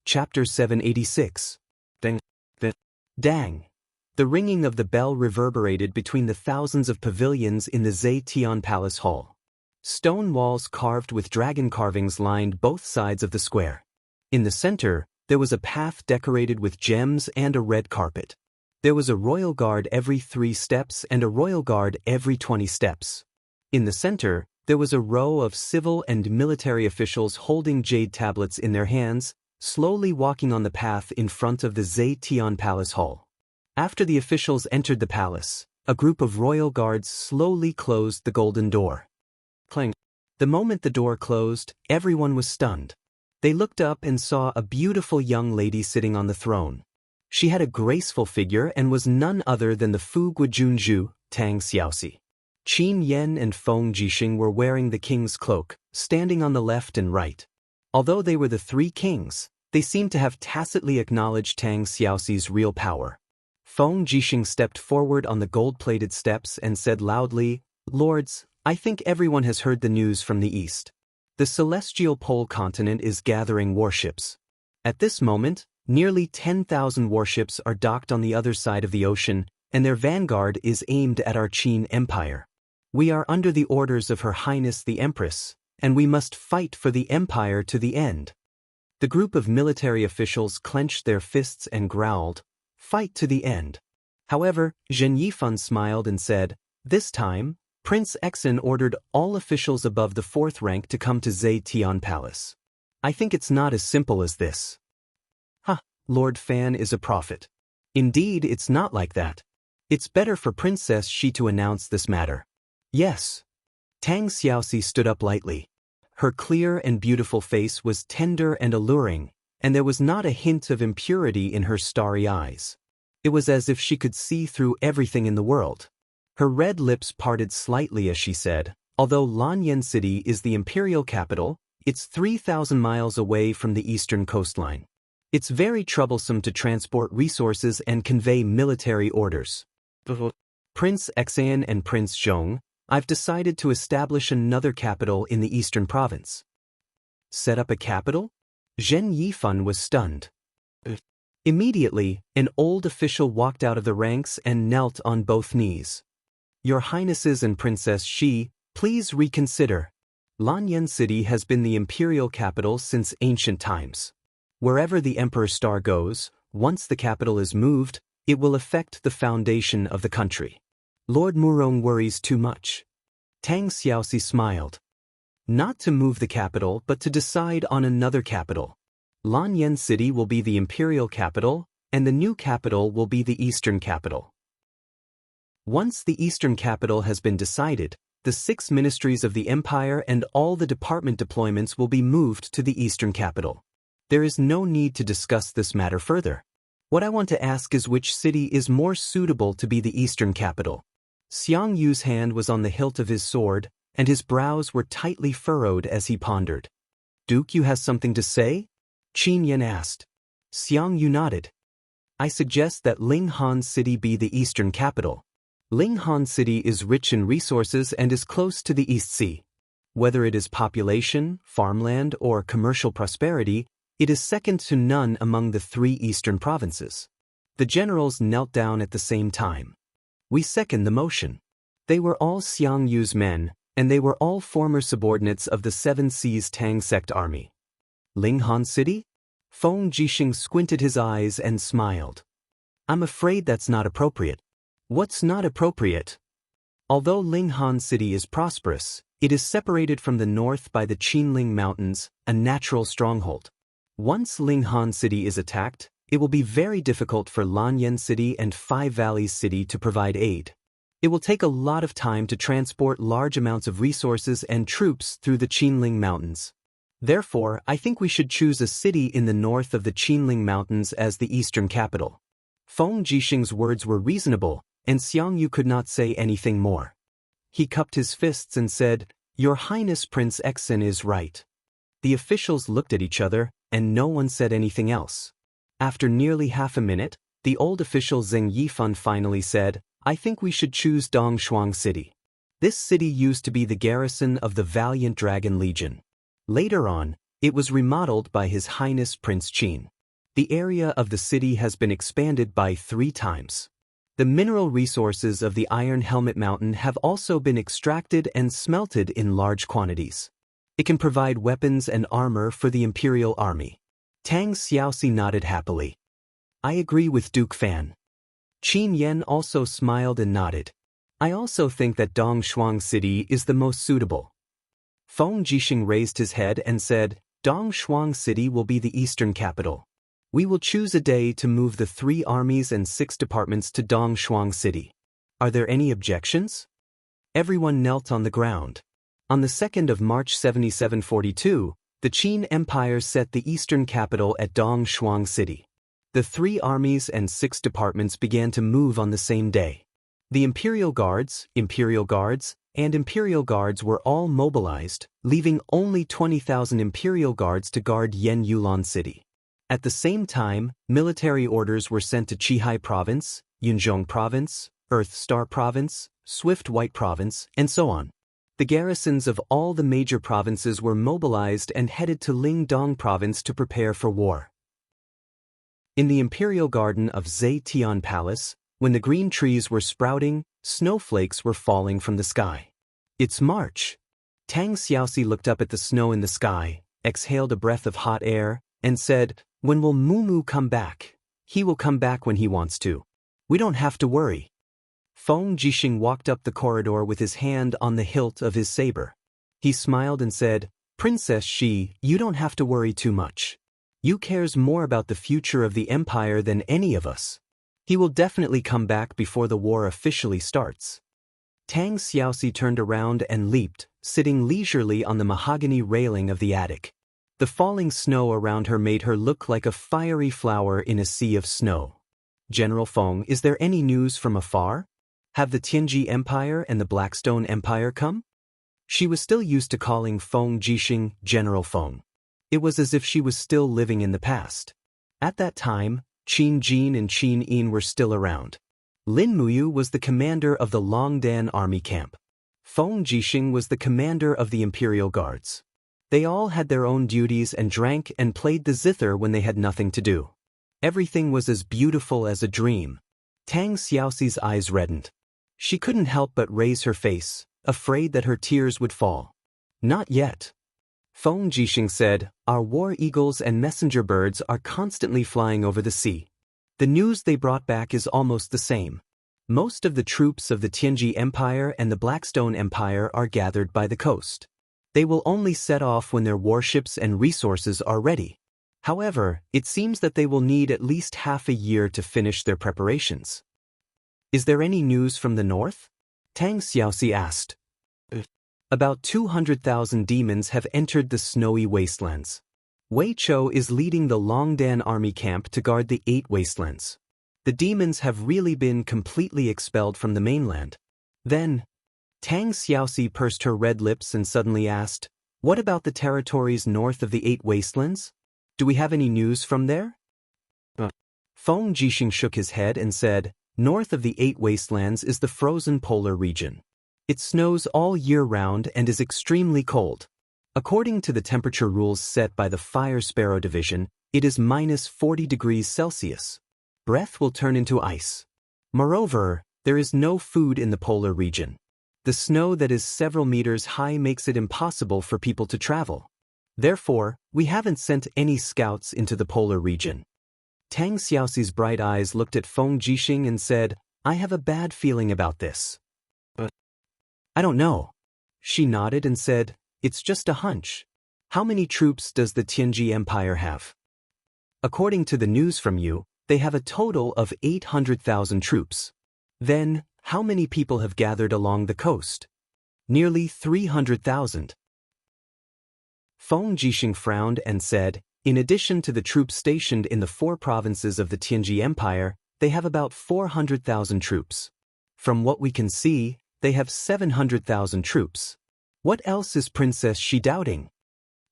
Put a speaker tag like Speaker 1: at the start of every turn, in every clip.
Speaker 1: Chapter 786. Dang. The ringing of the bell reverberated between the thousands of pavilions in the Zetian Palace Hall. Stone walls carved with dragon carvings lined both sides of the square. In the center, there was a path decorated with gems and a red carpet. There was a royal guard every 3 steps and a royal guard every 20 steps. In the center, there was a row of civil and military officials holding jade tablets in their hands, slowly walking on the path in front of the Zetian Palace Hall. After the officials entered the palace, a group of royal guards slowly closed the golden door. Clang. The moment the door closed, everyone was stunned. They looked up and saw a beautiful young lady sitting on the throne. She had a graceful figure and was none other than the Fu Guojunju, Tang Xiaoxi. Qin Yan and Feng Jixing were wearing the king's cloak, standing on the left and right. Although they were the 3 kings, they seemed to have tacitly acknowledged Tang Xiaoxi's real power. Feng Jixing stepped forward on the gold-plated steps and said loudly, "Lords, I think everyone has heard the news from the east. The celestial pole continent is gathering warships. At this moment, nearly 10,000 warships are docked on the other side of the ocean, and their vanguard is aimed at our Qin Empire. We are under the orders of Her Highness the Empress, and we must fight for the empire to the end." The group of military officials clenched their fists and growled, "Fight to the end." However, Zhen Yifan smiled and said, "This time, Prince Exin ordered all officials above the 4th rank to come to Zetian Palace. I think it's not as simple as this." "Ha, Lord Fan is a prophet. Indeed, it's not like that. It's better for Princess Shi to announce this matter." "Yes." Tang Xiaoxi stood up lightly. Her clear and beautiful face was tender and alluring, and there was not a hint of impurity in her starry eyes. It was as if she could see through everything in the world. Her red lips parted slightly as she said, "Although Lanyan City is the imperial capital, it's 3,000 miles away from the eastern coastline. It's very troublesome to transport resources and convey military orders. Prince Exan and Prince Zhong, I've decided to establish another capital in the eastern province." "Set up a capital?" Zhen Yifan was stunned. Immediately, an old official walked out of the ranks and knelt on both knees. "Your Highnesses and Princess Shi, please reconsider. Lanyan City has been the imperial capital since ancient times. Wherever the Emperor's star goes, once the capital is moved, it will affect the foundation of the country. Lord Murong worries too much." Tang Xiaoxi smiled. "Not to move the capital but to decide on another capital. Lanyan City will be the imperial capital, and the new capital will be the eastern capital. Once the eastern capital has been decided, the 6 ministries of the empire and all the department deployments will be moved to the eastern capital. There is no need to discuss this matter further. What I want to ask is which city is more suitable to be the eastern capital." Xiang Yu's hand was on the hilt of his sword, and his brows were tightly furrowed as he pondered. "Duke, you has something to say?" Qin Yan asked. Xiang Yu nodded. "I suggest that Linghan City be the eastern capital. Linghan City is rich in resources and is close to the East Sea. Whether it is population, farmland, or commercial prosperity, it is second to none among the 3 eastern provinces." The generals knelt down at the same time. "We second the motion." They were all Xiang Yu's men, and they were all former subordinates of the 7 Seas Tang sect army. "Linghan City?" Feng Jixing squinted his eyes and smiled. "I'm afraid that's not appropriate." "What's not appropriate?" "Although Linghan City is prosperous, it is separated from the north by the Qinling Mountains, a natural stronghold. Once Linghan City is attacked, it will be very difficult for Lanyan City and 5 Valleys City to provide aid. It will take a lot of time to transport large amounts of resources and troops through the Qinling Mountains. Therefore, I think we should choose a city in the north of the Qinling Mountains as the eastern capital." Feng Jixing's words were reasonable, and Xiang Yu could not say anything more. He cupped his fists and said, "Your Highness Prince Exin is right." The officials looked at each other, and no one said anything else. After nearly half a minute, the old official Zheng Yifan finally said, "I think we should choose Dongshuang City. This city used to be the garrison of the valiant Dragon Legion. Later on, it was remodeled by His Highness Prince Qin. The area of the city has been expanded by 3 times. The mineral resources of the Iron Helmet Mountain have also been extracted and smelted in large quantities. It can provide weapons and armor for the Imperial Army. Tang Xiaoxi nodded happily. I agree with Duke Fan. Qin Yan also smiled and nodded. I also think that Dongshuang City is the most suitable. Feng Jixing raised his head and said, Dongshuang City will be the eastern capital. We will choose a day to move the 3 armies and 6 departments to Dongshuang City. Are there any objections? Everyone knelt on the ground. On the 2nd of March 7742, the Qin Empire set the eastern capital at Dongshuang City. The 3 armies and 6 departments began to move on the same day. The Imperial Guards, and Imperial Guards were all mobilized, leaving only 20,000 Imperial Guards to guard Yen Yulan City. At the same time, military orders were sent to Qihai Province, Yunzhong Province, Earth Star Province, Swift White Province, and so on. The garrisons of all the major provinces were mobilized and headed to Lingdong Province to prepare for war. In the Imperial Garden of Zetian Palace, when the green trees were sprouting, snowflakes were falling from the sky. It's March. Tang Xiaoxi looked up at the snow in the sky, exhaled a breath of hot air, and said, When will Mumu come back? He will come back when he wants to. We don't have to worry. Feng Jixing walked up the corridor with his hand on the hilt of his saber. He smiled and said, Princess Shi, you don't have to worry too much. You cares more about the future of the empire than any of us. He will definitely come back before the war officially starts. Tang Xiaoxi turned around and leaped, sitting leisurely on the mahogany railing of the attic. The falling snow around her made her look like a fiery flower in a sea of snow. General Feng, is there any news from afar? Have the Tianji Empire and the Blackstone Empire come? She was still used to calling Feng Jixing General Feng. It was as if she was still living in the past. At that time, Qin Jin and Qin Yin were still around. Lin Muyu was the commander of the Longdan army camp. Feng Jixing was the commander of the Imperial Guards. They all had their own duties and drank and played the zither when they had nothing to do. Everything was as beautiful as a dream. Tang Xiaoxi's eyes reddened. She couldn't help but raise her face, afraid that her tears would fall. Not yet. Feng Jixing said, Our war eagles and messenger birds are constantly flying over the sea. The news they brought back is almost the same. Most of the troops of the Tianji Empire and the Blackstone Empire are gathered by the coast. They will only set off when their warships and resources are ready. However, it seems that they will need at least half a year to finish their preparations. Is there any news from the north? Tang Xiaoxi asked. About 200,000 demons have entered the snowy wastelands. Wei Chou is leading the Longdan army camp to guard the 8 wastelands. The demons have really been completely expelled from the mainland. Then, Tang Xiaoxi pursed her red lips and suddenly asked, What about the territories north of the 8 wastelands? Do we have any news from there? Feng Jixing shook his head and said, North of the 8 wastelands is the frozen polar region. It snows all year round and is extremely cold. According to the temperature rules set by the Fire Sparrow Division, it is minus 40 degrees Celsius. Breath will turn into ice. Moreover, there is no food in the polar region. The snow that is several meters high makes it impossible for people to travel. Therefore, we haven't sent any scouts into the polar region. Tang Xiaoxi's bright eyes looked at Feng Jixing and said, I have a bad feeling about this. I don't know. She nodded and said, It's just a hunch. How many troops does the Tianji Empire have? According to the news from you, they have a total of 800,000 troops. Then, how many people have gathered along the coast? Nearly 300,000. Feng Jixing frowned and said, In addition to the troops stationed in the 4 provinces of the Tianji Empire, they have about 400,000 troops. From what we can see, they have 700,000 troops. What else is Princess Shi doubting?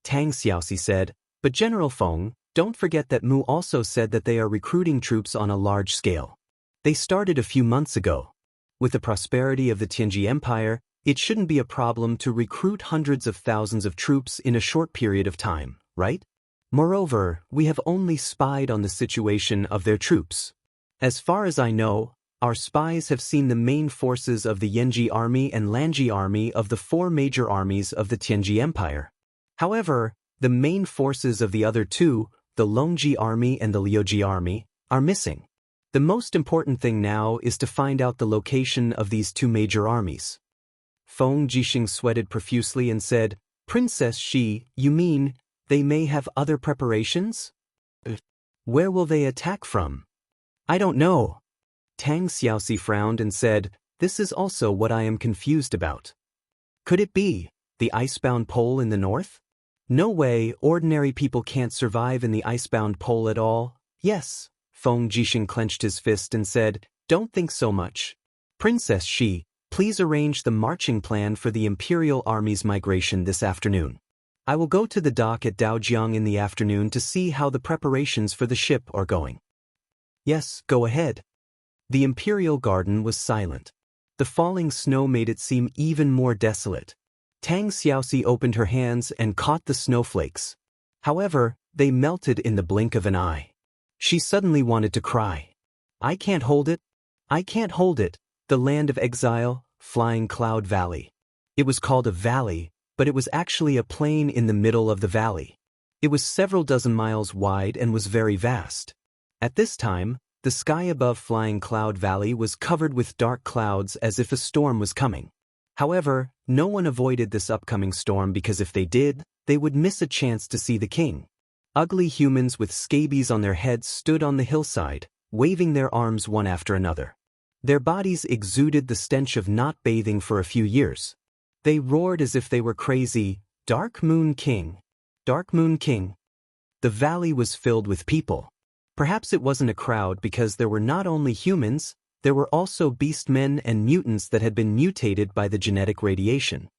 Speaker 1: Tang Xiaoxi said, But General Feng, don't forget that Mu also said that they are recruiting troops on a large scale. They started a few months ago. With the prosperity of the Tianji Empire, it shouldn't be a problem to recruit hundreds of thousands of troops in a short period of time, right? Moreover, we have only spied on the situation of their troops. As far as I know, our spies have seen the main forces of the Yanji army and Lanji army of the 4 major armies of the Tianji Empire. However, the main forces of the other 2, the Longji army and the Liuji army, are missing. The most important thing now is to find out the location of these 2 major armies. Feng Jixing sweated profusely and said, Princess Shi, you mean, they may have other preparations? Where will they attack from? I don't know. Tang Xiaoxi frowned and said, this is also what I am confused about. Could it be the icebound pole in the north? No way, ordinary people can't survive in the icebound pole at all. Yes, Feng Jixing clenched his fist and said, don't think so much. Princess Shi, please arrange the marching plan for the Imperial Army's migration this afternoon. I will go to the dock at Daojiang in the afternoon to see how the preparations for the ship are going. Yes, go ahead. The Imperial Garden was silent. The falling snow made it seem even more desolate. Tang Xiaoxi opened her hands and caught the snowflakes. However, they melted in the blink of an eye. She suddenly wanted to cry. I can't hold it. I can't hold it. The land of exile, Flying Cloud Valley. It was called a valley, but it was actually a plain in the middle of the valley. It was several dozen miles wide and was very vast. At this time, the sky above Flying Cloud Valley was covered with dark clouds as if a storm was coming. However, no one avoided this upcoming storm because if they did, they would miss a chance to see the king. Ugly humans with scabies on their heads stood on the hillside, waving their arms one after another. Their bodies exuded the stench of not bathing for a few years. They roared as if they were crazy, Dark Moon King! Dark Moon King! The valley was filled with people. Perhaps it wasn't a crowd because there were not only humans, there were also beastmen and mutants that had been mutated by the genetic radiation.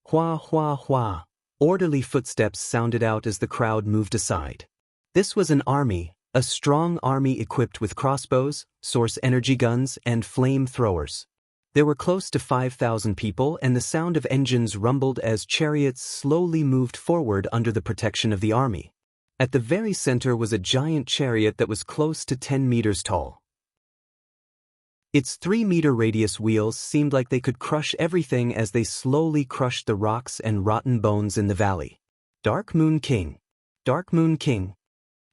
Speaker 1: Hua hua hua! Orderly footsteps sounded out as the crowd moved aside. This was an army, a strong army equipped with crossbows, source energy guns, and flame throwers. There were close to 5,000 people and the sound of engines rumbled as chariots slowly moved forward under the protection of the army. At the very center was a giant chariot that was close to 10 meters tall. Its 3-meter radius wheels seemed like they could crush everything as they slowly crushed the rocks and rotten bones in the valley. Dark Moon King! Dark Moon King!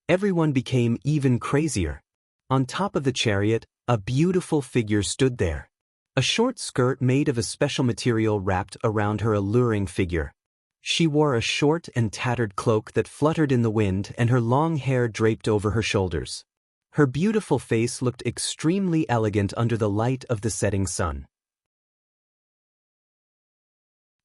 Speaker 1: Everyone became even crazier. On top of the chariot, a beautiful figure stood there. A short skirt made of a special material wrapped around her alluring figure. She wore a short and tattered cloak that fluttered in the wind and her long hair draped over her shoulders. Her beautiful face looked extremely elegant under the light of the setting sun.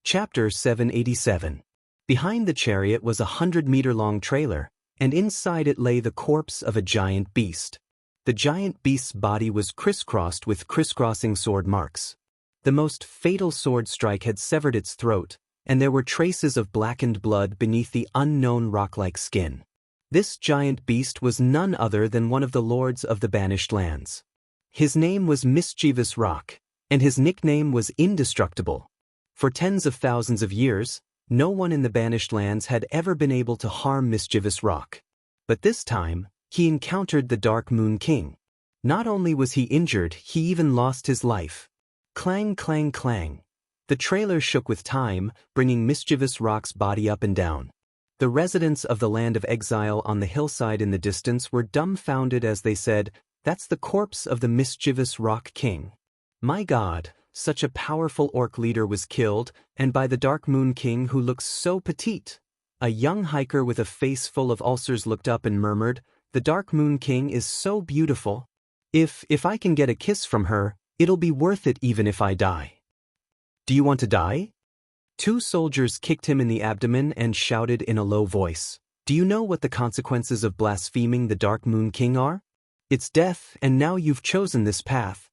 Speaker 1: Chapter 787. Behind the chariot was a 100-meter-long trailer, and inside it lay the corpse of a giant beast. The giant beast's body was crisscrossed with crisscrossing sword marks. The most fatal sword strike had severed its throat, and there were traces of blackened blood beneath the unknown rock-like skin. This giant beast was none other than one of the lords of the Banished Lands. His name was Mischievous Rock, and his nickname was Indestructible. For tens of thousands of years, no one in the Banished Lands had ever been able to harm Mischievous Rock. But this time, he encountered the Dark Moon King. Not only was he injured, he even lost his life. Clang, clang, clang. The trailer shook with time, bringing Mischievous Rock's body up and down. The residents of the land of exile on the hillside in the distance were dumbfounded as they said, "That's the corpse of the Mischievous Rock King." My God, such a powerful orc leader was killed, and by the Dark Moon King who looks so petite. A young hiker with a face full of ulcers looked up and murmured, "The Dark Moon King is so beautiful. If I can get a kiss from her, it'll be worth it even if I die." "Do you want to die?" 2 soldiers kicked him in the abdomen and shouted in a low voice, "Do you know what the consequences of blaspheming the Dark Moon King are? It's death, and now you've chosen this path."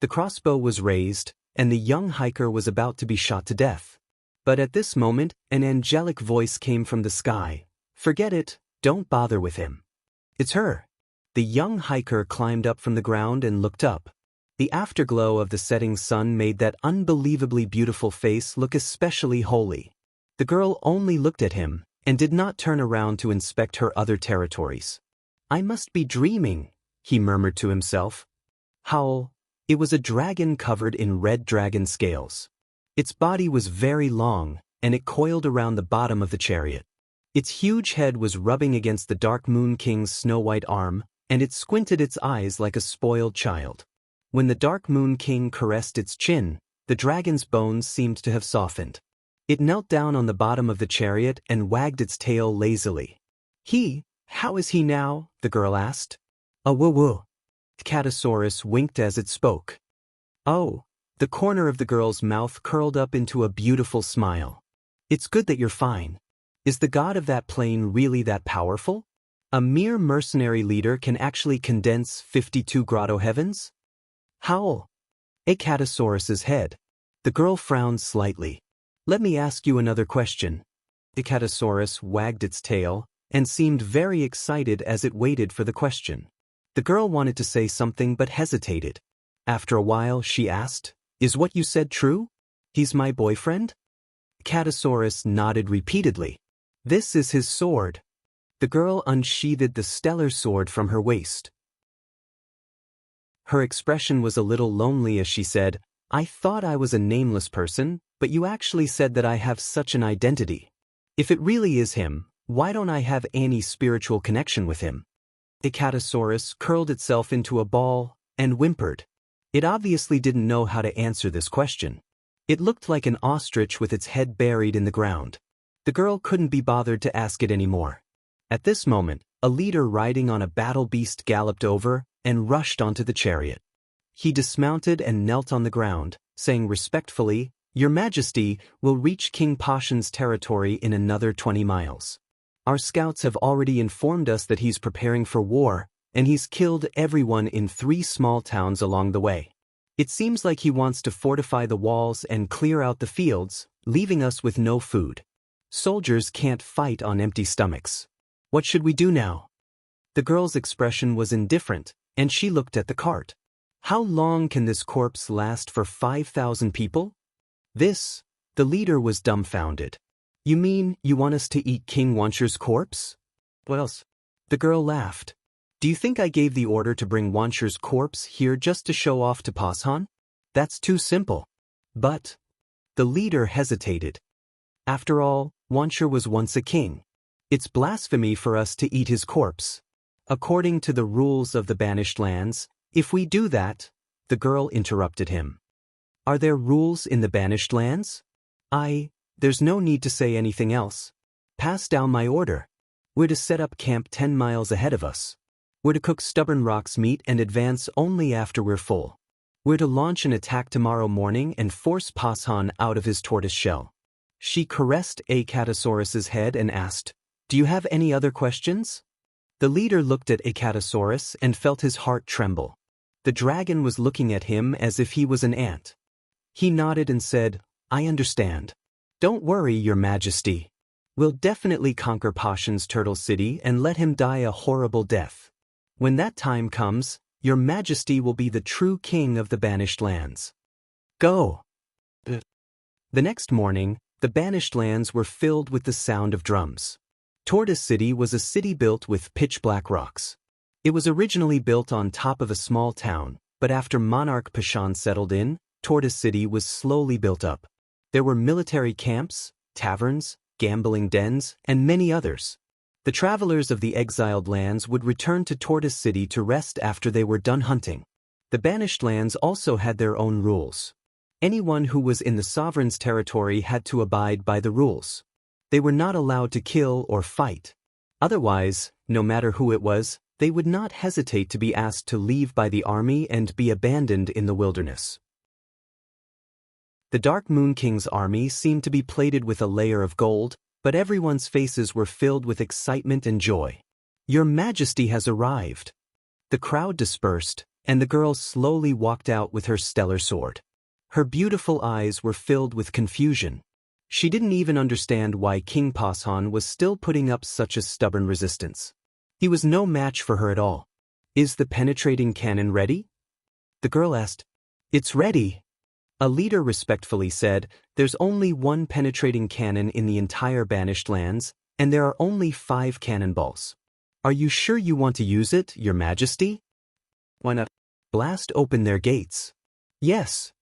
Speaker 1: The crossbow was raised, and the young hiker was about to be shot to death. But at this moment, an angelic voice came from the sky. "Forget it, don't bother with him. It's her." The young hiker climbed up from the ground and looked up. The afterglow of the setting sun made that unbelievably beautiful face look especially holy. The girl only looked at him, and did not turn around to inspect her other territories. I must be dreaming, he murmured to himself. Howl. It was a dragon covered in red dragon scales. Its body was very long, and it coiled around the bottom of the chariot. Its huge head was rubbing against the Dark Moon King's snow-white arm, and it squinted its eyes like a spoiled child. When the Dark Moon King caressed its chin, the dragon's bones seemed to have softened. It knelt down on the bottom of the chariot and wagged its tail lazily. How is he now? The girl asked. Woo-woo. Catosaurus winked as it spoke. Oh. The corner of the girl's mouth curled up into a beautiful smile. It's good that you're fine. Is the god of that plane really that powerful? A mere mercenary leader can actually condense 52 grotto heavens? Howl. Catosaurus's head. The girl frowned slightly. Let me ask you another question. Catosaurus wagged its tail and seemed very excited as it waited for the question. The girl wanted to say something but hesitated. After a while, she asked, Is what you said true? He's my boyfriend? Catosaurus nodded repeatedly. This is his sword. The girl unsheathed the stellar sword from her waist. Her expression was a little lonely as she said, I thought I was a nameless person, but you actually said that I have such an identity. If it really is him, why don't I have any spiritual connection with him? Catosaurus curled itself into a ball and whimpered. It obviously didn't know how to answer this question. It looked like an ostrich with its head buried in the ground. The girl couldn't be bothered to ask it anymore. At this moment, a leader riding on a battle beast galloped over and rushed onto the chariot. He dismounted and knelt on the ground, saying respectfully, Your Majesty, will reach King Pashan's territory in another 20 miles. Our scouts have already informed us that he's preparing for war, and he's killed everyone in 3 small towns along the way. It seems like he wants to fortify the walls and clear out the fields, leaving us with no food. Soldiers can't fight on empty stomachs. What should we do now? The girl's expression was indifferent, and she looked at the cart. How long can this corpse last for 5,000 people? The leader was dumbfounded. You mean you want us to eat King Wancher's corpse? What else? The girl laughed. Do you think I gave the order to bring Wancher's corpse here just to show off to Pashan? That's too simple. But the leader hesitated. After all, Wancher was once a king. It's blasphemy for us to eat his corpse. According to the rules of the Banished Lands, if we do that, the girl interrupted him. Are there rules in the Banished Lands? There's no need to say anything else. Pass down my order. We're to set up camp 10 miles ahead of us. We're to cook Stubborn Rock's meat and advance only after we're full. We're to launch an attack tomorrow morning and force Pashan out of his tortoise shell. She caressed Catosaurus's head and asked, Do you have any other questions? The leader looked at Catosaurus and felt his heart tremble. The dragon was looking at him as if he was an ant. He nodded and said, I understand. Don't worry, Your Majesty. We'll definitely conquer Pashan's turtle city and let him die a horrible death. When that time comes, Your Majesty will be the true king of the Banished Lands. Go! The next morning, the Banished Lands were filled with the sound of drums. Tortoise City was a city built with pitch-black rocks. It was originally built on top of a small town, but after Monarch Pashan settled in, Tortoise City was slowly built up. There were military camps, taverns, gambling dens, and many others. The travelers of the exiled lands would return to Tortoise City to rest after they were done hunting. The Banished Lands also had their own rules. Anyone who was in the sovereign's territory had to abide by the rules. They were not allowed to kill or fight. Otherwise, no matter who it was, they would not hesitate to be asked to leave by the army and be abandoned in the wilderness. The Dark Moon King's army seemed to be plated with a layer of gold, but everyone's faces were filled with excitement and joy. Your Majesty has arrived. The crowd dispersed, and the girl slowly walked out with her stellar sword. Her beautiful eyes were filled with confusion. She didn't even understand why King Pashan was still putting up such a stubborn resistance. He was no match for her at all. Is the penetrating cannon ready? The girl asked. It's ready. A leader respectfully said, There's only one penetrating cannon in the entire Banished Lands, and there are only 5 cannonballs. Are you sure you want to use it, Your Majesty? Why not blast open their gates? Yes.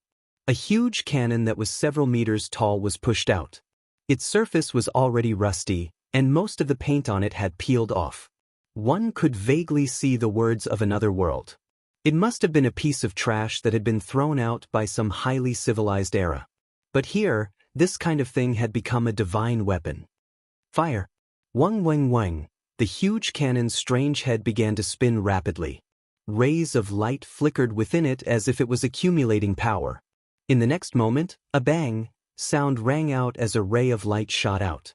Speaker 1: A huge cannon that was several meters tall was pushed out. Its surface was already rusty, and most of the paint on it had peeled off. One could vaguely see the words of another world. It must have been a piece of trash that had been thrown out by some highly civilized era. But here, this kind of thing had become a divine weapon. Fire. Wang Wang Wang. The huge cannon's strange head began to spin rapidly. Rays of light flickered within it as if it was accumulating power. In the next moment, a bang sound rang out as a ray of light shot out.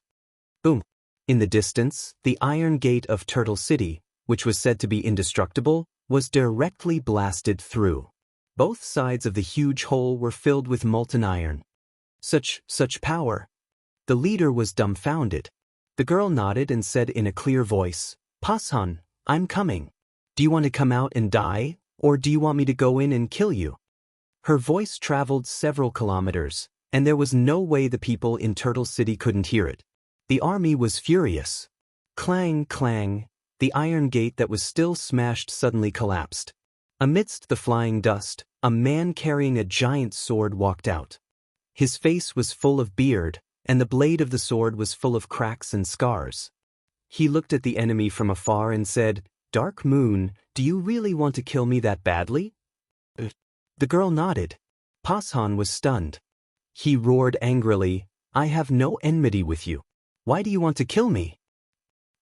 Speaker 1: Boom. In the distance, the iron gate of Turtle City, which was said to be indestructible, was directly blasted through. Both sides of the huge hole were filled with molten iron. Such power. The leader was dumbfounded. The girl nodded and said in a clear voice, "Pashan, I'm coming. Do you want to come out and die, or do you want me to go in and kill you?" Her voice traveled several kilometers, and there was no way the people in Turtle City couldn't hear it. The army was furious. Clang, clang. The iron gate that was still smashed suddenly collapsed. Amidst the flying dust, a man carrying a giant sword walked out. His face was full of beard, and the blade of the sword was full of cracks and scars. He looked at the enemy from afar and said, "Dark Moon, do you really want to kill me that badly?" The girl nodded. Pashan was stunned. He roared angrily, "I have no enmity with you. Why do you want to kill me?"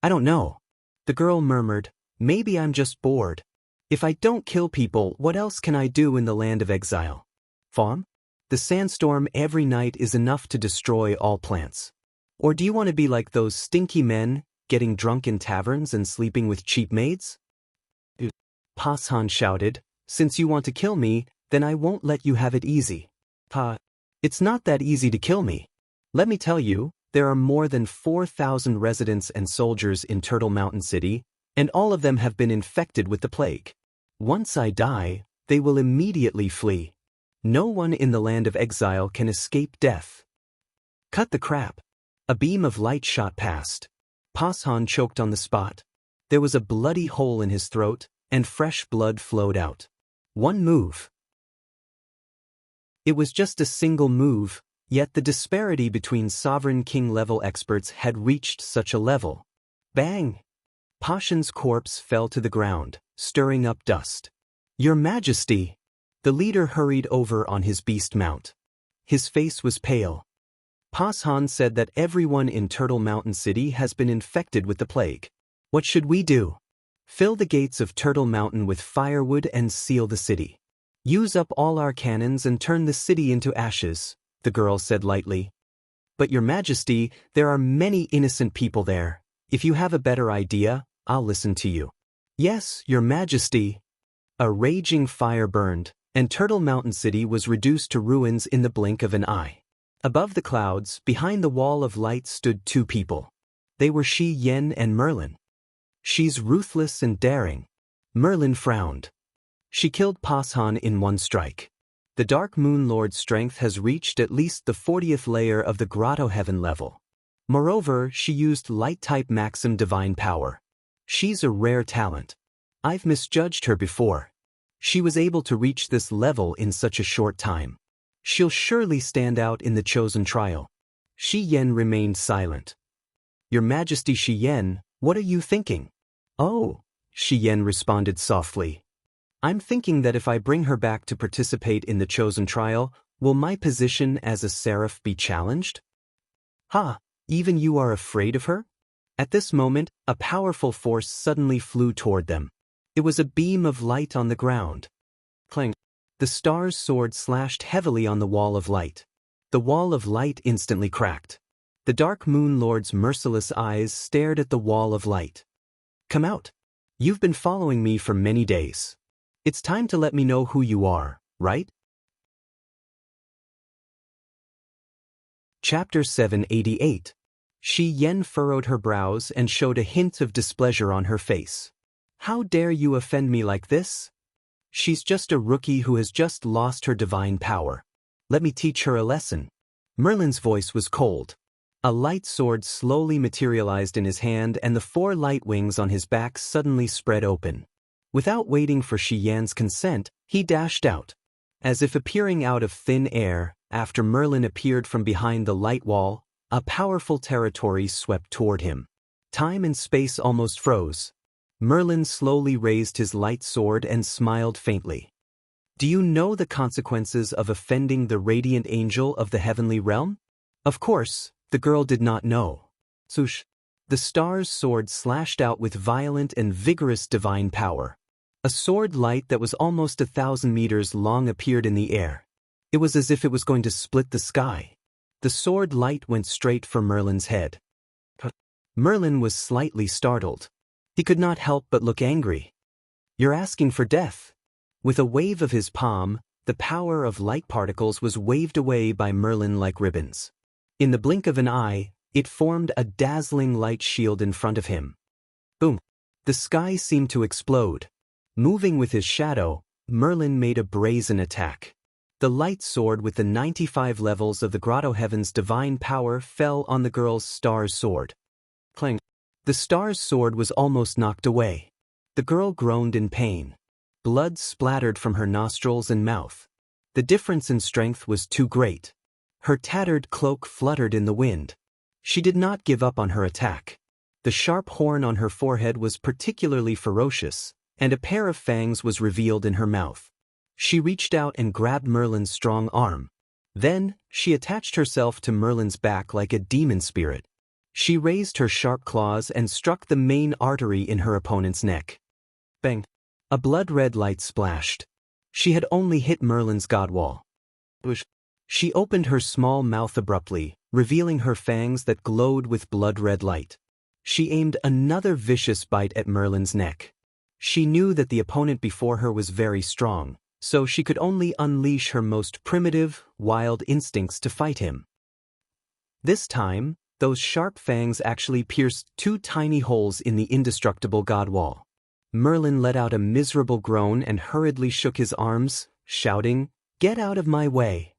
Speaker 1: "I don't know." The girl murmured, "Maybe I'm just bored. If I don't kill people, what else can I do in the land of exile? Farm? The sandstorm every night is enough to destroy all plants. Or do you want to be like those stinky men, getting drunk in taverns and sleeping with cheap maids?" Pashan shouted, "Since you want to kill me, then I won't let you have it easy." It's not that easy to kill me. Let me tell you, there are more than 4,000 residents and soldiers in Turtle Mountain City, and all of them have been infected with the plague. Once I die, they will immediately flee. No one in the land of exile can escape death. Cut the crap. A beam of light shot past. Pashan choked on the spot. There was a bloody hole in his throat, and fresh blood flowed out. One move. It was just a single move, yet the disparity between Sovereign King-level experts had reached such a level. Bang! Pashan's corpse fell to the ground, stirring up dust. "Your Majesty!" The leader hurried over on his beast mount. His face was pale. Pashan said that everyone in Turtle Mountain City has been infected with the plague. What should we do? Fill the gates of Turtle Mountain with firewood and seal the city. Use up all our cannons and turn the city into ashes, the girl said lightly. But Your Majesty, there are many innocent people there. If you have a better idea, I'll listen to you. Yes, Your Majesty. A raging fire burned, and Turtle Mountain City was reduced to ruins in the blink of an eye. Above the clouds, behind the wall of light stood 2 people. They were Xianxia and Merlin. She's ruthless and daring. Merlin frowned. She killed Pashan in one strike. The Dark Moon Lord's strength has reached at least the 40th layer of the Grotto Heaven level. Moreover, she used Light-type Maxim Divine Power. She's a rare talent. I've misjudged her before. She was able to reach this level in such a short time. She'll surely stand out in the chosen trial. Xianxia remained silent. Your Majesty Xianxia, what are you thinking? Oh, Xianxia responded softly. I'm thinking that if I bring her back to participate in the chosen trial, will my position as a seraph be challenged? Ha, even you are afraid of her? At this moment, a powerful force suddenly flew toward them. It was a beam of light on the ground. Clang. The star's sword slashed heavily on the wall of light. The wall of light instantly cracked. The Dark Moon Lord's merciless eyes stared at the wall of light. Come out. You've been following me for many days. It's time to let me know who you are, right? Chapter 788. Xianxia furrowed her brows and showed a hint of displeasure on her face. How dare you offend me like this? She's just a rookie who has just lost her divine power. Let me teach her a lesson. Merlin's voice was cold. A light sword slowly materialized in his hand and the 4 light wings on his back suddenly spread open. Without waiting for Xian's consent, he dashed out. As if appearing out of thin air, after Merlin appeared from behind the light wall, a powerful territory swept toward him. Time and space almost froze. Merlin slowly raised his light sword and smiled faintly. Do you know the consequences of offending the radiant angel of the heavenly realm? Of course, the girl did not know. Swoosh! The star's sword slashed out with violent and vigorous divine power. A sword light that was almost 1,000 meters long appeared in the air. It was as if it was going to split the sky. The sword light went straight for Merlin's head. Merlin was slightly startled. He could not help but look angry. You're asking for death. With a wave of his palm, the power of light particles was waved away by Merlin like ribbons. In the blink of an eye, it formed a dazzling light shield in front of him. Boom! The sky seemed to explode. Moving with his shadow, Merlin made a brazen attack. The light sword with the 95 levels of the Grotto Heaven's divine power fell on the girl's star's sword. Clang! The star's sword was almost knocked away. The girl groaned in pain. Blood splattered from her nostrils and mouth. The difference in strength was too great. Her tattered cloak fluttered in the wind. She did not give up on her attack. The sharp horn on her forehead was particularly ferocious, and a pair of fangs was revealed in her mouth. She reached out and grabbed Merlin's strong arm. Then, she attached herself to Merlin's back like a demon spirit. She raised her sharp claws and struck the main artery in her opponent's neck. Bang! A blood-red light splashed. She had only hit Merlin's god wall. Whoosh! She opened her small mouth abruptly, revealing her fangs that glowed with blood-red light. She aimed another vicious bite at Merlin's neck. She knew that the opponent before her was very strong, so she could only unleash her most primitive, wild instincts to fight him. This time, those sharp fangs actually pierced 2 tiny holes in the indestructible god wall. Merlin let out a miserable groan and hurriedly shook his arms, shouting, "Get out of my way!"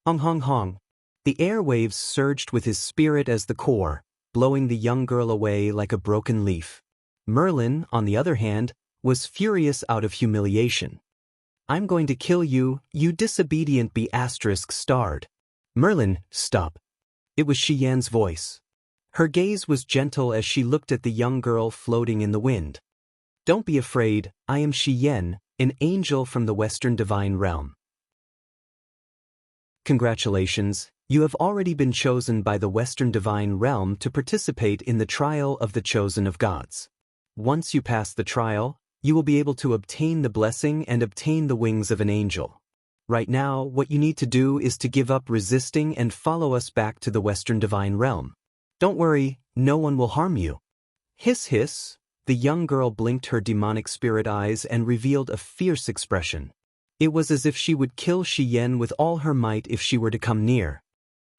Speaker 1: Hong hong hong. The airwaves surged with his spirit as the core, blowing the young girl away like a broken leaf. Merlin, on the other hand, was furious out of humiliation. "I'm going to kill you, you disobedient be***starred. Merlin, stop." It was Xian's voice. Her gaze was gentle as she looked at the young girl floating in the wind. "Don't be afraid, I am Xian, an angel from the Western Divine Realm." Congratulations, you have already been chosen by the Western Divine Realm to participate in the trial of the chosen of gods. Once you pass the trial, you will be able to obtain the blessing and obtain the wings of an angel. Right now, what you need to do is to give up resisting and follow us back to the Western Divine Realm. Don't worry, no one will harm you. Hiss hiss. The young girl blinked her demonic spirit eyes and revealed a fierce expression. It was as if she would kill Xian with all her might if she were to come near.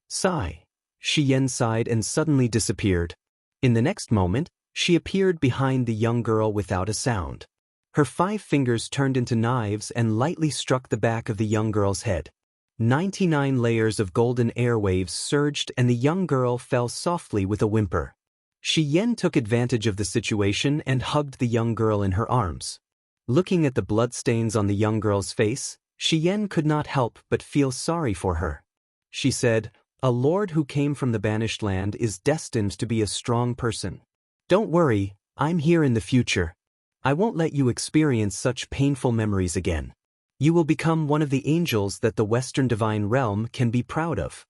Speaker 1: Sigh. Xian sighed and suddenly disappeared. In the next moment, she appeared behind the young girl without a sound. Her 5 fingers turned into knives and lightly struck the back of the young girl's head. 99 layers of golden airwaves surged and the young girl fell softly with a whimper. Xian took advantage of the situation and hugged the young girl in her arms. Looking at the bloodstains on the young girl's face, Xian could not help but feel sorry for her. She said, "A lord who came from the banished land is destined to be a strong person. Don't worry, I'm here in the future. I won't let you experience such painful memories again. You will become one of the angels that the Western Divine Realm can be proud of."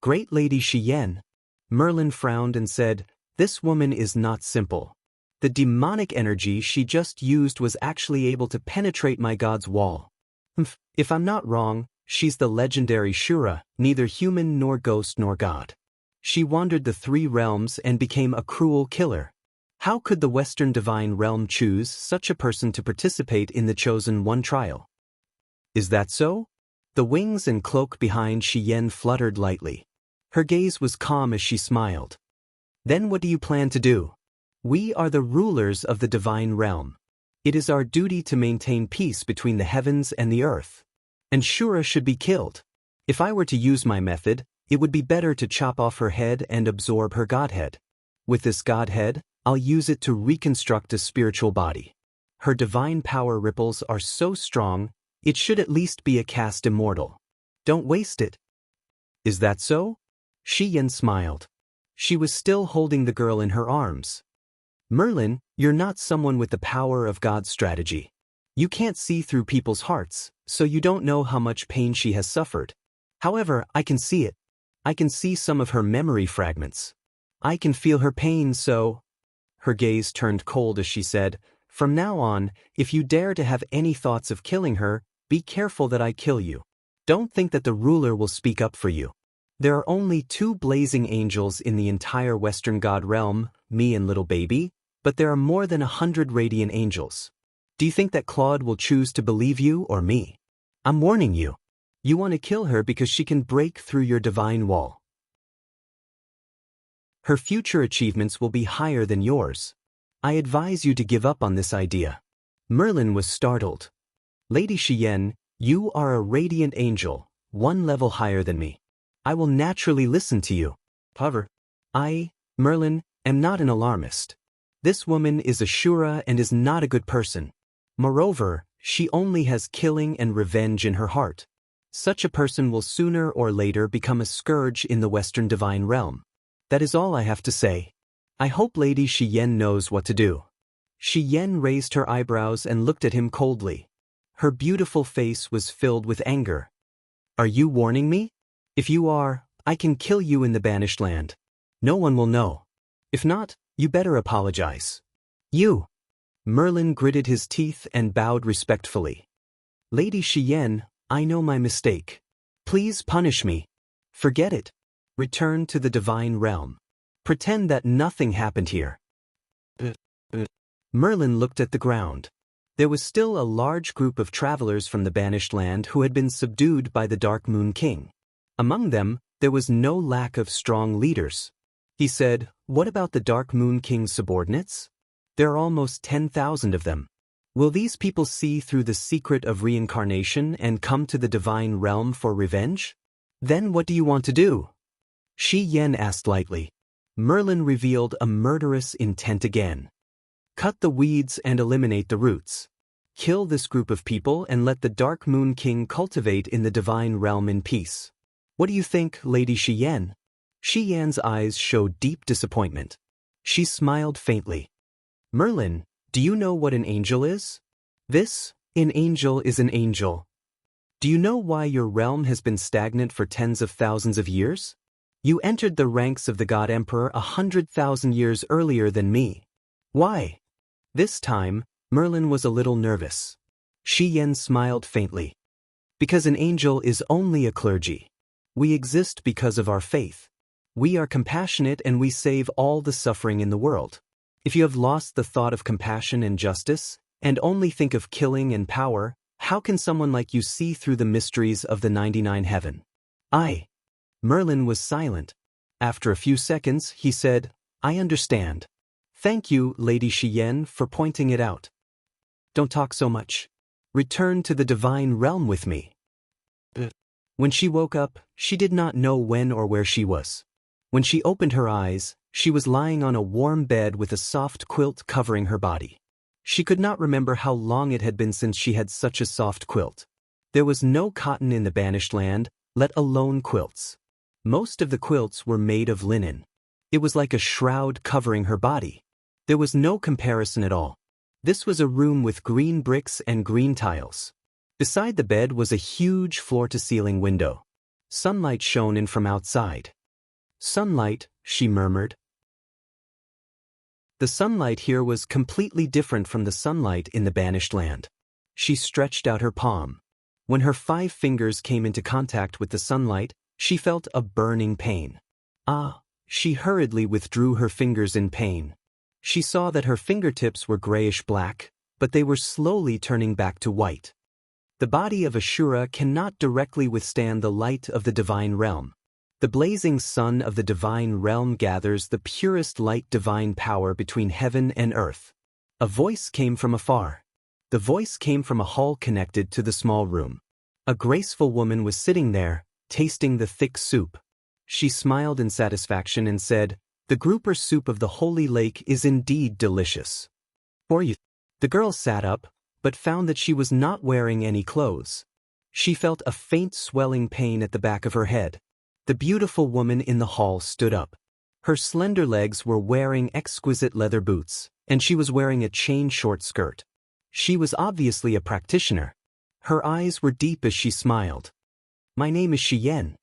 Speaker 1: "Great Lady Xian." Merlin frowned and said, "This woman is not simple. The demonic energy she just used was actually able to penetrate my god's wall. If I'm not wrong, she's the legendary Shura, neither human nor ghost nor god. She wandered the 3 realms and became a cruel killer. How could the Western Divine Realm choose such a person to participate in the Chosen One trial?" "Is that so?" The wings and cloak behind Xian fluttered lightly. Her gaze was calm as she smiled. "Then what do you plan to do? We are the rulers of the Divine Realm. It is our duty to maintain peace between the heavens and the earth. And Shura should be killed. If I were to use my method, It would be better to chop off her head and absorb her godhead. With this godhead, I'll use it to reconstruct a spiritual body. Her divine power ripples are so strong, it should at least be a cast immortal. Don't waste it. Is that so? Xian smiled. She was still holding the girl in her arms. Merlin, you're not someone with the power of God's strategy. You can't see through people's hearts, so you don't know how much pain she has suffered. However, I can see it. I can see some of her memory fragments. I can feel her pain, so... Her gaze turned cold as she said, "From now on, if you dare to have any thoughts of killing her, be careful that I kill you. Don't think that the ruler will speak up for you. There are only 2 blazing angels in the entire Western God realm, me and little baby, but there are more than 100 radiant angels. Do you think that Claude will choose to believe you or me? I'm warning you. You want to kill her because she can break through your divine wall. Her future achievements will be higher than yours. I advise you to give up on this idea." Merlin was startled. "Lady Xian, you are a radiant angel, 1 level higher than me. I will naturally listen to you. However, I, Merlin, am not an alarmist. This woman is a Shura and is not a good person. Moreover, she only has killing and revenge in her heart. Such a person will sooner or later become a scourge in the Western divine realm. That is all I have to say. I hope Lady Xian knows what to do." Xian raised her eyebrows and looked at him coldly. Her beautiful face was filled with anger. "Are you warning me? If you are, I can kill you in the banished land. No one will know. If not, you better apologize." "You." Merlin gritted his teeth and bowed respectfully. "Lady Xian, I know my mistake. Please punish me. Forget it. Return to the divine realm. Pretend that nothing happened here." Merlin looked at the ground. There was still a large group of travelers from the banished land who had been subdued by the Dark Moon King. Among them, there was no lack of strong leaders. He said, "What about the Dark Moon King's subordinates? There are almost 10,000 of them. Will these people see through the secret of reincarnation and come to the divine realm for revenge? Then what do you want to do?" Xian asked lightly. Merlin revealed a murderous intent again. "Cut the weeds and eliminate the roots. Kill this group of people and let the Dark Moon King cultivate in the divine realm in peace. What do you think, Lady Xian?" Xian's eyes showed deep disappointment. She smiled faintly. "Merlin, do you know what an angel is? An angel is an angel. Do you know why your realm has been stagnant for tens of thousands of years? You entered the ranks of the God Emperor 100,000 years earlier than me. Why?" This time, Merlin was a little nervous. Xian smiled faintly. "Because an angel is only a clergy. We exist because of our faith. We are compassionate and we save all the suffering in the world. If you have lost the thought of compassion and justice, and only think of killing and power, how can someone like you see through the mysteries of the 99 heaven?" Merlin was silent. After a few seconds, he said, "I understand. Thank you, Lady Xian, for pointing it out. Don't talk so much. Return to the divine realm with me." When she woke up, she did not know when or where she was. When she opened her eyes, she was lying on a warm bed with a soft quilt covering her body. She could not remember how long it had been since she had such a soft quilt. There was no cotton in the banished land, let alone quilts. Most of the quilts were made of linen. It was like a shroud covering her body. There was no comparison at all. This was a room with green bricks and green tiles. Beside the bed was a huge floor-to-ceiling window. Sunlight shone in from outside. "Sunlight," she murmured. The sunlight here was completely different from the sunlight in the banished land. She stretched out her palm. When her 5 fingers came into contact with the sunlight, she felt a burning pain. She hurriedly withdrew her fingers in pain. She saw that her fingertips were grayish-black, but they were slowly turning back to white. The body of Ashura cannot directly withstand the light of the divine realm. The blazing sun of the divine realm gathers the purest light divine power between heaven and earth. A voice came from afar. The voice came from a hall connected to the small room. A graceful woman was sitting there, tasting the thick soup. She smiled in satisfaction and said, "The grouper soup of the holy lake is indeed delicious." "For you." The girl sat up, but found that she was not wearing any clothes. She felt a faint swelling pain at the back of her head. The beautiful woman in the hall stood up. Her slender legs were wearing exquisite leather boots, and she was wearing a chain-short skirt. She was obviously a practitioner. Her eyes were deep as she smiled. "My name is Xian.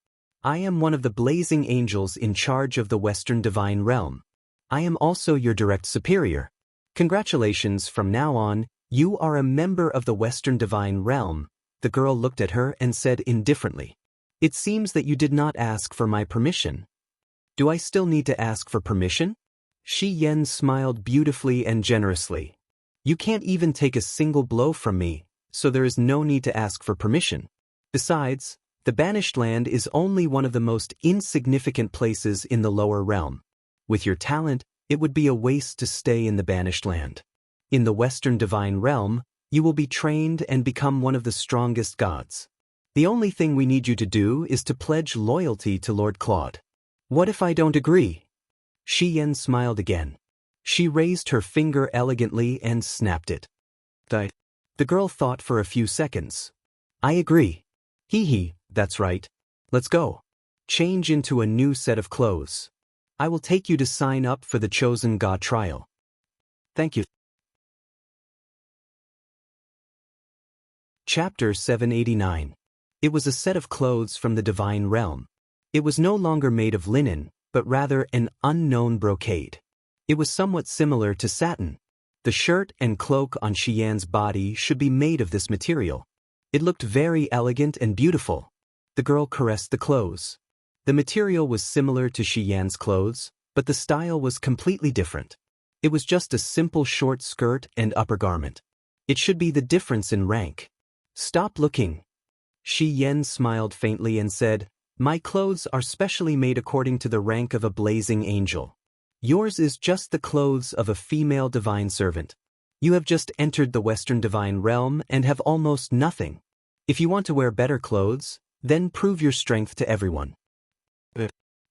Speaker 1: I am one of the blazing angels in charge of the Western Divine Realm. I am also your direct superior. Congratulations, from now on, you are a member of the Western Divine Realm." The girl looked at her and said indifferently, "It seems that you did not ask for my permission." "Do I still need to ask for permission?" Shi Yan smiled beautifully and generously. "You can't even take a single blow from me, so there is no need to ask for permission. Besides, the Banished Land is only one of the most insignificant places in the lower realm. With your talent, it would be a waste to stay in the Banished Land. In the Western Divine Realm, you will be trained and become one of the strongest gods. The only thing we need you to do is to pledge loyalty to Lord Claude." "What if I don't agree?" Shi Yan smiled again. She raised her finger elegantly and snapped it. The girl thought for a few seconds. "I agree." Hee, that's right. Let's go. Change into a new set of clothes. I will take you to sign up for the Chosen God trial." "Thank you." Chapter 789. It was a set of clothes from the Divine Realm. It was no longer made of linen, but rather an unknown brocade. It was somewhat similar to satin. The shirt and cloak on Xian's body should be made of this material. It looked very elegant and beautiful. The girl caressed the clothes. The material was similar to Xian's clothes, but the style was completely different. It was just a simple short skirt and upper garment. It should be the difference in rank. "Stop looking." Shi Yan smiled faintly and said, "My clothes are specially made according to the rank of a blazing angel. Yours is just the clothes of a female divine servant. You have just entered the Western Divine Realm and have almost nothing. If you want to wear better clothes, then prove your strength to everyone."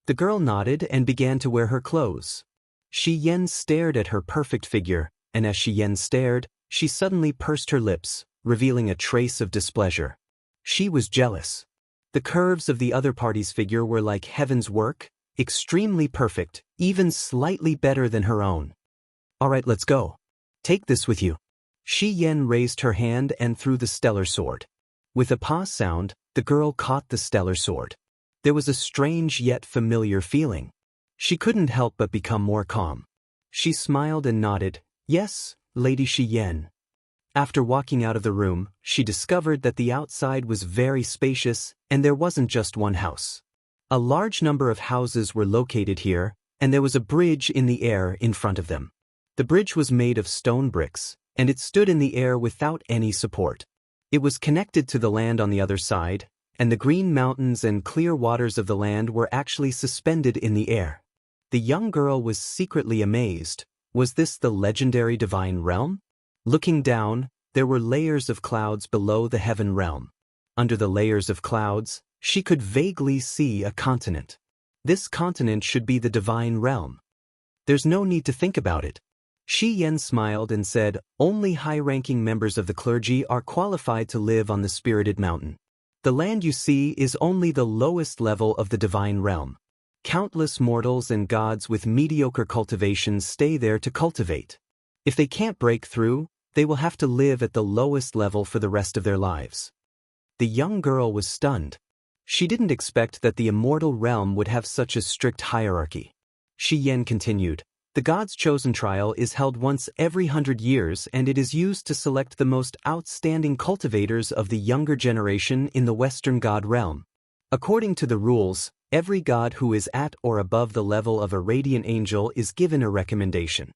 Speaker 1: The girl nodded and began to wear her clothes. Shi Yan stared at her perfect figure, and as Shi Yan stared, she suddenly pursed her lips, revealing a trace of displeasure. She was jealous. The curves of the other party's figure were like heaven's work, extremely perfect, even slightly better than her own. "All right, let's go. Take this with you." Shi Yan raised her hand and threw the stellar sword. With a pa sound, the girl caught the stellar sword. There was a strange yet familiar feeling. She couldn't help but become more calm. She smiled and nodded, "Yes, Lady Shi Yan." After walking out of the room, she discovered that the outside was very spacious, and there wasn't just one house. A large number of houses were located here, and there was a bridge in the air in front of them. The bridge was made of stone bricks, and it stood in the air without any support. It was connected to the land on the other side, and the green mountains and clear waters of the land were actually suspended in the air. The young girl was secretly amazed. Was this the legendary divine realm? Looking down, there were layers of clouds below the heaven realm. Under the layers of clouds, she could vaguely see a continent. This continent should be the divine realm. There's no need to think about it. Shi Yan smiled and said, "Only high-ranking members of the clergy are qualified to live on the spirited mountain. The land you see is only the lowest level of the divine realm. Countless mortals and gods with mediocre cultivation stay there to cultivate. If they can't break through, they will have to live at the lowest level for the rest of their lives." The young girl was stunned. She didn't expect that the immortal realm would have such a strict hierarchy. Shi Yan continued, "The God's Chosen trial is held once every 100 years, and it is used to select the most outstanding cultivators of the younger generation in the Western God realm. According to the rules, every god who is at or above the level of a radiant angel is given a recommendation.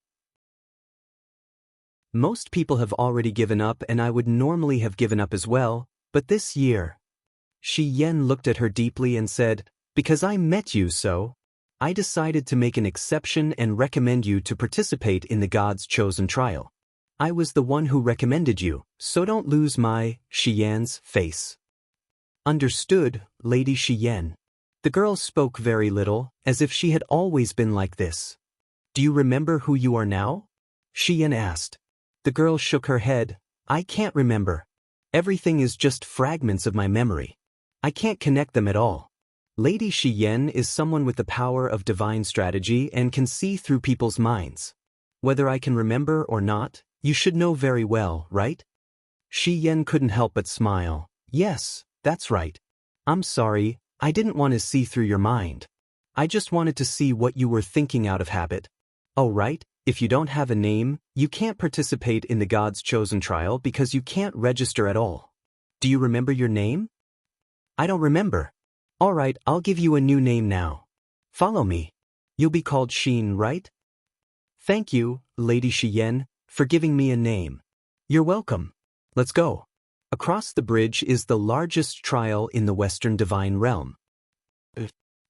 Speaker 1: Most people have already given up, and I would normally have given up as well, but this year..." Shi Yan looked at her deeply and said, "Because I met you, so I decided to make an exception and recommend you to participate in the God's Chosen trial. I was the one who recommended you, so don't lose my..." Shi Yan's face. "Understood, Lady Shi Yan." The girl spoke very little, as if she had always been like this. Do you remember who you are now? Xian asked. The girl shook her head. I can't remember. Everything is just fragments of my memory. I can't connect them at all. Lady Xian is someone with the power of divine strategy and can see through people's minds. Whether I can remember or not, you should know very well, right? Xian couldn't help but smile. Yes, that's right. I'm sorry, I didn't want to see through your mind. I just wanted to see what you were thinking out of habit. Oh right, if you don't have a name, you can't participate in the God's Chosen trial because you can't register at all. Do you remember your name? I don't remember. All right, I'll give you a new name now. Follow me. You'll be called Xin, right? Thank you, Lady Xian, for giving me a name. You're welcome. Let's go. Across the bridge is the largest trial in the Western Divine Realm.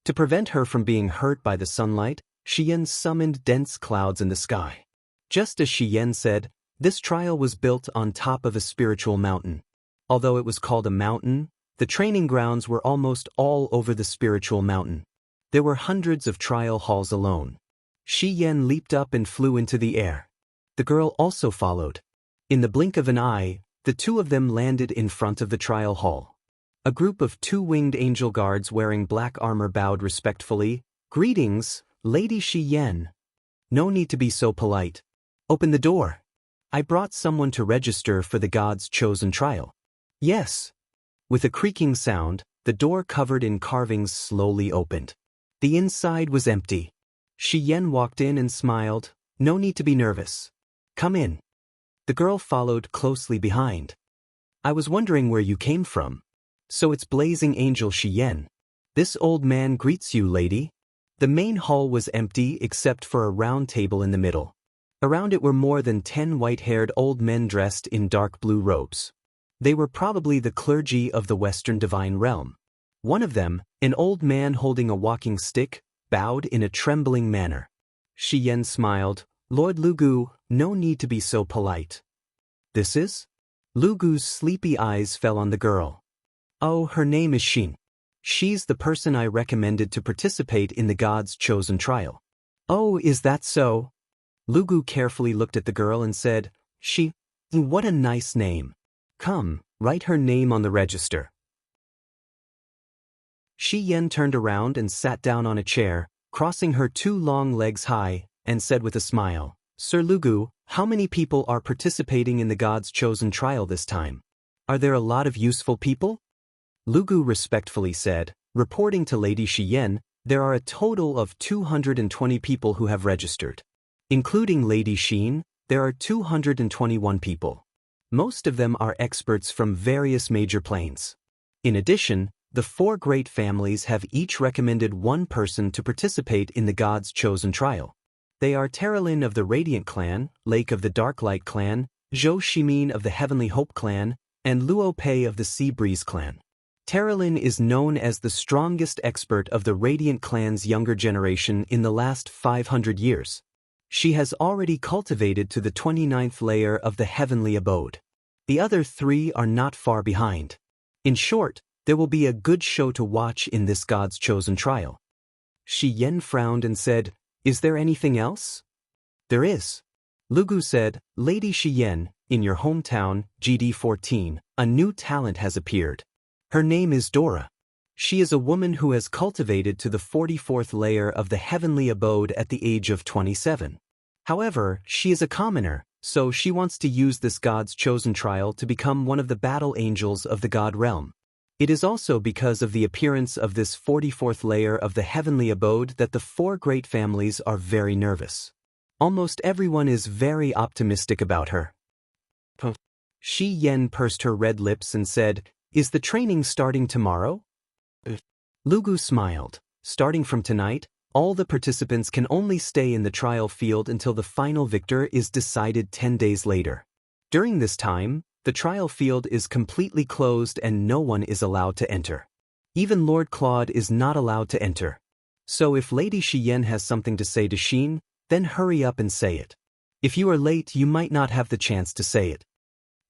Speaker 1: To prevent her from being hurt by the sunlight, Xian summoned dense clouds in the sky. Just as Xian said, this trial was built on top of a spiritual mountain. Although it was called a mountain, the training grounds were almost all over the spiritual mountain. There were hundreds of trial halls alone. Xian leaped up and flew into the air. The girl also followed. In the blink of an eye, the two of them landed in front of the trial hall. A group of two-winged angel guards wearing black armor bowed respectfully. Greetings, Lady Xian. No need to be so polite. Open the door. I brought someone to register for the God's Chosen trial. Yes. With a creaking sound, the door covered in carvings slowly opened. The inside was empty. Xian walked in and smiled. No need to be nervous. Come in. The girl followed closely behind. I was wondering where you came from. So it's Blazing Angel Xian. This old man greets you, lady. The main hall was empty except for a round table in the middle. Around it were more than 10 white-haired old men dressed in dark blue robes. They were probably the clergy of the Western Divine Realm. One of them, an old man holding a walking stick, bowed in a trembling manner. Xian smiled. Lord Lugu, no need to be so polite. This is? Lugu's sleepy eyes fell on the girl. Oh, her name is Xin. She's the person I recommended to participate in the God's Chosen trial. Oh, is that so? Lugu carefully looked at the girl and said, What a nice name. Come, write her name on the register. Xian turned around and sat down on a chair, crossing her two long legs high, and said with a smile, Sir Lugu, how many people are participating in the God's Chosen trial this time? Are there a lot of useful people? Lugu respectfully said, reporting to Lady Xian, there are a total of 220 people who have registered. Including Lady Xin, there are 221 people. Most of them are experts from various major planes. In addition, the 4 great families have each recommended one person to participate in the God's Chosen trial. They are Terralin of the Radiant clan, Lake of the Darklight clan, Zhou Shimin of the Heavenly Hope clan, and Luo Pei of the Sea Breeze clan. Terralin is known as the strongest expert of the Radiant clan's younger generation in the last 500 years. She has already cultivated to the 29th layer of the Heavenly Abode. The other 3 are not far behind. In short, there will be a good show to watch in this God's Chosen trial. Xian frowned and said, Is there anything else? There is. Lugu said, Lady Xian, in your hometown, GD14, a new talent has appeared. Her name is Dora. She is a woman who has cultivated to the 44th layer of the Heavenly Abode at the age of 27. However, she is a commoner, so she wants to use this God's Chosen trial to become one of the battle angels of the God realm. It is also because of the appearance of this 44th layer of the Heavenly Abode that the 4 great families are very nervous. Almost everyone is very optimistic about her. Xian pursed her red lips and said, Is the training starting tomorrow? Lugu smiled. Starting from tonight, all the participants can only stay in the trial field until the final victor is decided 10 days later. During this time, the trial field is completely closed and no one is allowed to enter. Even Lord Claude is not allowed to enter. So if Lady Xian has something to say to Xin, then hurry up and say it. If you are late, you might not have the chance to say it.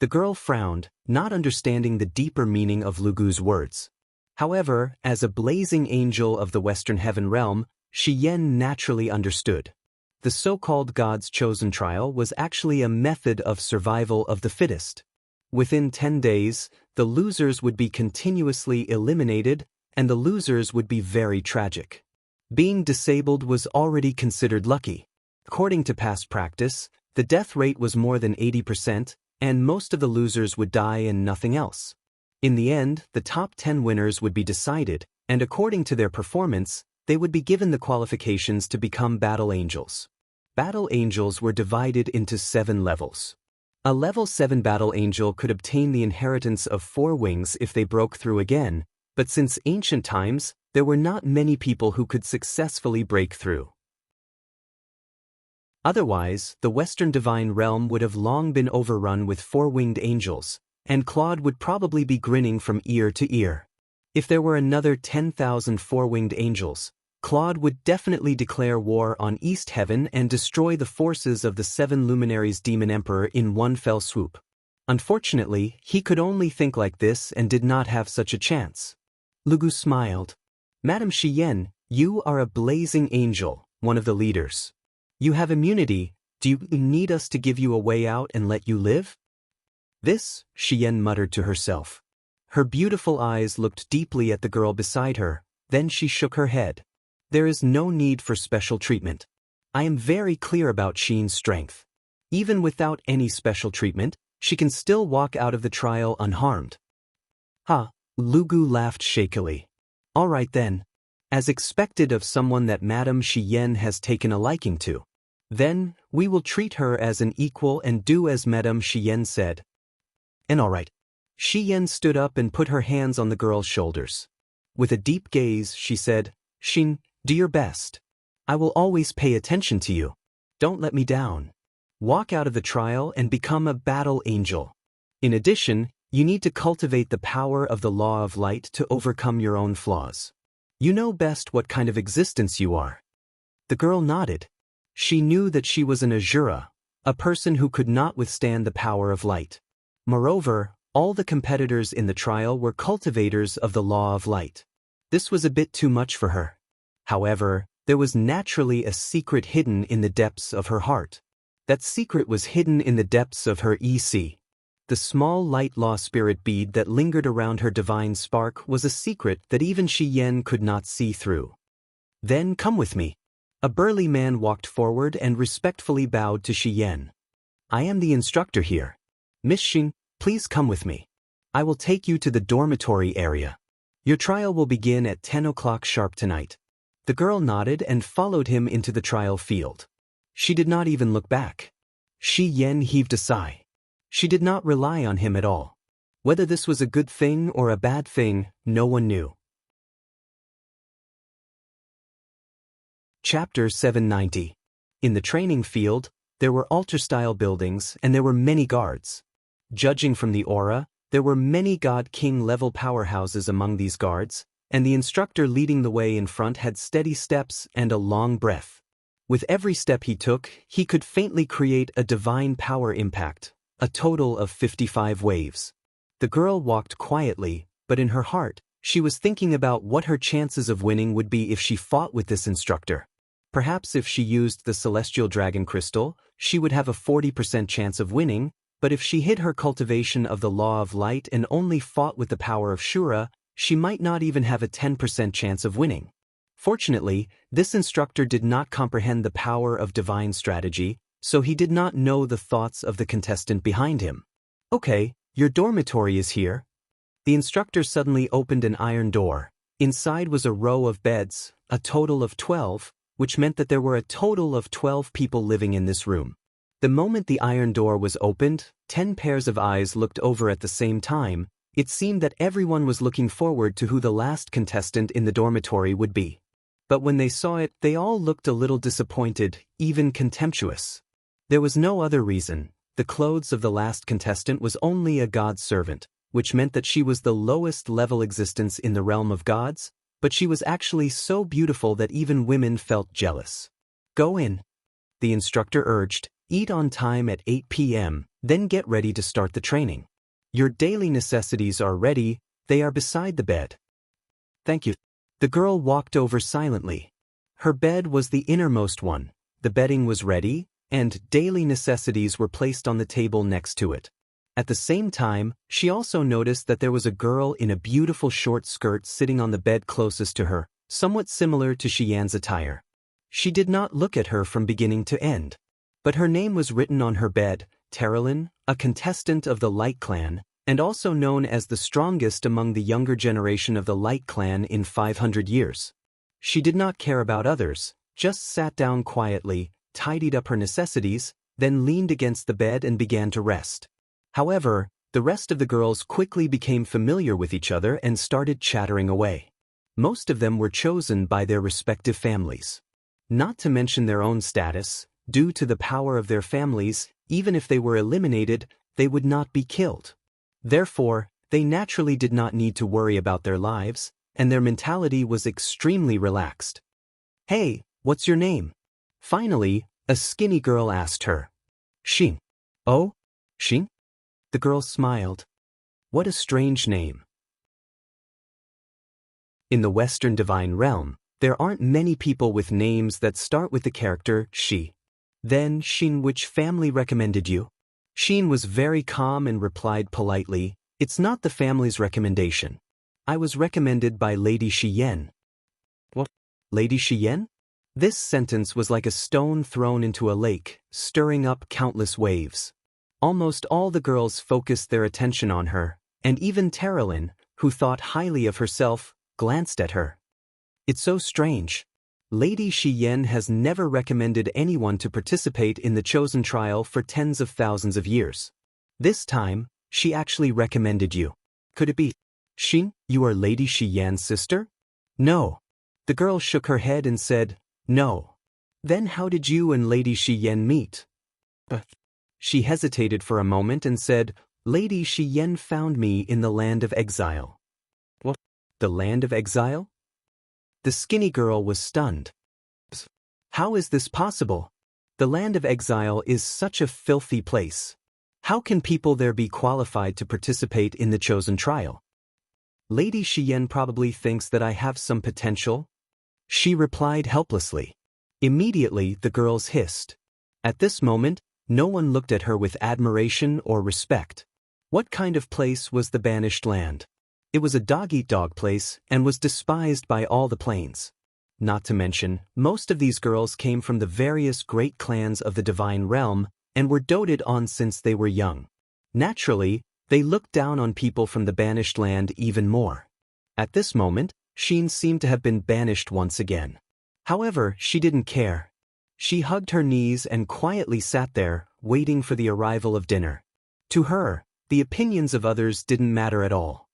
Speaker 1: The girl frowned, not understanding the deeper meaning of Lugu's words. However, as a blazing angel of the Western Heaven realm, Xian naturally understood. The so-called God's chosen trial was actually a method of survival of the fittest. Within 10 days, the losers would be continuously eliminated, and the losers would be very tragic. Being disabled was already considered lucky. According to past practice, the death rate was more than 80%, and most of the losers would die and nothing else. In the end, the top 10 winners would be decided, and according to their performance, they would be given the qualifications to become battle angels. Battle angels were divided into 7 levels. A level 7 battle angel could obtain the inheritance of 4 wings if they broke through again, but since ancient times, there were not many people who could successfully break through. Otherwise, the Western divine realm would have long been overrun with 4-winged angels, and Claude would probably be grinning from ear to ear. If there were another 10,000 4-winged angels, Claude would definitely declare war on East Heaven and destroy the forces of the 7 luminaries Demon Emperor in one fell swoop. Unfortunately, he could only think like this and did not have such a chance. Lugu smiled. Madame Xian, you are a blazing angel, one of the leaders. You have immunity. Do you need us to give you a way out and let you live? This, Xian muttered to herself. Her beautiful eyes looked deeply at the girl beside her, then she shook her head. There is no need for special treatment. I am very clear about Xian's strength. Even without any special treatment, she can still walk out of the trial unharmed. Ha, Lugu laughed shakily. All right then. As expected of someone that Madame Xian has taken a liking to. Then, we will treat her as an equal and do as Madame Xian said. And all right. Xian stood up and put her hands on the girl's shoulders. With a deep gaze, she said, Xin, do your best. I will always pay attention to you. Don't let me down. Walk out of the trial and become a battle angel. In addition, you need to cultivate the power of the law of light to overcome your own flaws. You know best what kind of existence you are. The girl nodded. She knew that she was an Azura, a person who could not withstand the power of light. Moreover, all the competitors in the trial were cultivators of the law of light. This was a bit too much for her. However, there was naturally a secret hidden in the depths of her heart. That secret was hidden in the depths of her EC. The small light law spirit bead that lingered around her divine spark was a secret that even Xian could not see through. Then come with me. A burly man walked forward and respectfully bowed to Xian. I am the instructor here. Miss Xin, please come with me. I will take you to the dormitory area. Your trial will begin at 10 o'clock sharp tonight. The girl nodded and followed him into the trial field. She did not even look back. Xian heaved a sigh. She did not rely on him at all. Whether this was a good thing or a bad thing, no one knew. Chapter 790. In the training field, there were altar-style buildings and there were many guards. Judging from the aura, there were many God-King level powerhouses among these guards, and the instructor leading the way in front had steady steps and a long breath. With every step he took, he could faintly create a divine power impact, a total of 55 waves. The girl walked quietly, but in her heart, she was thinking about what her chances of winning would be if she fought with this instructor. Perhaps if she used the Celestial Dragon Crystal, she would have a 40% chance of winning, but if she hid her cultivation of the Law of Light and only fought with the power of Shura, she might not even have a 10% chance of winning. Fortunately, this instructor did not comprehend the power of divine strategy, so he did not know the thoughts of the contestant behind him. Okay, your dormitory is here. The instructor suddenly opened an iron door. Inside was a row of beds, a total of 12, which meant that there were a total of 12 people living in this room. The moment the iron door was opened, 10 pairs of eyes looked over at the same time. It seemed that everyone was looking forward to who the last contestant in the dormitory would be. But when they saw it, they all looked a little disappointed, even contemptuous. There was no other reason. The clothes of the last contestant was only a god's servant, which meant that she was the lowest level existence in the realm of gods, but she was actually so beautiful that even women felt jealous. Go in. The instructor urged, eat on time at 8 p.m., then get ready to start the training. Your daily necessities are ready, they are beside the bed. Thank you. The girl walked over silently. Her bed was the innermost one, the bedding was ready, and daily necessities were placed on the table next to it. At the same time, she also noticed that there was a girl in a beautiful short skirt sitting on the bed closest to her, somewhat similar to Xian's attire. She did not look at her from beginning to end. But her name was written on her bed, Terralyn, a contestant of the Light Clan, and also known as the strongest among the younger generation of the Light Clan in 500 years. She did not care about others, just sat down quietly, tidied up her necessities, then leaned against the bed and began to rest. However, the rest of the girls quickly became familiar with each other and started chattering away. Most of them were chosen by their respective families. Not to mention their own status, due to the power of their families, even if they were eliminated, they would not be killed. Therefore, they naturally did not need to worry about their lives, and their mentality was extremely relaxed. "Hey, what's your name?" Finally, a skinny girl asked her. "Xin." "Oh? Xin?" The girl smiled. What a strange name. In the Western Divine Realm, there aren't many people with names that start with the character Xi. Then, Xin, which family recommended you? Xin was very calm and replied politely, "It's not the family's recommendation. I was recommended by Lady Xian." "What? Lady Xian?" This sentence was like a stone thrown into a lake, stirring up countless waves. Almost all the girls focused their attention on her, and even Terralyn, who thought highly of herself, glanced at her. It's so strange. Lady Xian has never recommended anyone to participate in the chosen trial for tens of thousands of years. This time, she actually recommended you. Could it be? Xin, you are Lady Xian's sister? No. The girl shook her head and said, "No." Then how did you and Lady Xian meet? She hesitated for a moment and said, "Lady Xian found me in the land of exile." What? The land of exile? The skinny girl was stunned. How is this possible? The land of exile is such a filthy place. How can people there be qualified to participate in the chosen trial? Lady Xian probably thinks that I have some potential. She replied helplessly. Immediately, the girls hissed. At this moment, no one looked at her with admiration or respect. What kind of place was the banished land? It was a dog-eat-dog place and was despised by all the plains. Not to mention, most of these girls came from the various great clans of the Divine Realm and were doted on since they were young. Naturally, they looked down on people from the banished land even more. At this moment, Xin seemed to have been banished once again. However, she didn't care. She hugged her knees and quietly sat there, waiting for the arrival of dinner. To her, the opinions of others didn't matter at all.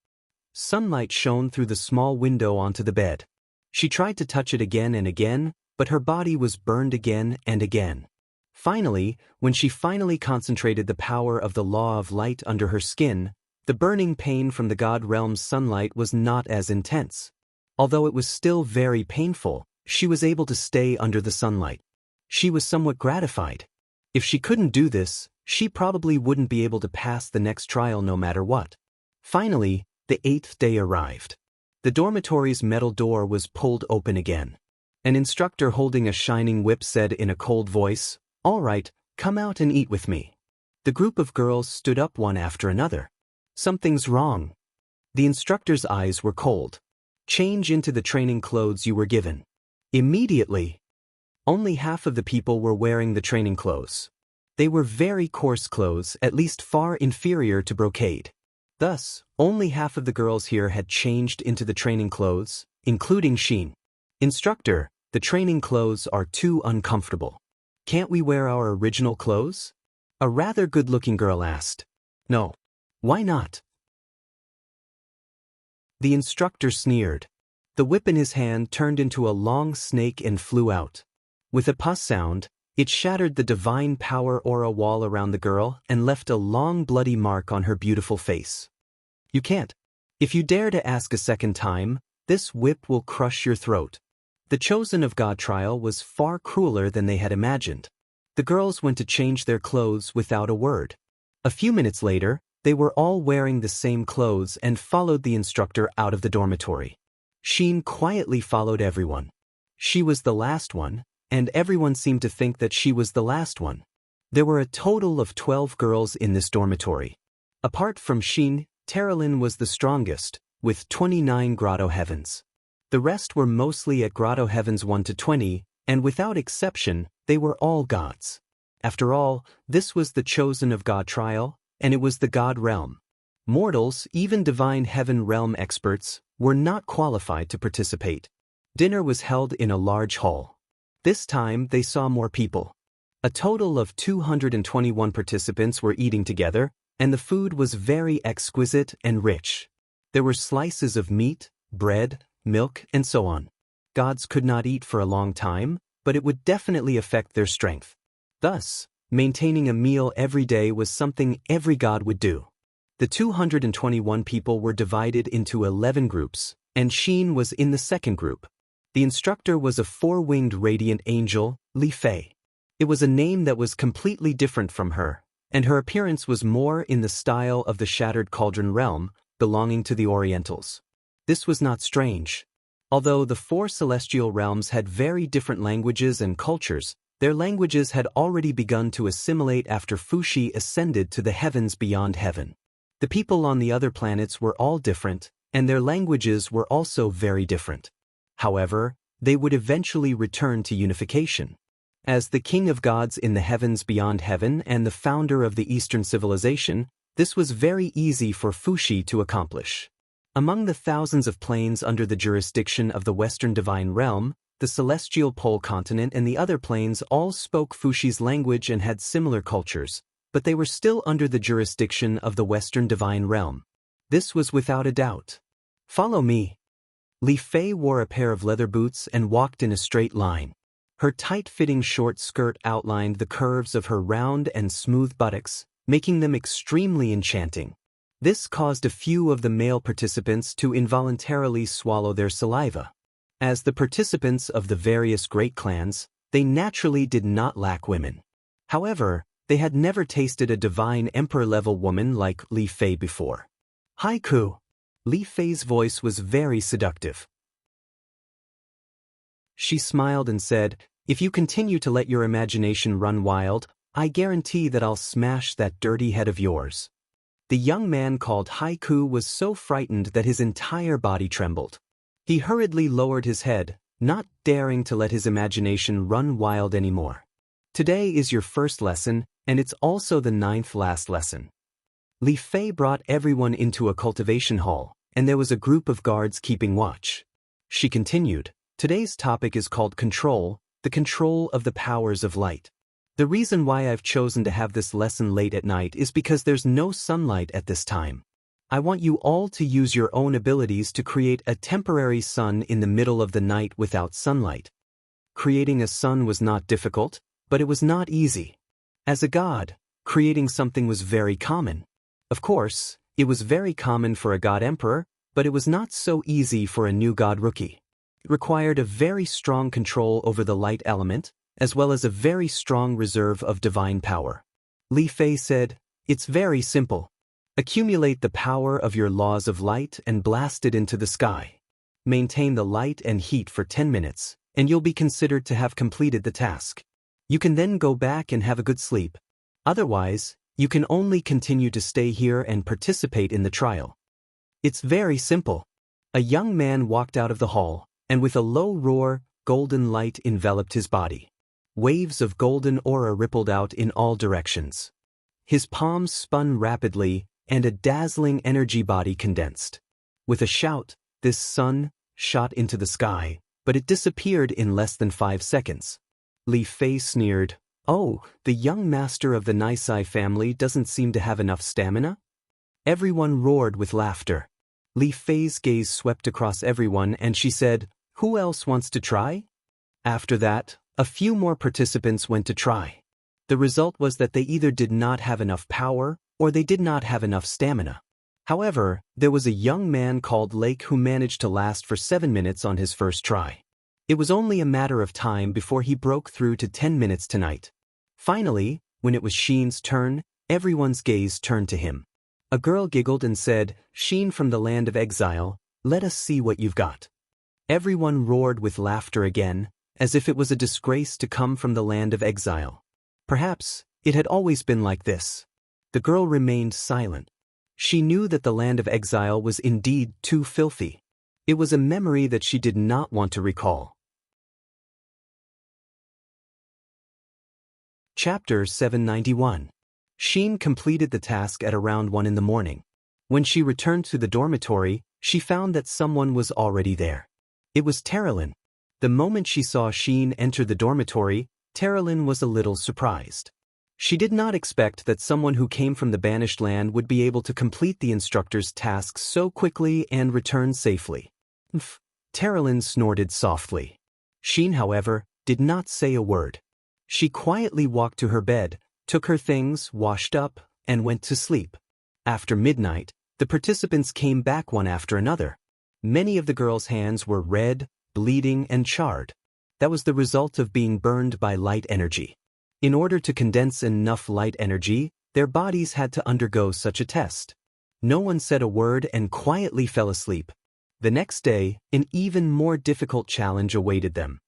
Speaker 1: Sunlight shone through the small window onto the bed. She tried to touch it again and again, but her body was burned again and again. Finally, when she finally concentrated the power of the law of light under her skin, the burning pain from the God Realm's sunlight was not as intense. Although it was still very painful, she was able to stay under the sunlight. She was somewhat gratified. If she couldn't do this, she probably wouldn't be able to pass the next trial no matter what. Finally, the 8th day arrived. The dormitory's metal door was pulled open again. An instructor holding a shining whip said in a cold voice, "All right, come out and eat with me." The group of girls stood up one after another. "Something's wrong." The instructor's eyes were cold. "Change into the training clothes you were given." Immediately. Only half of the people were wearing the training clothes. They were very coarse clothes, at least far inferior to brocade. Thus, only half of the girls here had changed into the training clothes, including Xin. "Instructor, the training clothes are too uncomfortable. Can't we wear our original clothes?" A rather good-looking girl asked. "No. Why not?" The instructor sneered. The whip in his hand turned into a long snake and flew out. With a puss sound, it shattered the divine power aura wall around the girl and left a long bloody mark on her beautiful face. "You can't. If you dare to ask a second time, this whip will crush your throat." The Chosen of God trial was far crueler than they had imagined. The girls went to change their clothes without a word. A few minutes later, they were all wearing the same clothes and followed the instructor out of the dormitory. Xian quietly followed everyone. She was the last one, and everyone seemed to think that she was the last one. There were a total of 12 girls in this dormitory. Apart from Xian, Terralyn was the strongest, with 29 grotto heavens. The rest were mostly at grotto heavens 1 to 20, and without exception, they were all gods. After all, this was the chosen of God trial, and it was the God realm. Mortals, even divine heaven realm experts, were not qualified to participate. Dinner was held in a large hall. This time they saw more people. A total of 221 participants were eating together, and the food was very exquisite and rich. There were slices of meat, bread, milk, and so on. Gods could not eat for a long time, but it would definitely affect their strength. Thus, maintaining a meal every day was something every god would do. The 221 people were divided into 11 groups, and Xian was in the second group. The instructor was a four-winged radiant angel, Li Fei. It was a name that was completely different from her, and her appearance was more in the style of the Shattered Cauldron realm, belonging to the Orientals. This was not strange. Although the four celestial realms had very different languages and cultures, their languages had already begun to assimilate after Fuxi ascended to the heavens beyond heaven. The people on the other planets were all different, and their languages were also very different. However, they would eventually return to unification. As the king of gods in the heavens beyond heaven and the founder of the Eastern civilization, this was very easy for Fuxi to accomplish. Among the thousands of planes under the jurisdiction of the Western Divine Realm, the Celestial Pole Continent and the other planes all spoke Fuxi's language and had similar cultures, but they were still under the jurisdiction of the Western Divine Realm. This was without a doubt. Follow me. Li Fei wore a pair of leather boots and walked in a straight line. Her tight-fitting short skirt outlined the curves of her round and smooth buttocks, making them extremely enchanting. This caused a few of the male participants to involuntarily swallow their saliva. As the participants of the various great clans, they naturally did not lack women. However, they had never tasted a divine emperor-level woman like Li Fei before. Haiku. Li Fei's voice was very seductive. She smiled and said, "If you continue to let your imagination run wild, I guarantee that I'll smash that dirty head of yours." The young man called Haiku was so frightened that his entire body trembled. He hurriedly lowered his head, not daring to let his imagination run wild anymore. Today is your first lesson, and it's also the 9th last lesson. Li Fei brought everyone into a cultivation hall, and there was a group of guards keeping watch. She continued, "Today's topic is called control, the control of the powers of light. The reason why I've chosen to have this lesson late at night is because there's no sunlight at this time. I want you all to use your own abilities to create a temporary sun in the middle of the night without sunlight." Creating a sun was not difficult, but it was not easy. As a god, creating something was very common. Of course, it was very common for a god emperor, but it was not so easy for a new god rookie. It required a very strong control over the light element, as well as a very strong reserve of divine power. Li Fei said, "It's very simple. Accumulate the power of your laws of light and blast it into the sky. Maintain the light and heat for 10 minutes, and you'll be considered to have completed the task. You can then go back and have a good sleep. Otherwise, you can only continue to stay here and participate in the trial." It's very simple. A young man walked out of the hall, and with a low roar, golden light enveloped his body. Waves of golden aura rippled out in all directions. His palms spun rapidly, and a dazzling energy body condensed. With a shout, this sun shot into the sky, but it disappeared in less than 5 seconds. Li Fei sneered, "Oh, the young master of the Nisai family doesn't seem to have enough stamina?" Everyone roared with laughter. Li Fei's gaze swept across everyone and she said, "Who else wants to try?" After that, a few more participants went to try. The result was that they either did not have enough power, or they did not have enough stamina. However, there was a young man called Lake who managed to last for 7 minutes on his first try. It was only a matter of time before he broke through to 10 minutes tonight. Finally, when it was Xian's turn, everyone's gaze turned to him. A girl giggled and said, "Xian from the land of exile, let us see what you've got." Everyone roared with laughter again, as if it was a disgrace to come from the land of exile. Perhaps it had always been like this. The girl remained silent. She knew that the land of exile was indeed too filthy. It was a memory that she did not want to recall. Chapter 791. Xian completed the task at around 1 in the morning. When she returned to the dormitory, she found that someone was already there. It was Terilyn. The moment she saw Xian enter the dormitory, Terilyn was a little surprised. She did not expect that someone who came from the banished land would be able to complete the instructor's tasks so quickly and return safely. Terilyn snorted softly. Xian, however, did not say a word. She quietly walked to her bed, took her things, washed up, and went to sleep. After midnight, the participants came back one after another. Many of the girls' hands were red, bleeding, and charred. That was the result of being burned by light energy. In order to condense enough light energy, their bodies had to undergo such a test. No one said a word and quietly fell asleep. The next day, an even more difficult challenge awaited them.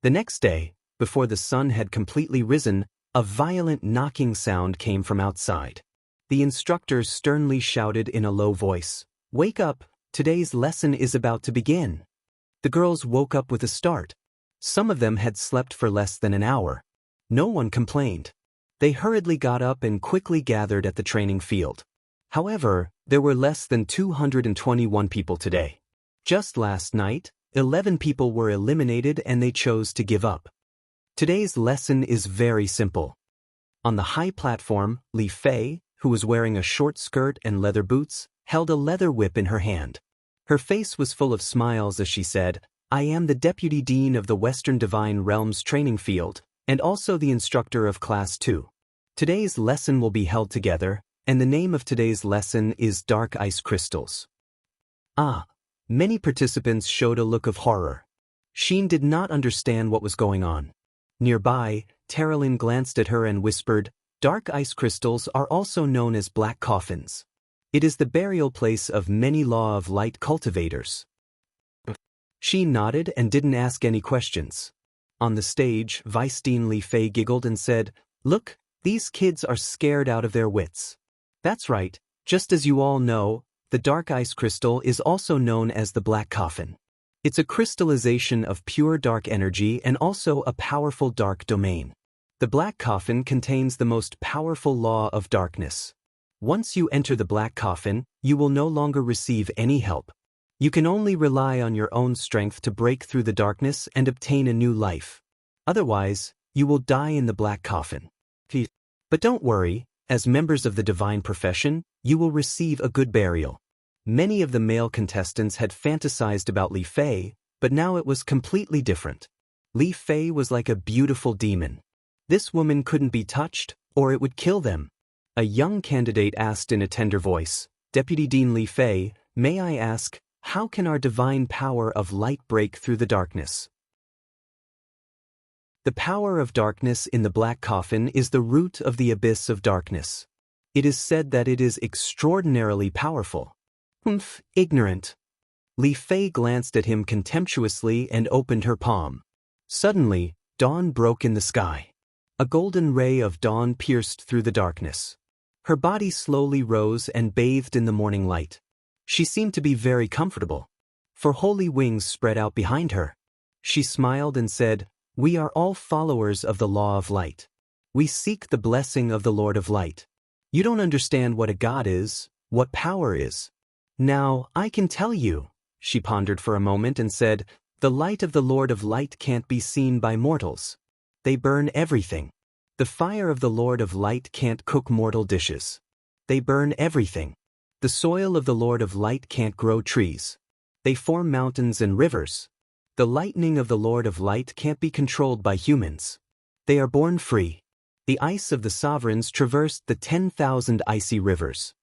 Speaker 1: The next day, before the sun had completely risen, a violent knocking sound came from outside. The instructor sternly shouted in a low voice, "Wake up, today's lesson is about to begin." The girls woke up with a start. Some of them had slept for less than an hour. No one complained. They hurriedly got up and quickly gathered at the training field. However, there were less than 221 people today. Just last night, 11 people were eliminated and they chose to give up. Today's lesson is very simple. On the high platform, Li Fei, who was wearing a short skirt and leather boots, held a leather whip in her hand. Her face was full of smiles as she said, "I am the Deputy Dean of the Western Divine Realms training field, and also the instructor of Class 2. Today's lesson will be held together, and the name of today's lesson is Dark Ice Crystals." Many participants showed a look of horror. Xian did not understand what was going on. Nearby, Terilyn glanced at her and whispered, "Dark ice crystals are also known as black coffins. It is the burial place of many Law of Light cultivators." Xian nodded and didn't ask any questions. On the stage, Vice Dean Li Fei giggled and said, "Look, these kids are scared out of their wits." That's right, just as you all know, the dark ice crystal is also known as the black coffin. It's a crystallization of pure dark energy and also a powerful dark domain. The black coffin contains the most powerful law of darkness. Once you enter the black coffin, you will no longer receive any help. You can only rely on your own strength to break through the darkness and obtain a new life. Otherwise, you will die in the black coffin. But don't worry, as members of the divine profession, you will receive a good burial. Many of the male contestants had fantasized about Li Fei, but now it was completely different. Li Fei was like a beautiful demon. This woman couldn't be touched, or it would kill them. A young candidate asked in a tender voice, "Deputy Dean Li Fei, may I ask, how can our divine power of light break through the darkness?" The power of darkness in the black coffin is the root of the abyss of darkness. It is said that it is extraordinarily powerful. Ignorant. Li Fei glanced at him contemptuously and opened her palm. Suddenly, dawn broke in the sky. A golden ray of dawn pierced through the darkness. Her body slowly rose and bathed in the morning light. She seemed to be very comfortable, for holy wings spread out behind her. She smiled and said, "We are all followers of the law of light. We seek the blessing of the Lord of Light. You don't understand what a god is, what power is. Now, I can tell you." She pondered for a moment and said, "The light of the Lord of Light can't be seen by mortals. They burn everything. The fire of the Lord of Light can't cook mortal dishes. They burn everything. The soil of the Lord of Light can't grow trees. They form mountains and rivers. The lightning of the Lord of Light can't be controlled by humans. They are born free. The ice of the sovereigns traversed the 10,000 icy rivers."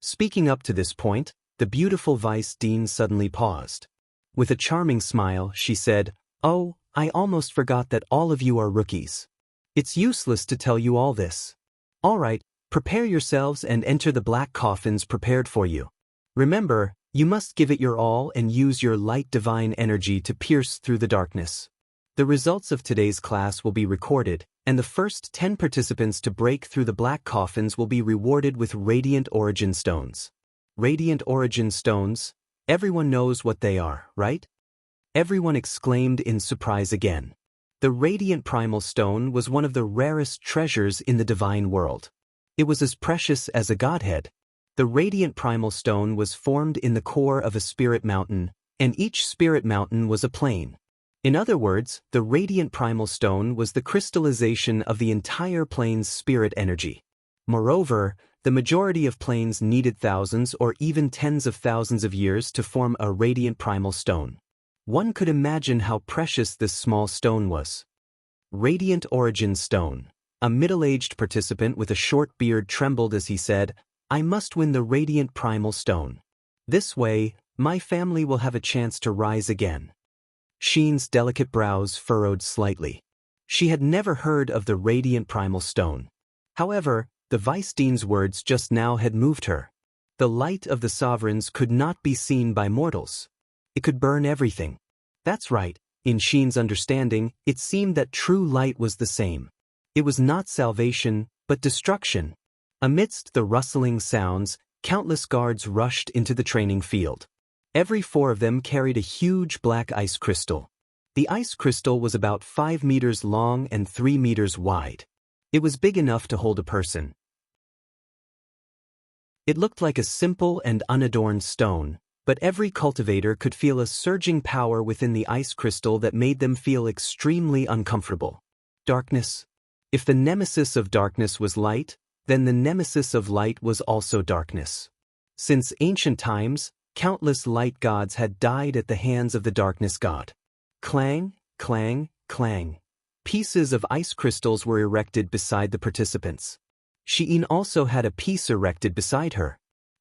Speaker 1: Speaking up to this point, the beautiful Vice Dean suddenly paused. With a charming smile, she said, "Oh, I almost forgot that all of you are rookies. It's useless to tell you all this. All right, prepare yourselves and enter the black coffins prepared for you. Remember, You must give it your all and use your light divine energy to pierce through the darkness. The results of today's class will be recorded, and the first 10 participants to break through the black coffins will be rewarded with Radiant Origin Stones. Radiant Origin Stones, everyone knows what they are, right? Everyone exclaimed in surprise again. The Radiant Primal Stone was one of the rarest treasures in the divine world. It was as precious as a godhead. The Radiant Primal Stone was formed in the core of a spirit mountain, and each spirit mountain was a plane. In other words, the Radiant Primal Stone was the crystallization of the entire plane's spirit energy. Moreover, the majority of planes needed thousands or even tens of thousands of years to form a Radiant Primal Stone. One could imagine how precious this small stone was. Radiant Origin Stone. A middle-aged participant with a short beard trembled as he said, "I must win the Radiant Primal Stone. This way, my family will have a chance to rise again." Xian's delicate brows furrowed slightly. She had never heard of the Radiant Primal Stone. However, the Vice Dean's words just now had moved her. The light of the sovereigns could not be seen by mortals. It could burn everything. That's right, in Xian's understanding, it seemed that true light was the same. It was not salvation, but destruction. Amidst the rustling sounds, countless guards rushed into the training field. Every 4 of them carried a huge black ice crystal. The ice crystal was about 5 meters long and 3 meters wide. It was big enough to hold a person. It looked like a simple and unadorned stone, but every cultivator could feel a surging power within the ice crystal that made them feel extremely uncomfortable. Darkness. If the nemesis of darkness was light, then the nemesis of light was also darkness. Since ancient times, countless light gods had died at the hands of the darkness god. Clang, clang, clang. Pieces of ice crystals were erected beside the participants. Xian also had a piece erected beside her.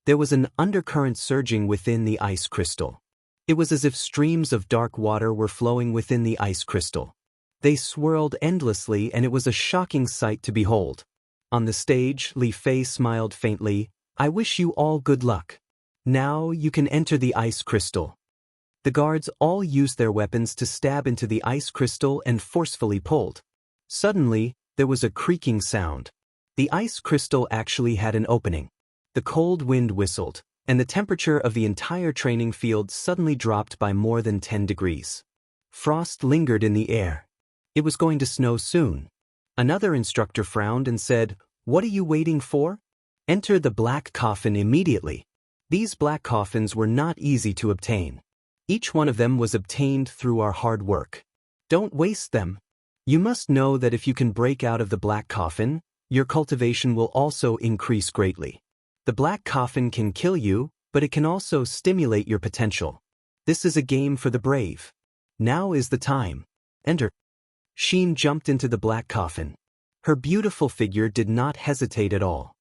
Speaker 1: There was an undercurrent surging within the ice crystal. It was as if streams of dark water were flowing within the ice crystal. They swirled endlessly, and it was a shocking sight to behold. On the stage, Li Fei smiled faintly. "I wish you all good luck. Now you can enter the ice crystal." The guards all used their weapons to stab into the ice crystal and forcefully pulled. Suddenly, there was a creaking sound. The ice crystal actually had an opening. The cold wind whistled, and the temperature of the entire training field suddenly dropped by more than 10 degrees. Frost lingered in the air. It was going to snow soon. Another instructor frowned and said, "What are you waiting for? Enter the black coffin immediately." These black coffins were not easy to obtain. Each one of them was obtained through our hard work. Don't waste them. You must know that if you can break out of the black coffin, your cultivation will also increase greatly. The black coffin can kill you, but it can also stimulate your potential. This is a game for the brave. Now is the time. Enter. Xian jumped into the black coffin. Her beautiful figure did not hesitate at all.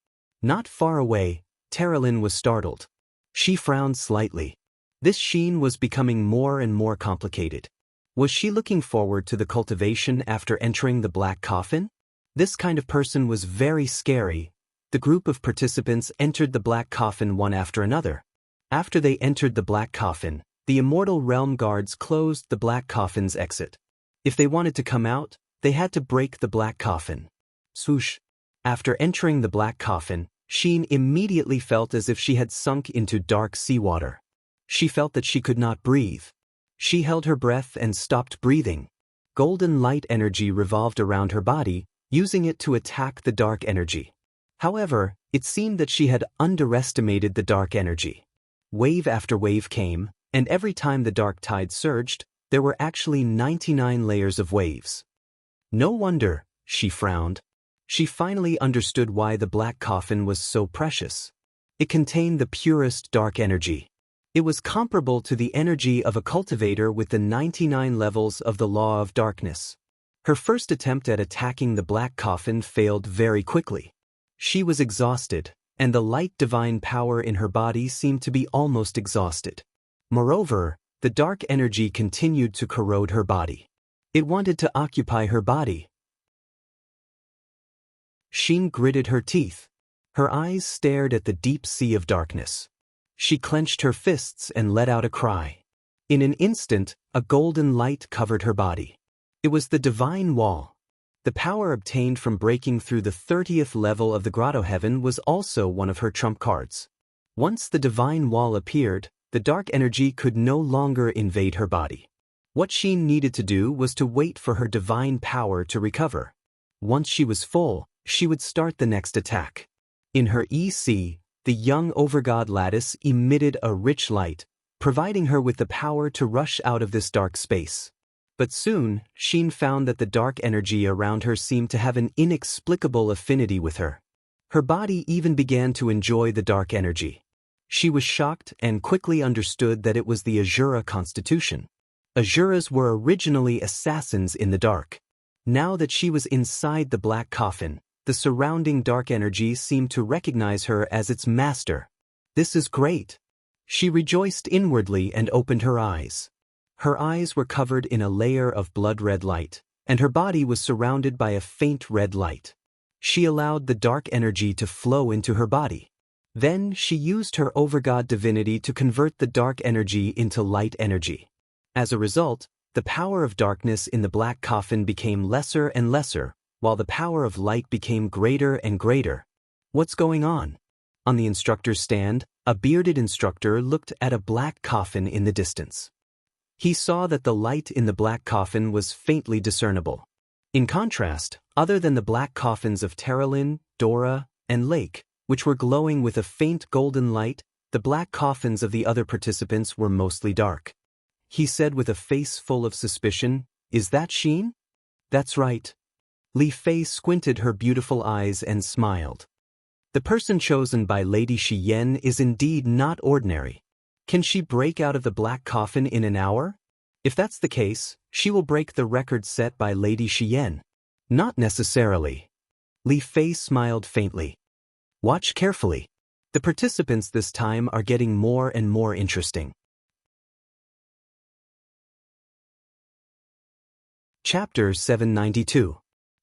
Speaker 1: Not far away, Terralyn was startled. She frowned slightly. This Xian was becoming more and more complicated. Was she looking forward to the cultivation after entering the black coffin? This kind of person was very scary. The group of participants entered the black coffin one after another. After they entered the black coffin, the Immortal Realm guards closed the black coffin's exit. If they wanted to come out, they had to break the black coffin. Swoosh. After entering the black coffin, Xian immediately felt as if she had sunk into dark seawater. She felt that she could not breathe. She held her breath and stopped breathing. Golden light energy revolved around her body, using it to attack the dark energy. However, it seemed that she had underestimated the dark energy. Wave after wave came, and every time the dark tide surged, there were actually 99 layers of waves. No wonder, she frowned. She finally understood why the black coffin was so precious. It contained the purest dark energy. It was comparable to the energy of a cultivator with the 99 levels of the law of darkness. Her first attempt at attacking the black coffin failed very quickly. She was exhausted, and the light divine power in her body seemed to be almost exhausted. Moreover, the dark energy continued to corrode her body. It wanted to occupy her body. Xian gritted her teeth. Her eyes stared at the deep sea of darkness. She clenched her fists and let out a cry. In an instant, a golden light covered her body. It was the divine wall. The power obtained from breaking through the 30th level of the grotto heaven was also one of her trump cards. Once the divine wall appeared, the dark energy could no longer invade her body. What she needed to do was to wait for her divine power to recover. Once she was full, she would start the next attack. In her EC, the young overgod lattice emitted a rich light, providing her with the power to rush out of this dark space. But soon, Xin found that the dark energy around her seemed to have an inexplicable affinity with her. Her body even began to enjoy the dark energy. She was shocked and quickly understood that it was the Azura constitution. Azuras were originally assassins in the dark. Now that she was inside the black coffin, the surrounding dark energy seemed to recognize her as its master. This is great. She rejoiced inwardly and opened her eyes. Her eyes were covered in a layer of blood-red light, and her body was surrounded by a faint red light. She allowed the dark energy to flow into her body. Then she used her overgod divinity to convert the dark energy into light energy. As a result, the power of darkness in the black coffin became lesser and lesser, while the power of light became greater and greater. What's going on? On the instructor's stand, a bearded instructor looked at a black coffin in the distance. He saw that the light in the black coffin was faintly discernible. In contrast, other than the black coffins of Terralyn, Dora, and Lake, which were glowing with a faint golden light, the black coffins of the other participants were mostly dark. He said with a face full of suspicion, "Is that Xin?" "That's right." Li Fei squinted her beautiful eyes and smiled. The person chosen by Lady Xian is indeed not ordinary. Can she break out of the black coffin in an hour? If that's the case, she will break the record set by Lady Xian. Not necessarily. Li Fei smiled faintly. Watch carefully. The participants this time are getting more and more interesting. Chapter 792.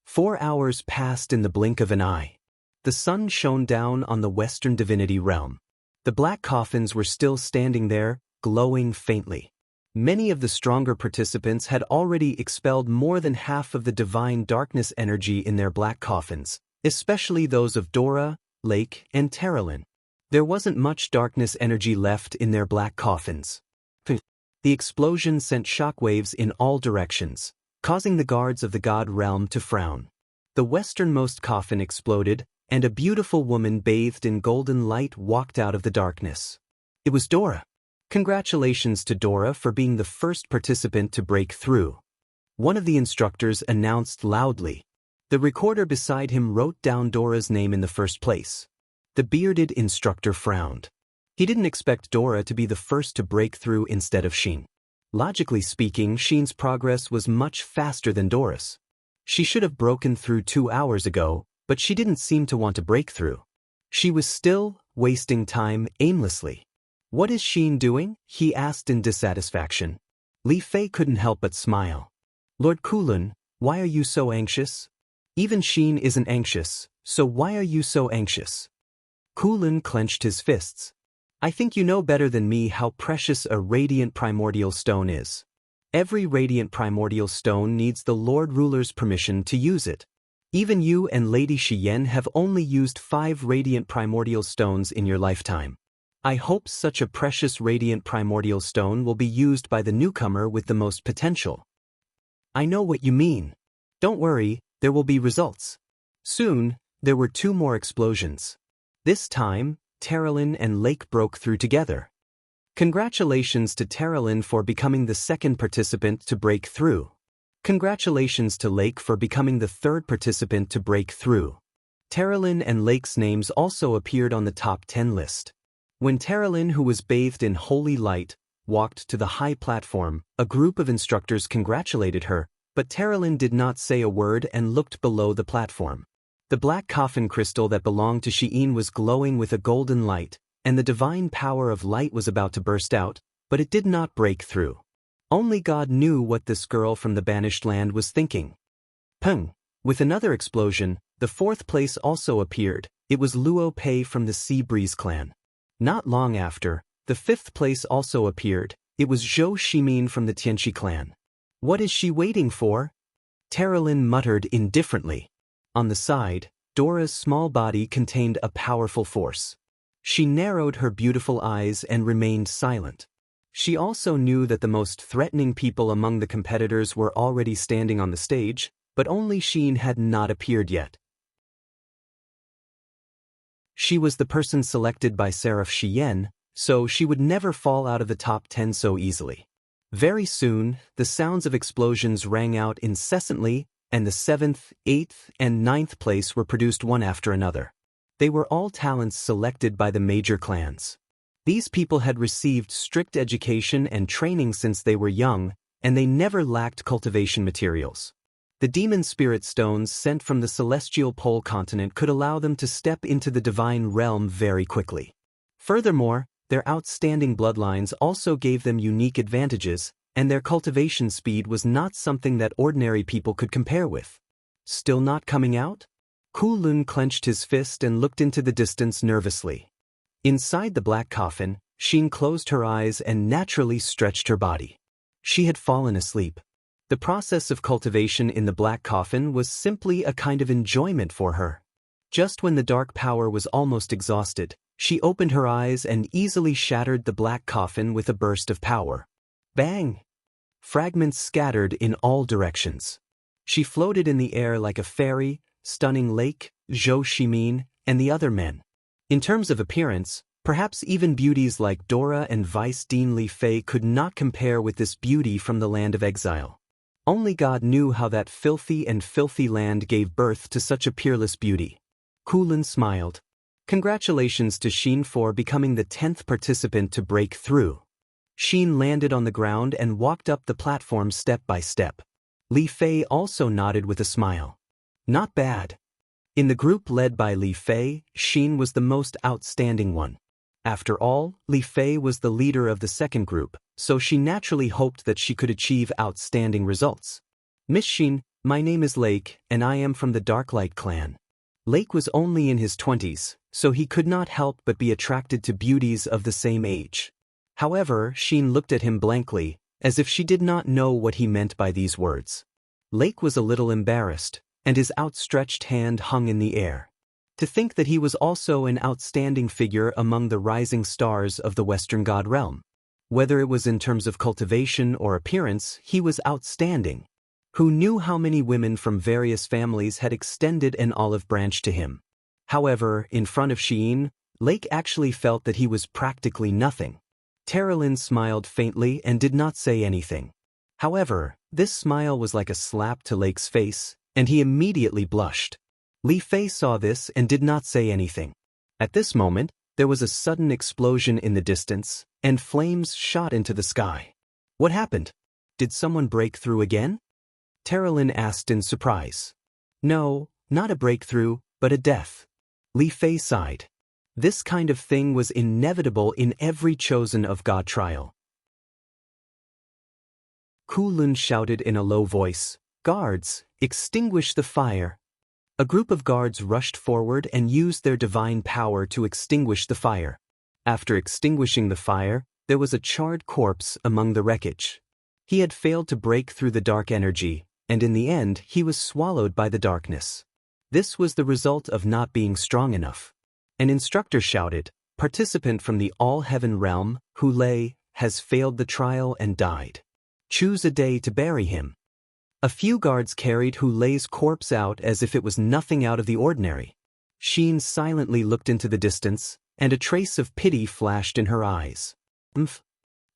Speaker 1: 4 hours passed in the blink of an eye. The sun shone down on the Western Divinity realm. The black coffins were still standing there, glowing faintly. Many of the stronger participants had already expelled more than half of the divine darkness energy in their black coffins, especially those of Dora, Lake, and Terralyn. There wasn't much darkness energy left in their black coffins. The explosion sent shockwaves in all directions, causing the guards of the god realm to frown. The westernmost coffin exploded, and a beautiful woman bathed in golden light walked out of the darkness. It was Dora. Congratulations to Dora for being the first participant to break through. One of the instructors announced loudly. The recorder beside him wrote down Dora's name in the first place. The bearded instructor frowned. He didn't expect Dora to be the first to break through instead of Xin. Logically speaking, Xin's progress was much faster than Dora's. She should have broken through 2 hours ago, but she didn't seem to want to break through. She was still wasting time aimlessly. What is Xin doing? He asked in dissatisfaction. Li Fei couldn't help but smile. Lord Kulun, why are you so anxious? Even Xin isn't anxious, so why are you so anxious? Kulun clenched his fists. I think you know better than me how precious a radiant primordial stone is. Every radiant primordial stone needs the Lord Ruler's permission to use it. Even you and Lady Xian have only used 5 radiant primordial stones in your lifetime. I hope such a precious radiant primordial stone will be used by the newcomer with the most potential. I know what you mean. Don't worry, there will be results. Soon, there were 2 more explosions. This time, Terralyn and Lake broke through together. Congratulations to Terralyn for becoming the second participant to break through. Congratulations to Lake for becoming the third participant to break through. Terralyn and Lake's names also appeared on the top 10 list. When Terralyn, who was bathed in holy light, walked to the high platform, a group of instructors congratulated her, but Terralyn did not say a word and looked below the platform. The black coffin crystal that belonged to Xi'an was glowing with a golden light, and the divine power of light was about to burst out, but it did not break through. Only God knew what this girl from the banished land was thinking. Peng! With another explosion, the 4th place also appeared. It was Luo Pei from the Sea Breeze clan. Not long after, the 5th place also appeared. It was Zhou Shimin from the Tianqi clan. What is she waiting for? Terralyn muttered indifferently. On the side, Dora's small body contained a powerful force. She narrowed her beautiful eyes and remained silent. She also knew that the most threatening people among the competitors were already standing on the stage, but only Xin had not appeared yet. She was the person selected by Seraph Shiyen, so she would never fall out of the top 10 so easily. Very soon, the sounds of explosions rang out incessantly, and the 7th, 8th, and 9th place were produced one after another. They were all talents selected by the major clans. These people had received strict education and training since they were young, and they never lacked cultivation materials. The demon spirit stones sent from the celestial pole continent could allow them to step into the divine realm very quickly. Furthermore, their outstanding bloodlines also gave them unique advantages, and their cultivation speed was not something that ordinary people could compare with. Still not coming out? Kulun clenched his fist and looked into the distance nervously. Inside the black coffin, Xin closed her eyes and naturally stretched her body. She had fallen asleep. The process of cultivation in the black coffin was simply a kind of enjoyment for her. Just when the dark power was almost exhausted, she opened her eyes and easily shattered the black coffin with a burst of power. Bang! Fragments scattered in all directions. She floated in the air like a fairy, stunning Lake, Zhou Shimin, and the other men. In terms of appearance, perhaps even beauties like Dora and Vice Dean Li Fei could not compare with this beauty from the land of exile. Only God knew how that filthy land gave birth to such a peerless beauty. Kulin smiled. Congratulations to Xin for becoming the 10th participant to break through. Xin landed on the ground and walked up the platform step by step. Li Fei also nodded with a smile. Not bad. In the group led by Li Fei, Xin was the most outstanding one. After all, Li Fei was the leader of the second group, so she naturally hoped that she could achieve outstanding results. Miss Xin, my name is Lake, and I am from the Darklight clan. Lake was only in his 20s, so he could not help but be attracted to beauties of the same age. However, Xin looked at him blankly, as if she did not know what he meant by these words. Lake was a little embarrassed, and his outstretched hand hung in the air. To think that he was also an outstanding figure among the rising stars of the Western God realm. Whether it was in terms of cultivation or appearance, he was outstanding. Who knew how many women from various families had extended an olive branch to him? However, in front of Shein, Lake actually felt that he was practically nothing. Terralyn smiled faintly and did not say anything. However, this smile was like a slap to Lake's face, and he immediately blushed. Li Fei saw this and did not say anything. At this moment, there was a sudden explosion in the distance, and flames shot into the sky. What happened? Did someone break through again? Terralyn asked in surprise. No, not a breakthrough, but a death. Li Fei sighed. This kind of thing was inevitable in every chosen of God trial. Kulun shouted in a low voice, "Guards, extinguish the fire." A group of guards rushed forward and used their divine power to extinguish the fire. After extinguishing the fire, there was a charred corpse among the wreckage. He had failed to break through the dark energy, and in the end he was swallowed by the darkness. This was the result of not being strong enough. An instructor shouted, "Participant from the All-Heaven realm, Hu Lei, has failed the trial and died. Choose a day to bury him." A few guards carried Hu Lei's corpse out as if it was nothing out of the ordinary. Xin silently looked into the distance, and a trace of pity flashed in her eyes.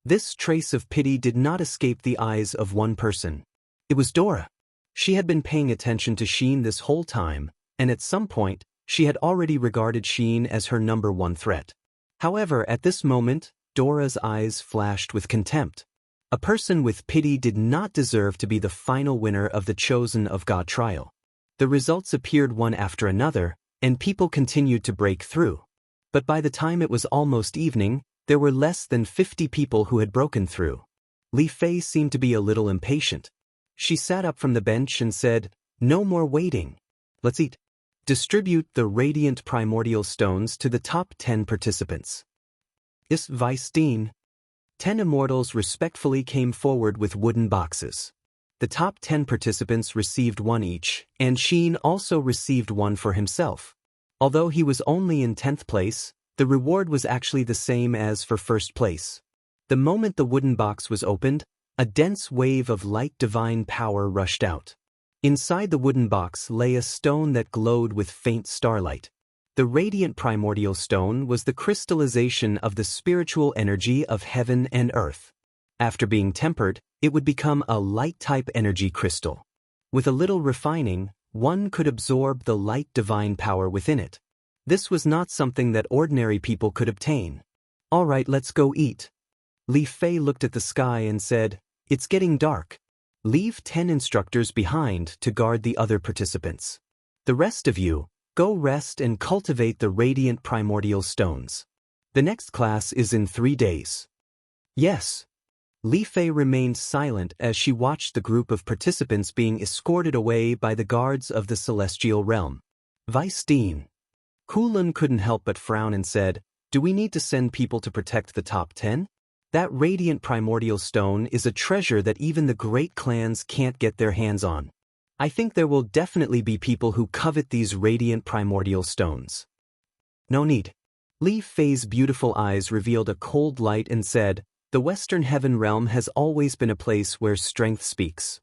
Speaker 1: This trace of pity did not escape the eyes of one person. It was Dora. She had been paying attention to Xin this whole time, and at some point, she had already regarded Xin as her number one threat. However, at this moment, Dora's eyes flashed with contempt. A person with pity did not deserve to be the final winner of the Chosen of God trial. The results appeared one after another, and people continued to break through. But by the time it was almost evening, there were less than 50 people who had broken through. Li Fei seemed to be a little impatient. She sat up from the bench and said, "No more waiting. Let's eat." Distribute the radiant primordial stones to the top 10 participants. Is Weisstein. 10 immortals respectfully came forward with wooden boxes. The top 10 participants received one each, and Xian also received one for himself. Although he was only in 10th place, the reward was actually the same as for first place. The moment the wooden box was opened, a dense wave of light divine power rushed out. Inside the wooden box lay a stone that glowed with faint starlight. The radiant primordial stone was the crystallization of the spiritual energy of heaven and earth. After being tempered, it would become a light-type energy crystal. With a little refining, one could absorb the light divine power within it. This was not something that ordinary people could obtain. "All right, let's go eat." Li Fei looked at the sky and said, "It's getting dark. Leave 10 instructors behind to guard the other participants. The rest of you, go rest and cultivate the radiant primordial stones. The next class is in 3 days." "Yes." Li Fei remained silent as she watched the group of participants being escorted away by the guards of the celestial realm. Weisstein. Kulun couldn't help but frown and said, "Do we need to send people to protect the top 10? That radiant primordial stone is a treasure that even the great clans can't get their hands on. I think there will definitely be people who covet these radiant primordial stones." "No need." Li Fei's beautiful eyes revealed a cold light and said, "The Western Heaven realm has always been a place where strength speaks.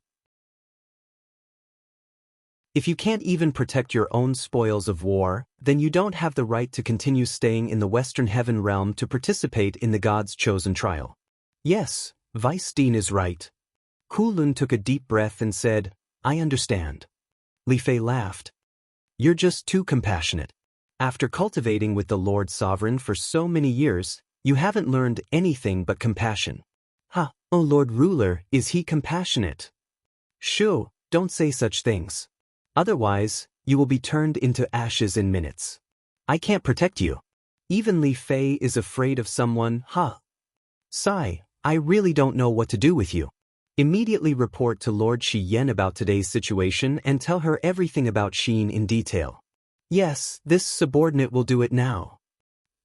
Speaker 1: If you can't even protect your own spoils of war, then you don't have the right to continue staying in the Western Heaven realm to participate in the God's chosen trial." "Yes, Weisstein is right." Kulun took a deep breath and said, "I understand." Li Fei laughed. "You're just too compassionate. After cultivating with the Lord Sovereign for so many years, you haven't learned anything but compassion." "Ha, oh Lord Ruler, is he compassionate?" "Shoo, don't say such things. Otherwise, you will be turned into ashes in minutes. I can't protect you. Even Li Fei is afraid of someone, huh? Sai, I really don't know what to do with you. Immediately report to Lord Xian about today's situation and tell her everything about Xian in detail." "Yes, this subordinate will do it now."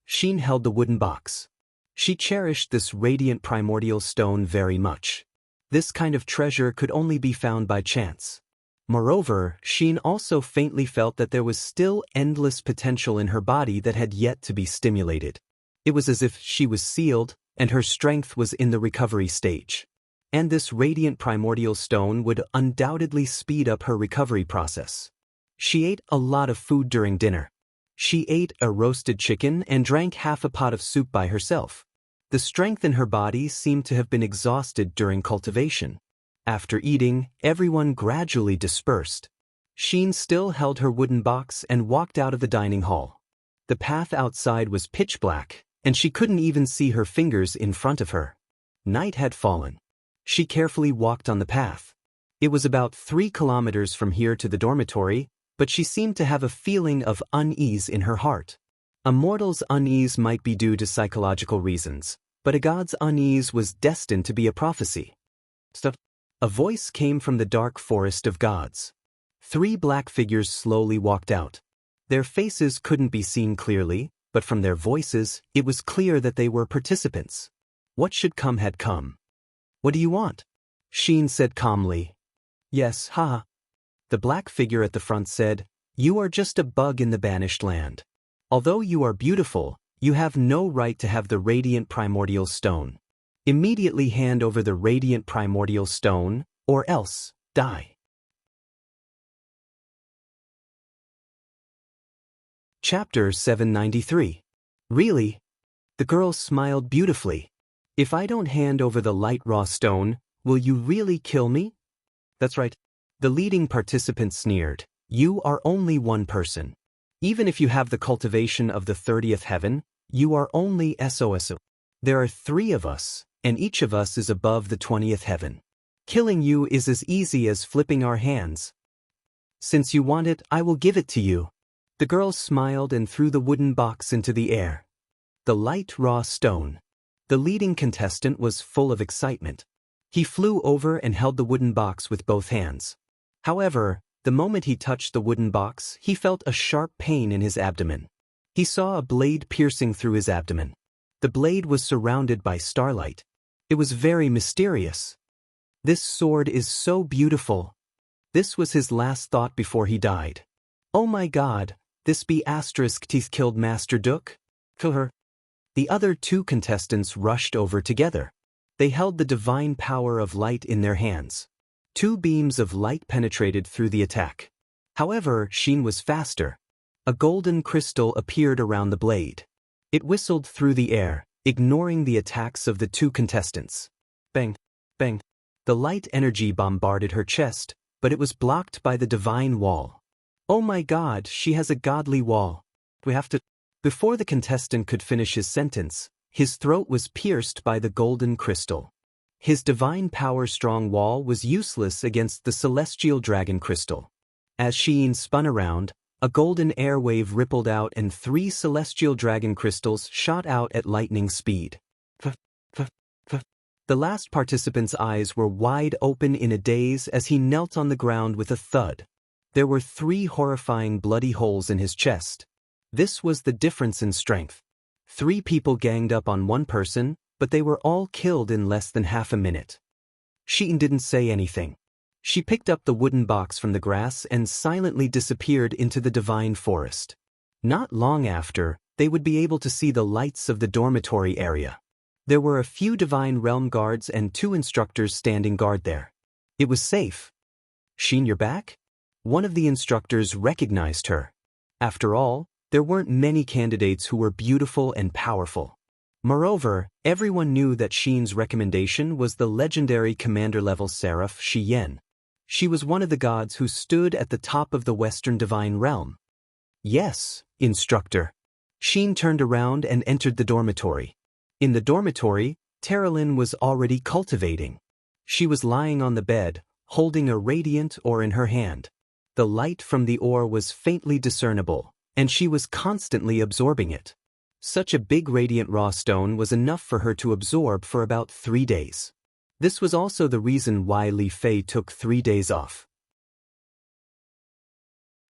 Speaker 1: Xian held the wooden box. She cherished this radiant primordial stone very much. This kind of treasure could only be found by chance. Moreover, Xian also faintly felt that there was still endless potential in her body that had yet to be stimulated. It was as if she was sealed, and her strength was in the recovery stage. And this radiant primordial stone would undoubtedly speed up her recovery process. She ate a lot of food during dinner. She ate a roasted chicken and drank half a pot of soup by herself. The strength in her body seemed to have been exhausted during cultivation. After eating, everyone gradually dispersed. Xian still held her wooden box and walked out of the dining hall. The path outside was pitch black, and she couldn't even see her fingers in front of her. Night had fallen. She carefully walked on the path. It was about 3 kilometers from here to the dormitory, but she seemed to have a feeling of unease in her heart. A mortal's unease might be due to psychological reasons, but a god's unease was destined to be a prophecy. A voice came from the dark forest of gods. 3 black figures slowly walked out. Their faces couldn't be seen clearly, but from their voices, it was clear that they were participants. What should come had come. "What do you want?" Xian said calmly. "Yes, haha." The black figure at the front said, "You are just a bug in the banished land. Although you are beautiful, you have no right to have the radiant primordial stone. Immediately hand over the radiant primordial stone, or else, die." Chapter 793. Really? The girl smiled beautifully. "If I don't hand over the light raw stone, will you really kill me?" "That's right." The leading participant sneered. "You are only one person. Even if you have the cultivation of the 30th heaven, you are only SOSO. There are 3 of us, and each of us is above the 20th heaven. Killing you is as easy as flipping our hands. Since you want it, I will give it to you." The girl smiled and threw the wooden box into the air. The light raw stone. The leading contestant was full of excitement. He flew over and held the wooden box with both hands. However, the moment he touched the wooden box, he felt a sharp pain in his abdomen. He saw a blade piercing through his abdomen. The blade was surrounded by starlight. It was very mysterious. This sword is so beautiful. This was his last thought before he died. Oh my god, this be asterisk teeth killed Master Duke? Kill her. The other two contestants rushed over together. They held the divine power of light in their hands. Two beams of light penetrated through the attack. However, Xian was faster. A golden crystal appeared around the blade. It whistled through the air, ignoring the attacks of the two contestants. Bang, bang. The light energy bombarded her chest, but it was blocked by the divine wall. Oh my god, she has a godly wall. We have to... Before the contestant could finish his sentence, his throat was pierced by the golden crystal. His divine power strong wall was useless against the celestial dragon crystal. As Xian spun around, a golden airwave rippled out and 3 celestial dragon crystals shot out at lightning speed. The last participant's eyes were wide open in a daze as he knelt on the ground with a thud. There were 3 horrifying bloody holes in his chest. This was the difference in strength. 3 people ganged up on one person, but they were all killed in less than half a minute. Xian didn't say anything. She picked up the wooden box from the grass and silently disappeared into the divine forest. Not long after, they would be able to see the lights of the dormitory area. There were a few divine realm guards and 2 instructors standing guard there. It was safe. Xian, you're back? One of the instructors recognized her. After all, there weren't many candidates who were beautiful and powerful. Moreover, everyone knew that Xian's recommendation was the legendary commander-level seraph Shi Yan. She was one of the gods who stood at the top of the Western Divine Realm. Yes, instructor. Xian turned around and entered the dormitory. In the dormitory, Terralyn was already cultivating. She was lying on the bed, holding a radiant ore in her hand. The light from the ore was faintly discernible, and she was constantly absorbing it. Such a big radiant raw stone was enough for her to absorb for about 3 days. This was also the reason why Li Fei took 3 days off.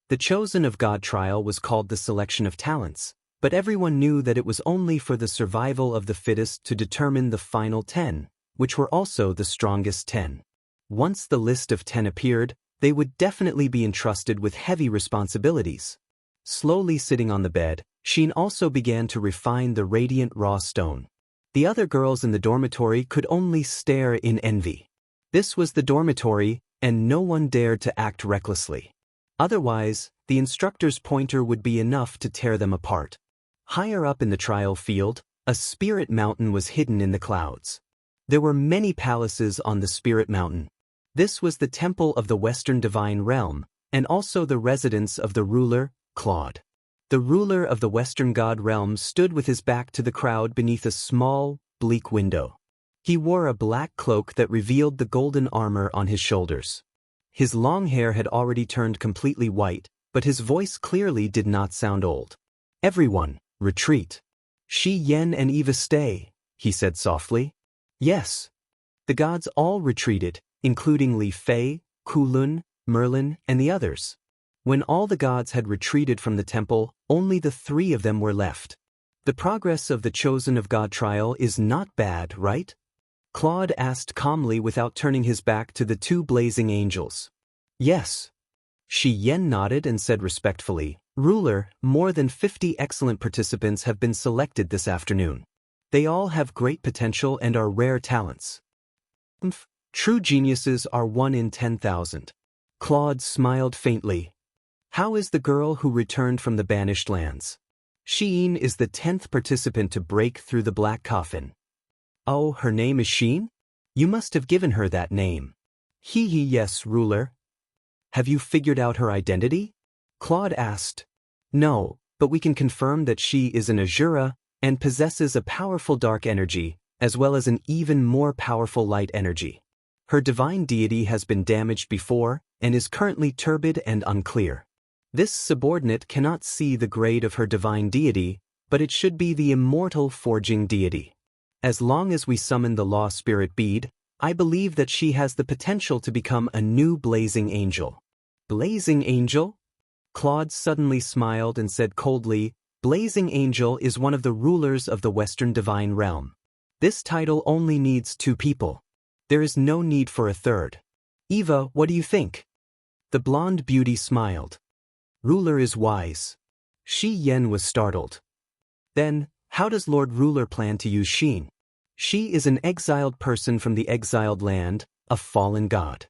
Speaker 1: The Chosen of God trial was called the Selection of Talents, but everyone knew that it was only for the survival of the fittest to determine the final 10, which were also the strongest 10. Once the list of 10 appeared, they would definitely be entrusted with heavy responsibilities. Slowly sitting on the bed, Xian also began to refine the radiant raw stone. The other girls in the dormitory could only stare in envy. This was the dormitory, and no one dared to act recklessly. Otherwise, the instructor's pointer would be enough to tear them apart. Higher up in the trial field, a spirit mountain was hidden in the clouds. There were many palaces on the spirit mountain. This was the temple of the Western Divine Realm, and also the residence of the ruler, Claude. The ruler of the Western God Realm stood with his back to the crowd beneath a small, bleak window. He wore a black cloak that revealed the golden armor on his shoulders. His long hair had already turned completely white, but his voice clearly did not sound old. Everyone, retreat. Shi Yan and Eva stay, he said softly. Yes. The gods all retreated, including Li Fei, Kulun, Merlin, and the others. When all the gods had retreated from the temple, only the 3 of them were left. The progress of the Chosen of God trial is not bad, right? Claude asked calmly without turning his back to the 2 blazing angels. Yes. Shi Yan nodded and said respectfully, Ruler, more than 50 excellent participants have been selected this afternoon. They all have great potential and are rare talents. True geniuses are 1 in 10,000. Claude smiled faintly. How is the girl who returned from the banished lands? Xian is the 10th participant to break through the black coffin. Oh, her name is Xian? You must have given her that name. Yes, ruler. Have you figured out her identity? Claude asked. No, but we can confirm that she is an Azura and possesses a powerful dark energy, as well as an even more powerful light energy. Her divine deity has been damaged before and is currently turbid and unclear. This subordinate cannot see the grade of her divine deity, but it should be the immortal forging deity. As long as we summon the law spirit bead, I believe that she has the potential to become a new blazing angel. Blazing angel? Claude suddenly smiled and said coldly, Blazing Angel is one of the rulers of the Western Divine Realm. This title only needs 2 people. There is no need for a third. Eva, what do you think? The blonde beauty smiled. Ruler is wise. Shi Yan was startled. Then, how does Lord Ruler plan to use Xin? She is an exiled person from the exiled land, a fallen god.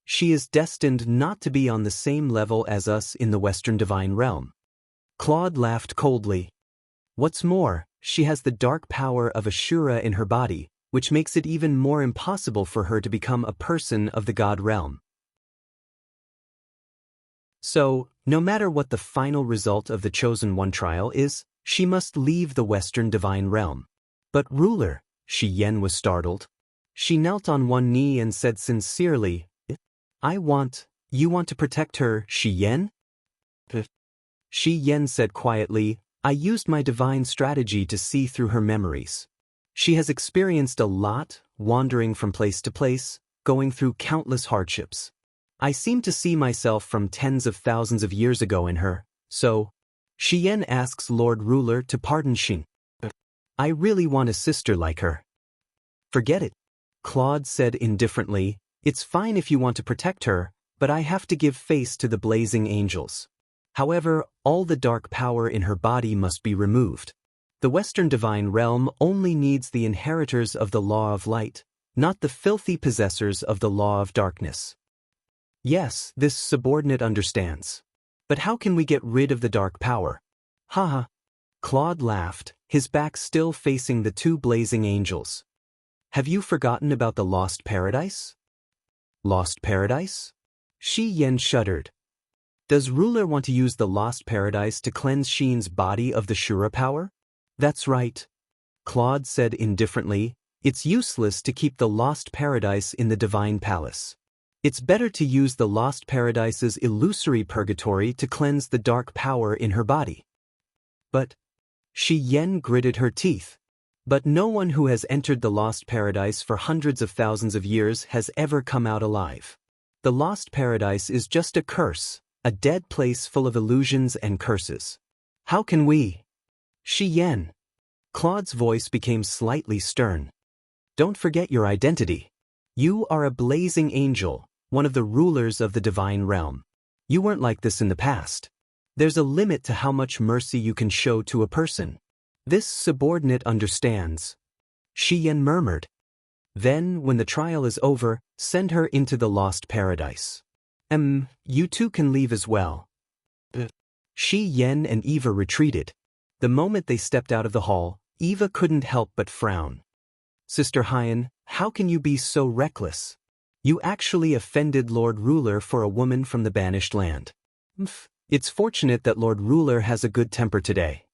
Speaker 1: She is destined not to be on the same level as us in the Western Divine Realm. Claude laughed coldly. What's more, she has the dark power of Ashura in her body, which makes it even more impossible for her to become a person of the god realm. So, no matter what the final result of the Chosen One trial is, she must leave the Western Divine Realm. But ruler, Shi Yan was startled. She knelt on one knee and said sincerely, you want to protect her, Shi Yan? Shi Yan said quietly, I used my divine strategy to see through her memories. She has experienced a lot, wandering from place to place, going through countless hardships. I seem to see myself from tens of thousands of years ago in her, so Shi Yan asks Lord Ruler to pardon Xin. I really want a sister like her. Forget it, Claude said indifferently. It's fine if you want to protect her, but I have to give face to the blazing angels. However, all the dark power in her body must be removed. The Western Divine Realm only needs the inheritors of the law of light, not the filthy possessors of the law of darkness. Yes, this subordinate understands. But how can we get rid of the dark power? Haha. Claude laughed, his back still facing the 2 blazing angels. Have you forgotten about the Lost Paradise? Lost Paradise? Shi Yan shuddered. Does Ruler want to use the Lost Paradise to cleanse Xin's body of the Shura power? That's right. Claude said indifferently, it's useless to keep the Lost Paradise in the Divine Palace. It's better to use the Lost Paradise's illusory purgatory to cleanse the dark power in her body. But Shi Yan gritted her teeth. But no one who has entered the Lost Paradise for hundreds of thousands of years has ever come out alive. The Lost Paradise is just a curse, a dead place full of illusions and curses. How can we? Shi Yan. Claude's voice became slightly stern. Don't forget your identity. You are a blazing angel, one of the rulers of the divine realm. You weren't like this in the past. There's a limit to how much mercy you can show to a person. This subordinate understands. Shi Yan murmured. Then, when the trial is over, send her into the Lost Paradise. You 2 can leave as well. Shi Yan and Eva retreated. The moment they stepped out of the hall, Eva couldn't help but frown. Sister Hyan, how can you be so reckless? You actually offended Lord Ruler for a woman from the banished land. It's fortunate that Lord Ruler has a good temper today.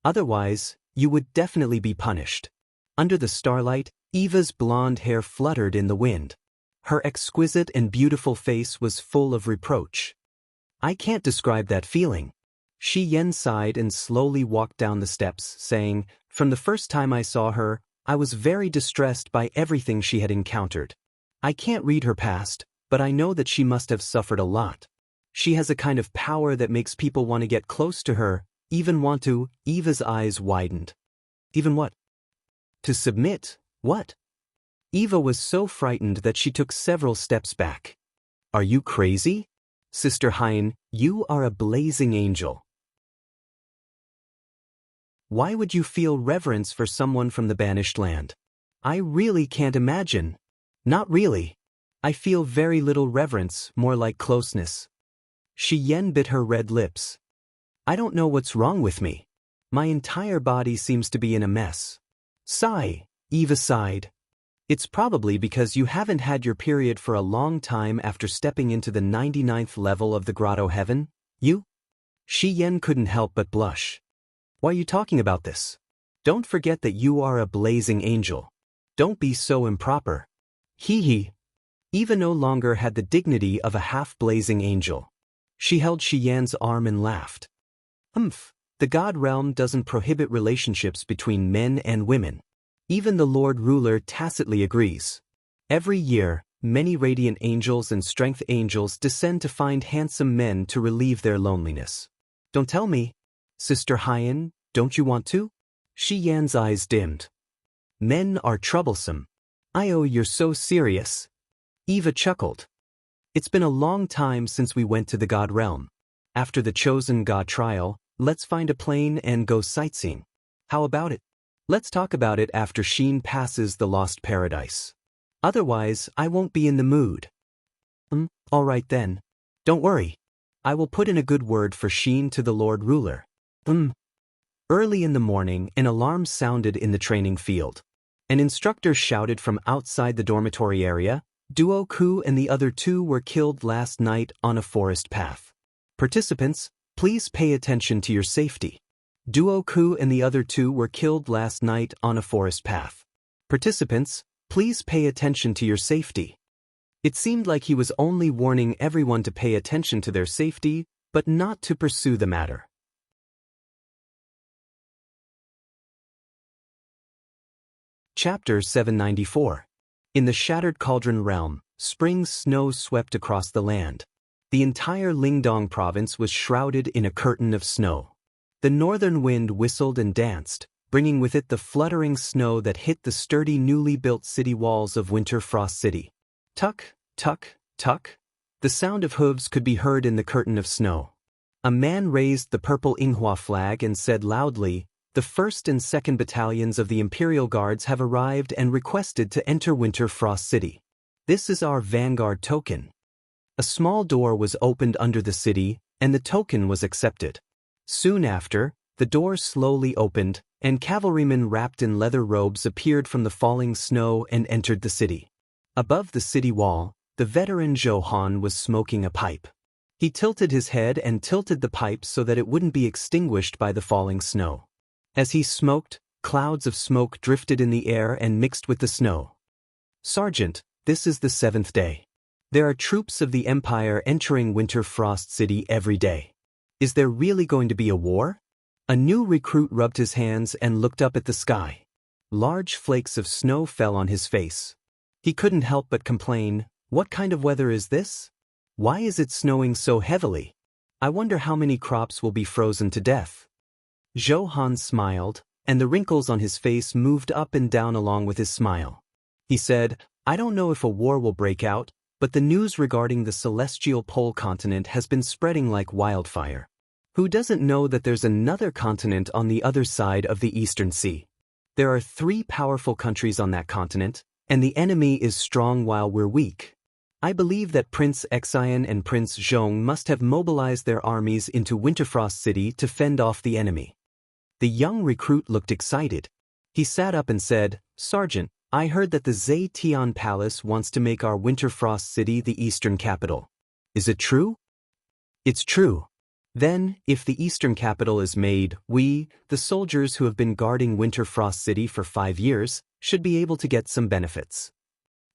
Speaker 1: Otherwise, you would definitely be punished. Under the starlight, Eva's blonde hair fluttered in the wind. Her exquisite and beautiful face was full of reproach. I can't describe that feeling. Shi Yan sighed and slowly walked down the steps, saying, from the first time I saw her, I was very distressed by everything she had encountered. I can't read her past, but I know that she must have suffered a lot. She has a kind of power that makes people want to get close to her, even want to. Eva's eyes widened. Even what? To submit? What? Eva was so frightened that she took several steps back. Are you crazy? Sister Hyan, you are a blazing angel. Why would you feel reverence for someone from the banished land? I really can't imagine. Not really. I feel very little reverence, more like closeness. Shi Yan bit her red lips. I don't know what's wrong with me. My entire body seems to be in a mess. Sigh, Eva sighed. It's probably because you haven't had your period for a long time after stepping into the 99th level of the grotto heaven. You? Shi Yan couldn't help but blush. Why are you talking about this? Don't forget that you are a blazing angel. Don't be so improper. Hee. Eva no longer had the dignity of a half-blazing angel. She held Shi Yan's arm and laughed. The God realm doesn't prohibit relationships between men and women. Even the Lord Ruler tacitly agrees. Every year, many radiant angels and strength angels descend to find handsome men to relieve their loneliness. Don't tell me. Sister Hyan, don't you want to? Shi Yan's eyes dimmed. Men are troublesome. You're so serious. Eva chuckled. It's been a long time since we went to the God realm. After the chosen God trial, let's find a plane and go sightseeing. How about it? Let's talk about it after Sheen passes the lost paradise. Otherwise, I won't be in the mood. All right then. Don't worry. I will put in a good word for Sheen to the Lord Ruler. Early in the morning, an alarm sounded in the training field. An instructor shouted from outside the dormitory area, Duo Ku and the other two were killed last night on a forest path. Participants, please pay attention to your safety. Duo Ku and the other two were killed last night on a forest path. Participants, please pay attention to your safety. It seemed like he was only warning everyone to pay attention to their safety, but not to pursue the matter. Chapter 794. In the Shattered Cauldron Realm, spring snow swept across the land. The entire Lingdong province was shrouded in a curtain of snow. The northern wind whistled and danced, bringing with it the fluttering snow that hit the sturdy newly built city walls of Winter Frost City. Tuck, tuck, tuck. The sound of hooves could be heard in the curtain of snow. A man raised the purple Inghua flag and said loudly, "The 1st and 2nd battalions of the Imperial Guards have arrived and requested to enter Winter Frost City. This is our vanguard token." A small door was opened under the city, and the token was accepted. Soon after, the door slowly opened, and cavalrymen wrapped in leather robes appeared from the falling snow and entered the city. Above the city wall, the veteran Zhou Han was smoking a pipe. He tilted his head and tilted the pipe so that it wouldn't be extinguished by the falling snow. As he smoked, clouds of smoke drifted in the air and mixed with the snow. "Sergeant, this is the 7th day. There are troops of the Empire entering Winter Frost City every day. Is there really going to be a war?" A new recruit rubbed his hands and looked up at the sky. Large flakes of snow fell on his face. He couldn't help but complain, "What kind of weather is this? Why is it snowing so heavily? I wonder how many crops will be frozen to death." Zhou Han smiled, and the wrinkles on his face moved up and down along with his smile. He said, "I don't know if a war will break out, but the news regarding the celestial pole continent has been spreading like wildfire. Who doesn't know that there's another continent on the other side of the Eastern Sea? There are 3 powerful countries on that continent, and the enemy is strong while we're weak. I believe that Prince Xian and Prince Zhong must have mobilized their armies into Winterfrost City to fend off the enemy." The young recruit looked excited. He sat up and said, "Sergeant, I heard that the Zetian Palace wants to make our Winterfrost City the eastern capital. Is it true?" "It's true. Then, if the eastern capital is made, we, the soldiers who have been guarding Winterfrost City for 5 years, should be able to get some benefits."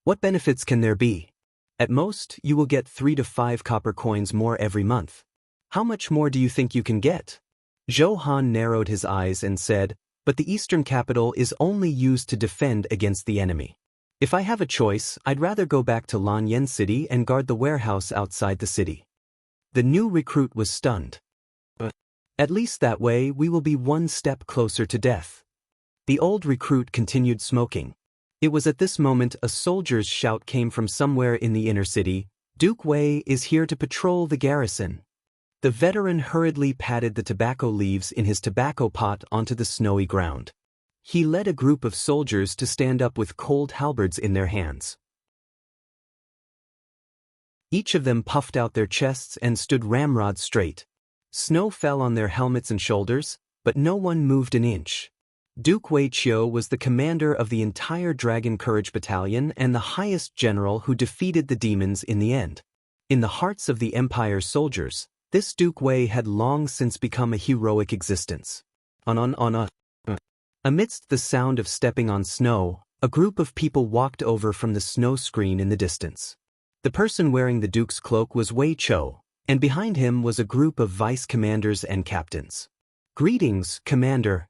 Speaker 1: "What benefits can there be?" "At most, you will get 3 to 5 copper coins more every month." "How much more do you think you can get?" Zhou Han narrowed his eyes and said, "But the eastern capital is only used to defend against the enemy. If I have a choice, I'd rather go back to Lanyan City and guard the warehouse outside the city." The new recruit was stunned. "But at least that way we will be 1 step closer to death." The old recruit continued smoking. It was at this moment a soldier's shout came from somewhere in the inner city, "Duke Wei is here to patrol the garrison." The veteran hurriedly patted the tobacco leaves in his tobacco pot onto the snowy ground. He led a group of soldiers to stand up with cold halberds in their hands. Each of them puffed out their chests and stood ramrod straight. Snow fell on their helmets and shoulders, but no one moved an inch. Duke Wei Qiu was the commander of the entire Dragon Courage Battalion and the highest general who defeated the demons in the end. In the hearts of the Empire's soldiers, this Duke Wei had long since become a heroic existence. Amidst the sound of stepping on snow, a group of people walked over from the snow screen in the distance. The person wearing the Duke's cloak was Wei Qiu, and behind him was a group of vice commanders and captains. "Greetings, Commander."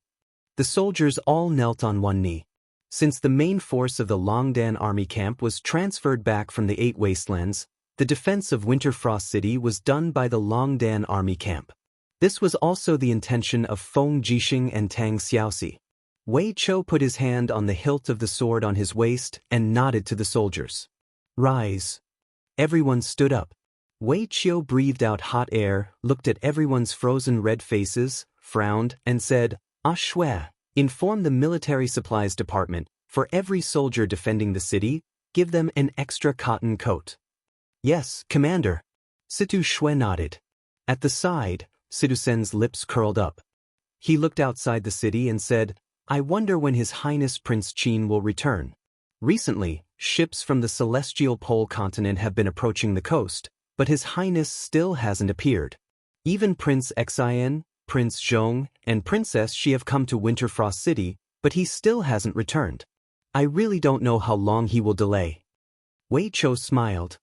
Speaker 1: The soldiers all knelt on one knee. Since the main force of the Longdan army camp was transferred back from the 8 wastelands, the defense of Winterfrost City was done by the Longdan army camp. This was also the intention of Feng Jixing and Tang Xiaoxi. Wei Chou put his hand on the hilt of the sword on his waist and nodded to the soldiers. Rise. Everyone stood up. Wei Chou breathed out hot air, looked at everyone's frozen red faces, frowned, and said, "Ah Shui, inform the military supplies department, for every soldier defending the city, give them an extra cotton coat." "Yes, Commander." Situ Shui nodded. At the side, Situ Sen's lips curled up. He looked outside the city and said, "I wonder when His Highness Prince Qin will return." Recently, ships from the celestial pole continent have been approaching the coast, but His Highness still hasn't appeared. Even Prince Xian, Prince Zhong, and Princess Xi have come to Winterfrost City, but he still hasn't returned. I really don't know how long he will delay. Wei Chou smiled.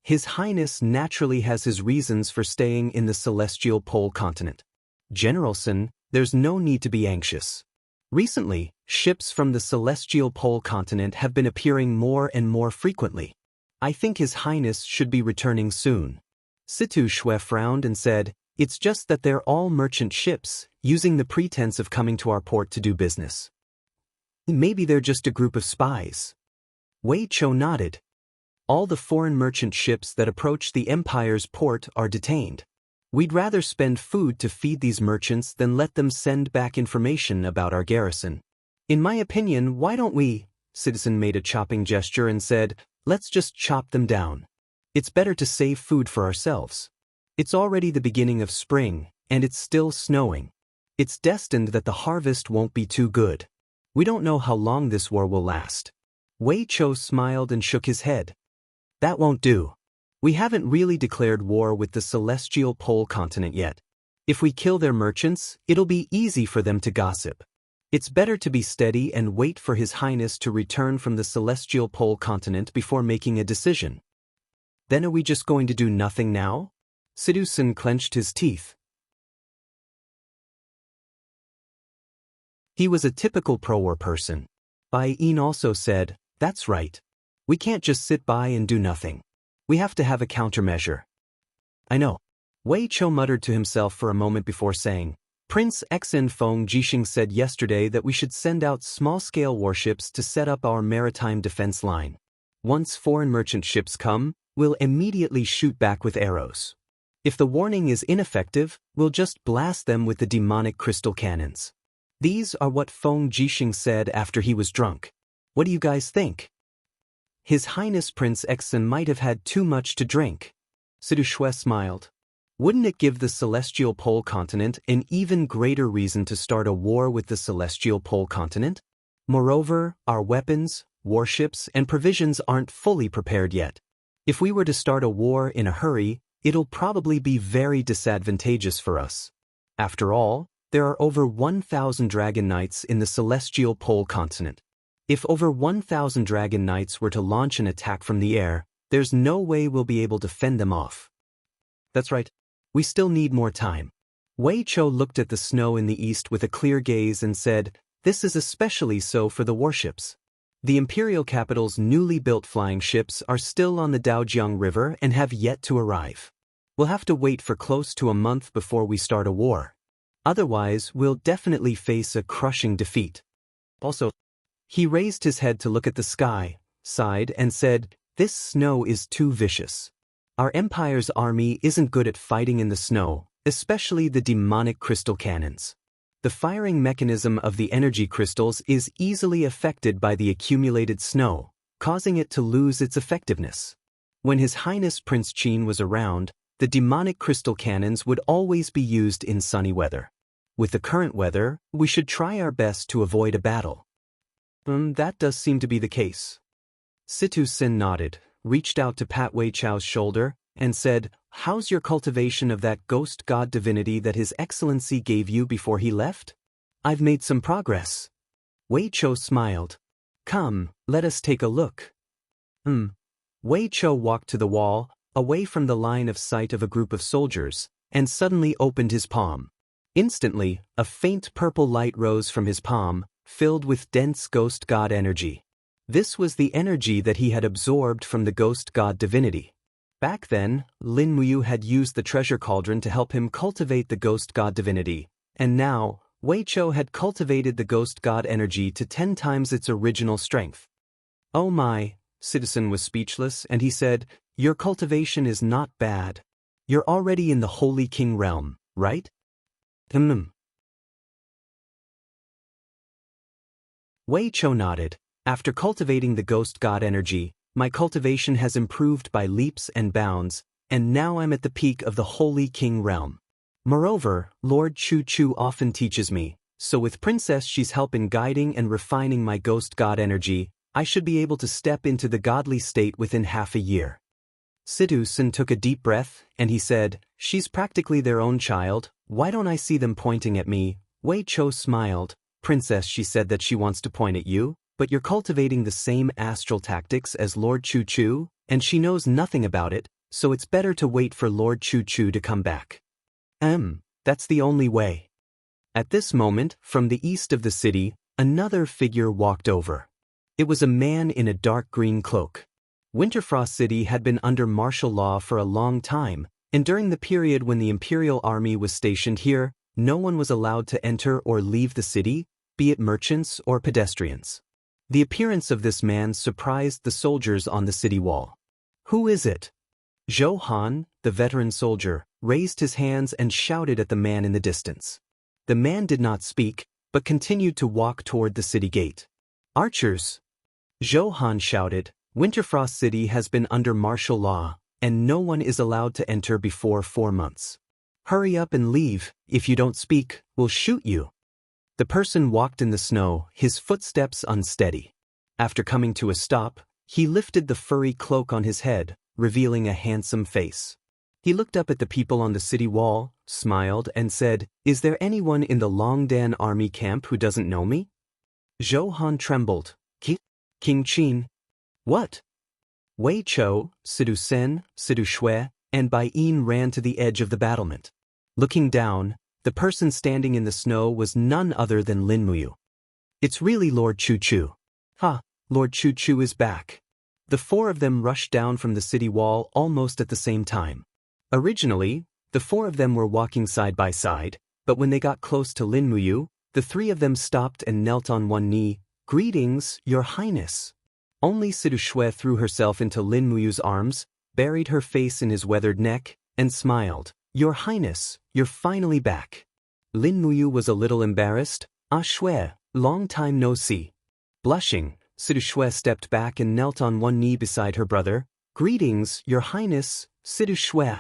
Speaker 1: His Highness naturally has his reasons for staying in the celestial pole continent. General Sun, there's no need to be anxious. Recently, ships from the celestial pole continent have been appearing more and more frequently. I think His Highness should be returning soon. Situ Shui frowned and said, "It's just that they're all merchant ships, using the pretense of coming to our port to do business. Maybe they're just a group of spies." Wei Chou nodded. All the foreign merchant ships that approach the Empire's port are detained. We'd rather spend food to feed these merchants than let them send back information about our garrison. In my opinion, why don't we? Citizen made a chopping gesture and said, "Let's just chop them down. It's better to save food for ourselves. It's already the beginning of spring, and it's still snowing. It's destined that the harvest won't be too good. We don't know how long this war will last." Wei Chou smiled and shook his head. "That won't do. We haven't really declared war with the celestial pole continent yet. If we kill their merchants, it'll be easy for them to gossip. It's better to be steady and wait for His Highness to return from the celestial pole continent before making a decision." "Then are we just going to do nothing now?" Situ Sen clenched his teeth. He was a typical pro-war person. Bai Yin also said, "That's right. We can't just sit by and do nothing. We have to have a countermeasure." "I know." Wei Chou muttered to himself for a moment before saying, "Prince Xen Feng Jixing said yesterday that we should send out small-scale warships to set up our maritime defense line. Once foreign merchant ships come, we'll immediately shoot back with arrows. If the warning is ineffective, we'll just blast them with the demonic crystal cannons." These are what Feng Jixing said after he was drunk. What do you guys think? His Highness Prince Xen might have had too much to drink. Situ Shui smiled. Wouldn't it give the celestial pole continent an even greater reason to start a war with the celestial pole continent? Moreover, our weapons, warships, and provisions aren't fully prepared yet. If we were to start a war in a hurry, it'll probably be very disadvantageous for us. After all, there are over 1,000 Dragon Knights in the celestial pole continent. If over 1,000 Dragon Knights were to launch an attack from the air, there's no way we'll be able to fend them off. That's right. We still need more time. Wei Chou looked at the snow in the east with a clear gaze and said, "This is especially so for the warships. The imperial capital's newly built flying ships are still on the Daojiang River and have yet to arrive. We'll have to wait for close to a month before we start a war. Otherwise, we'll definitely face a crushing defeat." Also, he raised his head to look at the sky, sighed, and said, "This snow is too vicious. Our empire's army isn't good at fighting in the snow, especially the demonic crystal cannons. The firing mechanism of the energy crystals is easily affected by the accumulated snow, causing it to lose its effectiveness. When His Highness Prince Qin was around, the demonic crystal cannons would always be used in sunny weather. With the current weather, we should try our best to avoid a battle." That does seem to be the case. Situ Sen nodded, reached out to pat Wei Chou's shoulder, and said, "How's your cultivation of that ghost god divinity that His Excellency gave you before he left?" "I've made some progress." Wei Chou smiled. "Come, let us take a look." Wei Chou walked to the wall, away from the line of sight of a group of soldiers, and suddenly opened his palm. Instantly, a faint purple light rose from his palm, filled with dense ghost god energy. This was the energy that he had absorbed from the ghost god divinity. Back then, Lin Muyu had used the treasure cauldron to help him cultivate the ghost god divinity, and now, Wei Chou had cultivated the ghost god energy to 10 times its original strength. Oh my, Citizen was speechless, and he said, your cultivation is not bad. You're already in the Holy King realm, right? Wei Chou nodded. After cultivating the ghost god energy, my cultivation has improved by leaps and bounds, and now I'm at the peak of the Holy King realm. Moreover, Lord Chu Chu often teaches me, so with Princess she's help in guiding and refining my ghost god energy, I should be able to step into the godly state within half a year. Citizen took a deep breath, and he said, she's practically their own child, why don't I see them pointing at me? Wei Chou smiled. Princess, she said that she wants to point at you, but you're cultivating the same astral tactics as Lord Chu Chu, and she knows nothing about it, so it's better to wait for Lord Chu Chu to come back. That's the only way. At this moment, from the east of the city, another figure walked over. It was a man in a dark green cloak. Winterfrost City had been under martial law for a long time, and during the period when the Imperial Army was stationed here, no one was allowed to enter or leave the city, be it merchants or pedestrians. The appearance of this man surprised the soldiers on the city wall. Who is it? Zhou Han, the veteran soldier, raised his hands and shouted at the man in the distance. The man did not speak, but continued to walk toward the city gate. Archers! Zhou Han shouted, Winterfrost City has been under martial law, and no one is allowed to enter before 4 months. Hurry up and leave, if you don't speak, we'll shoot you. The person walked in the snow, his footsteps unsteady. After coming to a stop, he lifted the furry cloak on his head, revealing a handsome face. He looked up at the people on the city wall, smiled, and said, is there anyone in the Longdan army camp who doesn't know me? Zhou Han trembled. King Qin. What? Wei Chou, Sidu Sen, Sidu Shui, and Bai Yin ran to the edge of the battlement. Looking down, the person standing in the snow was none other than Lin Muyu. It's really Lord Chu Chu. Lord Chu Chu is back. The 4 of them rushed down from the city wall almost at the same time. Originally, the 4 of them were walking side by side, but when they got close to Lin Muyu, the 3 of them stopped and knelt on one knee. Greetings, Your Highness. Only Sidu Shui threw herself into Lin Muyu's arms, buried her face in his weathered neck, and smiled. Your Highness, you're finally back. Lin Muyu was a little embarrassed. Shui, long time no see. Blushing, Sidu Shui stepped back and knelt on one knee beside her brother. Greetings, Your Highness, Sidu Shui.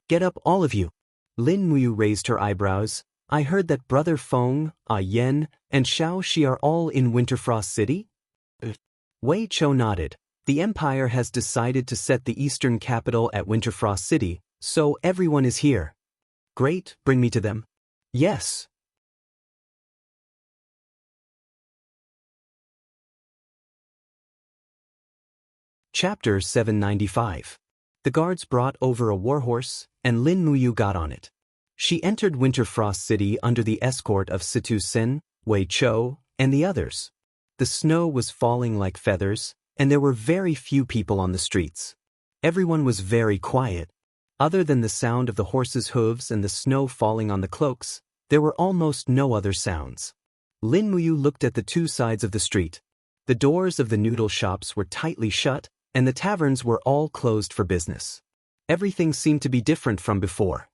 Speaker 1: Get up, all of you. Lin Muyu raised her eyebrows. I heard that Brother Feng, Yen, and Xiao Shi are all in Winterfrost City? Wei Chou nodded. The Empire has decided to set the eastern capital at Winterfrost City, so everyone is here. Great, bring me to them. Yes. Chapter 795. The guards brought over a warhorse, and Lin Muyu got on it. She entered Winterfrost City under the escort of Situ Sen, Wei Chou, and the others. The snow was falling like feathers, and there were very few people on the streets. Everyone was very quiet. Other than the sound of the horses' hooves and the snow falling on the cloaks, there were almost no other sounds. Lin Muyu looked at the 2 sides of the street. The doors of the noodle shops were tightly shut, and the taverns were all closed for business. Everything seemed to be different from before.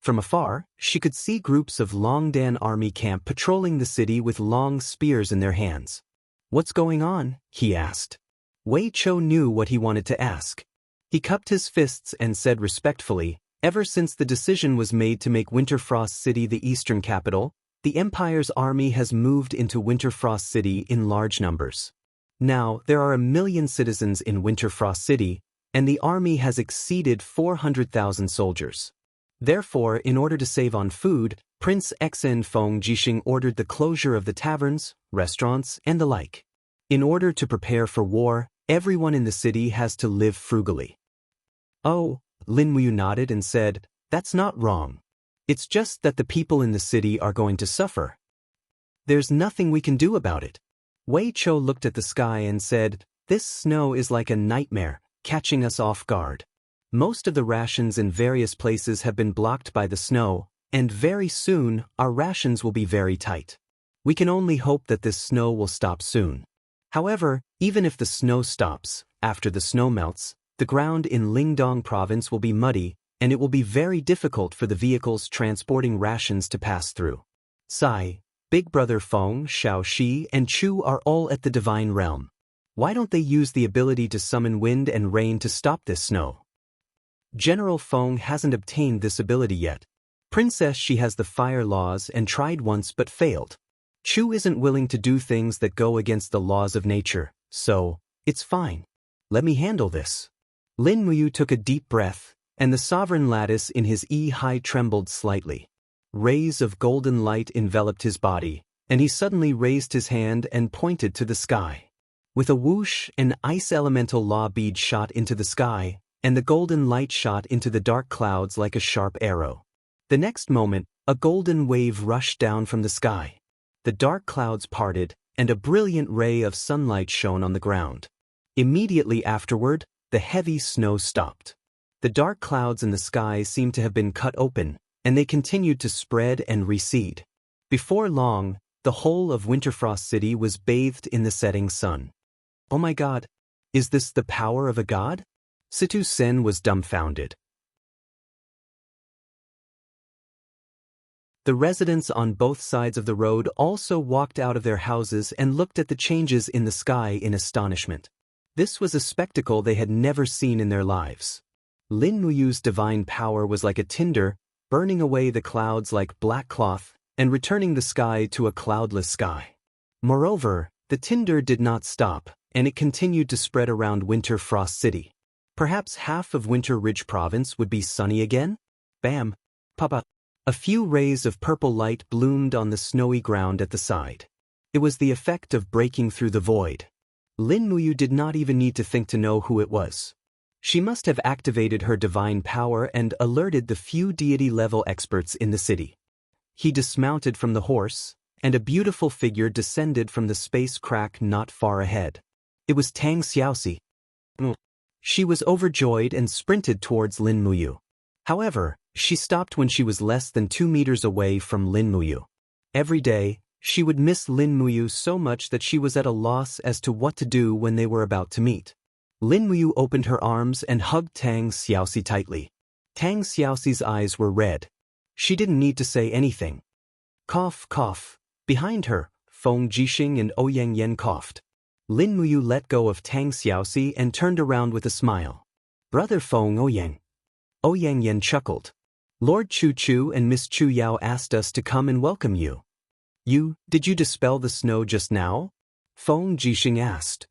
Speaker 1: From afar, she could see groups of Longdan army camp patrolling the city with long spears in their hands. What's going on? He asked. Wei Chou knew what he wanted to ask. He cupped his fists and said respectfully, ever since the decision was made to make Winterfrost City the eastern capital, the Empire's army has moved into Winterfrost City in large numbers. Now, there are 1 million citizens in Winterfrost City, and the army has exceeded 400,000 soldiers. Therefore, in order to save on food, Prince Xen Feng Jixing ordered the closure of the taverns, restaurants, and the like. In order to prepare for war, everyone in the city has to live frugally. Oh, Lin Muyu nodded and said, that's not wrong. It's just that the people in the city are going to suffer. There's nothing we can do about it. Wei Chou looked at the sky and said, this snow is like a nightmare, catching us off guard. Most of the rations in various places have been blocked by the snow, and very soon, our rations will be very tight. We can only hope that this snow will stop soon. However, even if the snow stops, after the snow melts, the ground in Lingdong province will be muddy, and it will be very difficult for the vehicles transporting rations to pass through. Sai, Big Brother Feng, Xiaoxi, and Chu are all at the Divine Realm. Why don't they use the ability to summon wind and rain to stop this snow? General Feng hasn't obtained this ability yet. Princess She has the fire laws and tried once but failed. Chu isn't willing to do things that go against the laws of nature, so, it's fine. Let me handle this. Lin Muyu took a deep breath, and the sovereign lattice in his high trembled slightly. Rays of golden light enveloped his body, and he suddenly raised his hand and pointed to the sky. With a whoosh, an ice elemental law bead shot into the sky, and the golden light shot into the dark clouds like a sharp arrow. The next moment, a golden wave rushed down from the sky. The dark clouds parted, and a brilliant ray of sunlight shone on the ground. Immediately afterward, the heavy snow stopped. The dark clouds in the sky seemed to have been cut open, and they continued to spread and recede. Before long, the whole of Winterfrost City was bathed in the setting sun. Oh my God! Is this the power of a god? Situ Sen was dumbfounded. The residents on both sides of the road also walked out of their houses and looked at the changes in the sky in astonishment. This was a spectacle they had never seen in their lives. Lin Muyu's divine power was like a tinder, burning away the clouds like black cloth, and returning the sky to a cloudless sky. Moreover, the tinder did not stop, and it continued to spread around Winter Frost City. Perhaps half of Winter Ridge Province would be sunny again? Bam! Papa! A few rays of purple light bloomed on the snowy ground at the side. It was the effect of breaking through the void. Lin Muyu did not even need to think to know who it was. She must have activated her divine power and alerted the few deity-level experts in the city. He dismounted from the horse, and a beautiful figure descended from the space crack not far ahead. It was Tang Xiaoxi. She was overjoyed and sprinted towards Lin Muyu. However, she stopped when she was less than 2 meters away from Lin Muyu. Every day, she would miss Lin Muyu so much that she was at a loss as to what to do when they were about to meet. Lin Muyu opened her arms and hugged Tang Xiaoxi tightly. Tang Xiaoxi's eyes were red. She didn't need to say anything. Cough, cough. Behind her, Feng Jixing and Ouyang Yan coughed. Lin Muyu let go of Tang Xiaoxi and turned around with a smile. Brother Feng Ouyang. Ouyang Yan chuckled. Lord Chu Chu and Miss Chu Yao asked us to come and welcome you. Did you dispel the snow just now? Feng Jixing asked.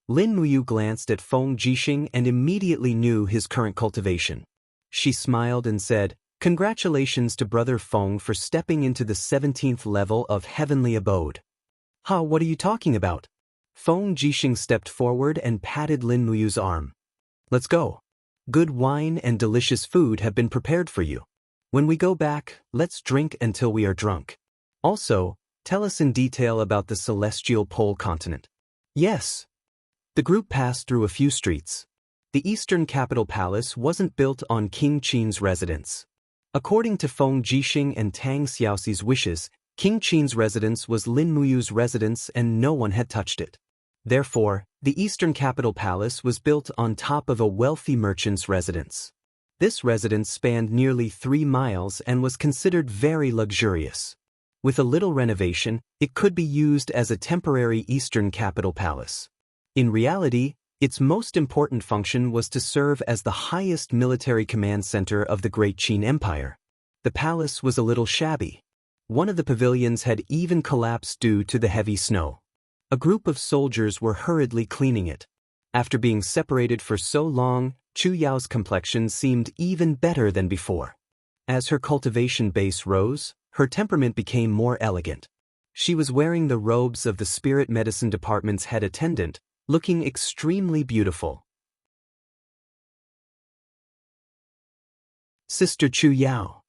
Speaker 1: Lin Muyu glanced at Feng Jixing and immediately knew his current cultivation. She smiled and said, "Congratulations to Brother Feng for stepping into the 17th level of Heavenly Abode." What are you talking about? Feng Jixing stepped forward and patted Lin Muyu's arm. Let's go. Good wine and delicious food have been prepared for you. When we go back, let's drink until we are drunk. Also, tell us in detail about the celestial pole continent. Yes. The group passed through a few streets. The Eastern Capital Palace wasn't built on King Qin's residence. According to Feng Jixing and Tang Xiaoxi's wishes, King Qin's residence was Lin Muyu's residence and no one had touched it. Therefore, the Eastern Capital Palace was built on top of a wealthy merchant's residence. This residence spanned nearly 3 miles and was considered very luxurious. With a little renovation, it could be used as a temporary Eastern Capital Palace. In reality, its most important function was to serve as the highest military command center of the Great Qin Empire. The palace was a little shabby. One of the pavilions had even collapsed due to the heavy snow. A group of soldiers were hurriedly cleaning it. After being separated for so long, Chu Yao's complexion seemed even better than before. As her cultivation base rose, her temperament became more elegant. She was wearing the robes of the Spirit Medicine Department's head attendant, looking extremely beautiful. Sister Chu Yao.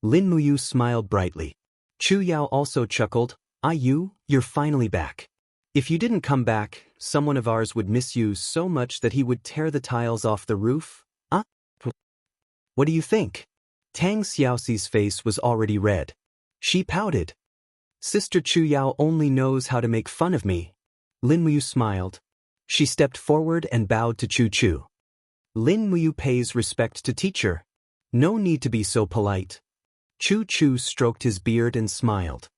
Speaker 1: Lin Muyu smiled brightly. Chu Yao also chuckled, You're finally back. If you didn't come back, someone of ours would miss you so much that he would tear the tiles off the roof. What do you think? Tang Xiaoxi's face was already red. She pouted. Sister Chu Yao only knows how to make fun of me. Lin Muyu smiled. She stepped forward and bowed to Chu Chu. Lin Muyu pays respect to teacher. No need to be so polite. Chu Chu stroked his beard and smiled.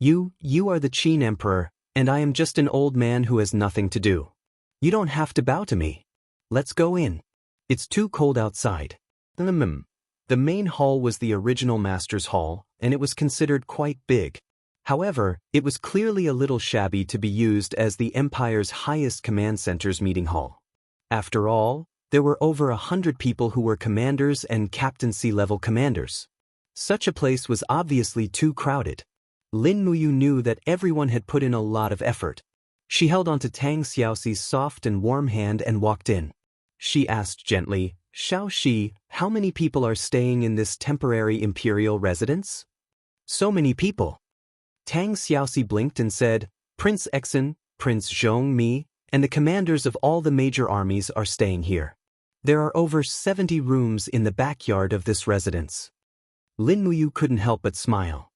Speaker 1: You are the Qin Emperor, and I am just an old man who has nothing to do. You don't have to bow to me. Let's go in. It's too cold outside. The main hall was the original Master's Hall, and it was considered quite big. However, it was clearly a little shabby to be used as the Empire's highest command center's meeting hall. After all, there were over 100 people who were commanders and captaincy-level commanders. Such a place was obviously too crowded. Lin Muyu knew that everyone had put in a lot of effort. She held onto Tang Xiaoxi's soft and warm hand and walked in. She asked gently, Xiaoxi, how many people are staying in this temporary imperial residence? So many people. Tang Xiaoxi blinked and said, Prince Exin, Prince Zhongmi, and the commanders of all the major armies are staying here. There are over 70 rooms in the backyard of this residence. Lin Muyu couldn't help but smile.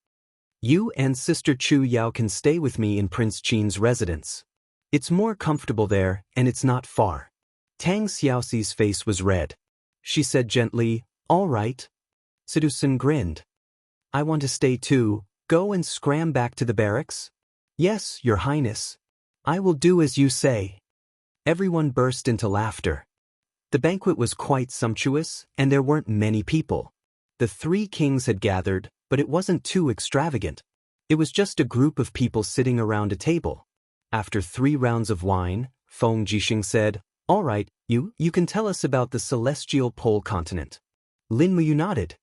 Speaker 1: You and Sister Chu Yao can stay with me in Prince Qin's residence. It's more comfortable there, and it's not far. Tang Xiaoxi's face was red. She said gently, All right. Seducen grinned. I want to stay too. Go and scram back to the barracks? Yes, Your Highness. I will do as you say. Everyone burst into laughter. The banquet was quite sumptuous, and there weren't many people. The three kings had gathered, but it wasn't too extravagant. It was just a group of people sitting around a table. After 3 rounds of wine, Feng Jixing said, All right, you can tell us about the celestial pole continent. Lin Muyu nodded.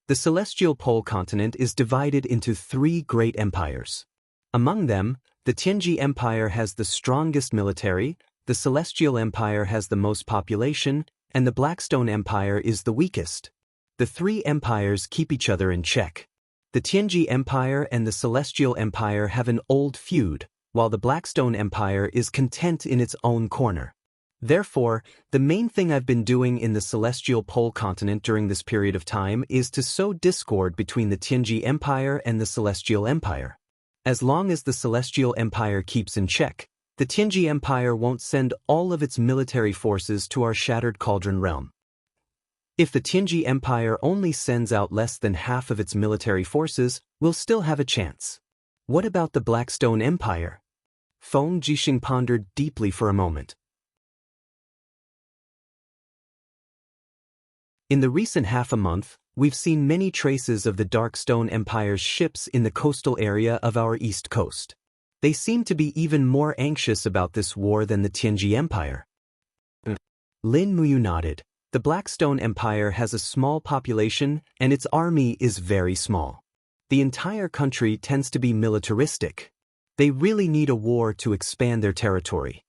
Speaker 1: The celestial pole continent is divided into 3 great empires. Among them, the Tianji Empire has the strongest military, the Celestial Empire has the most population, and the Blackstone Empire is the weakest. The 3 empires keep each other in check. The Tianji Empire and the Celestial Empire have an old feud, while the Blackstone Empire is content in its own corner. Therefore, the main thing I've been doing in the Celestial Pole continent during this period of time is to sow discord between the Tianji Empire and the Celestial Empire. As long as the Celestial Empire keeps in check, the Tianji Empire won't send all of its military forces to our Shattered Cauldron realm. If the Tianji Empire only sends out less than half of its military forces, we'll still have a chance. What about the Blackstone Empire? Feng Jixing pondered deeply for a moment. In the recent half a month, we've seen many traces of the Darkstone Empire's ships in the coastal area of our east coast. They seem to be even more anxious about this war than the Tianji Empire. Lin Muyu nodded. The Blackstone Empire has a small population and its army is very small. The entire country tends to be militaristic. They really need a war to expand their territory.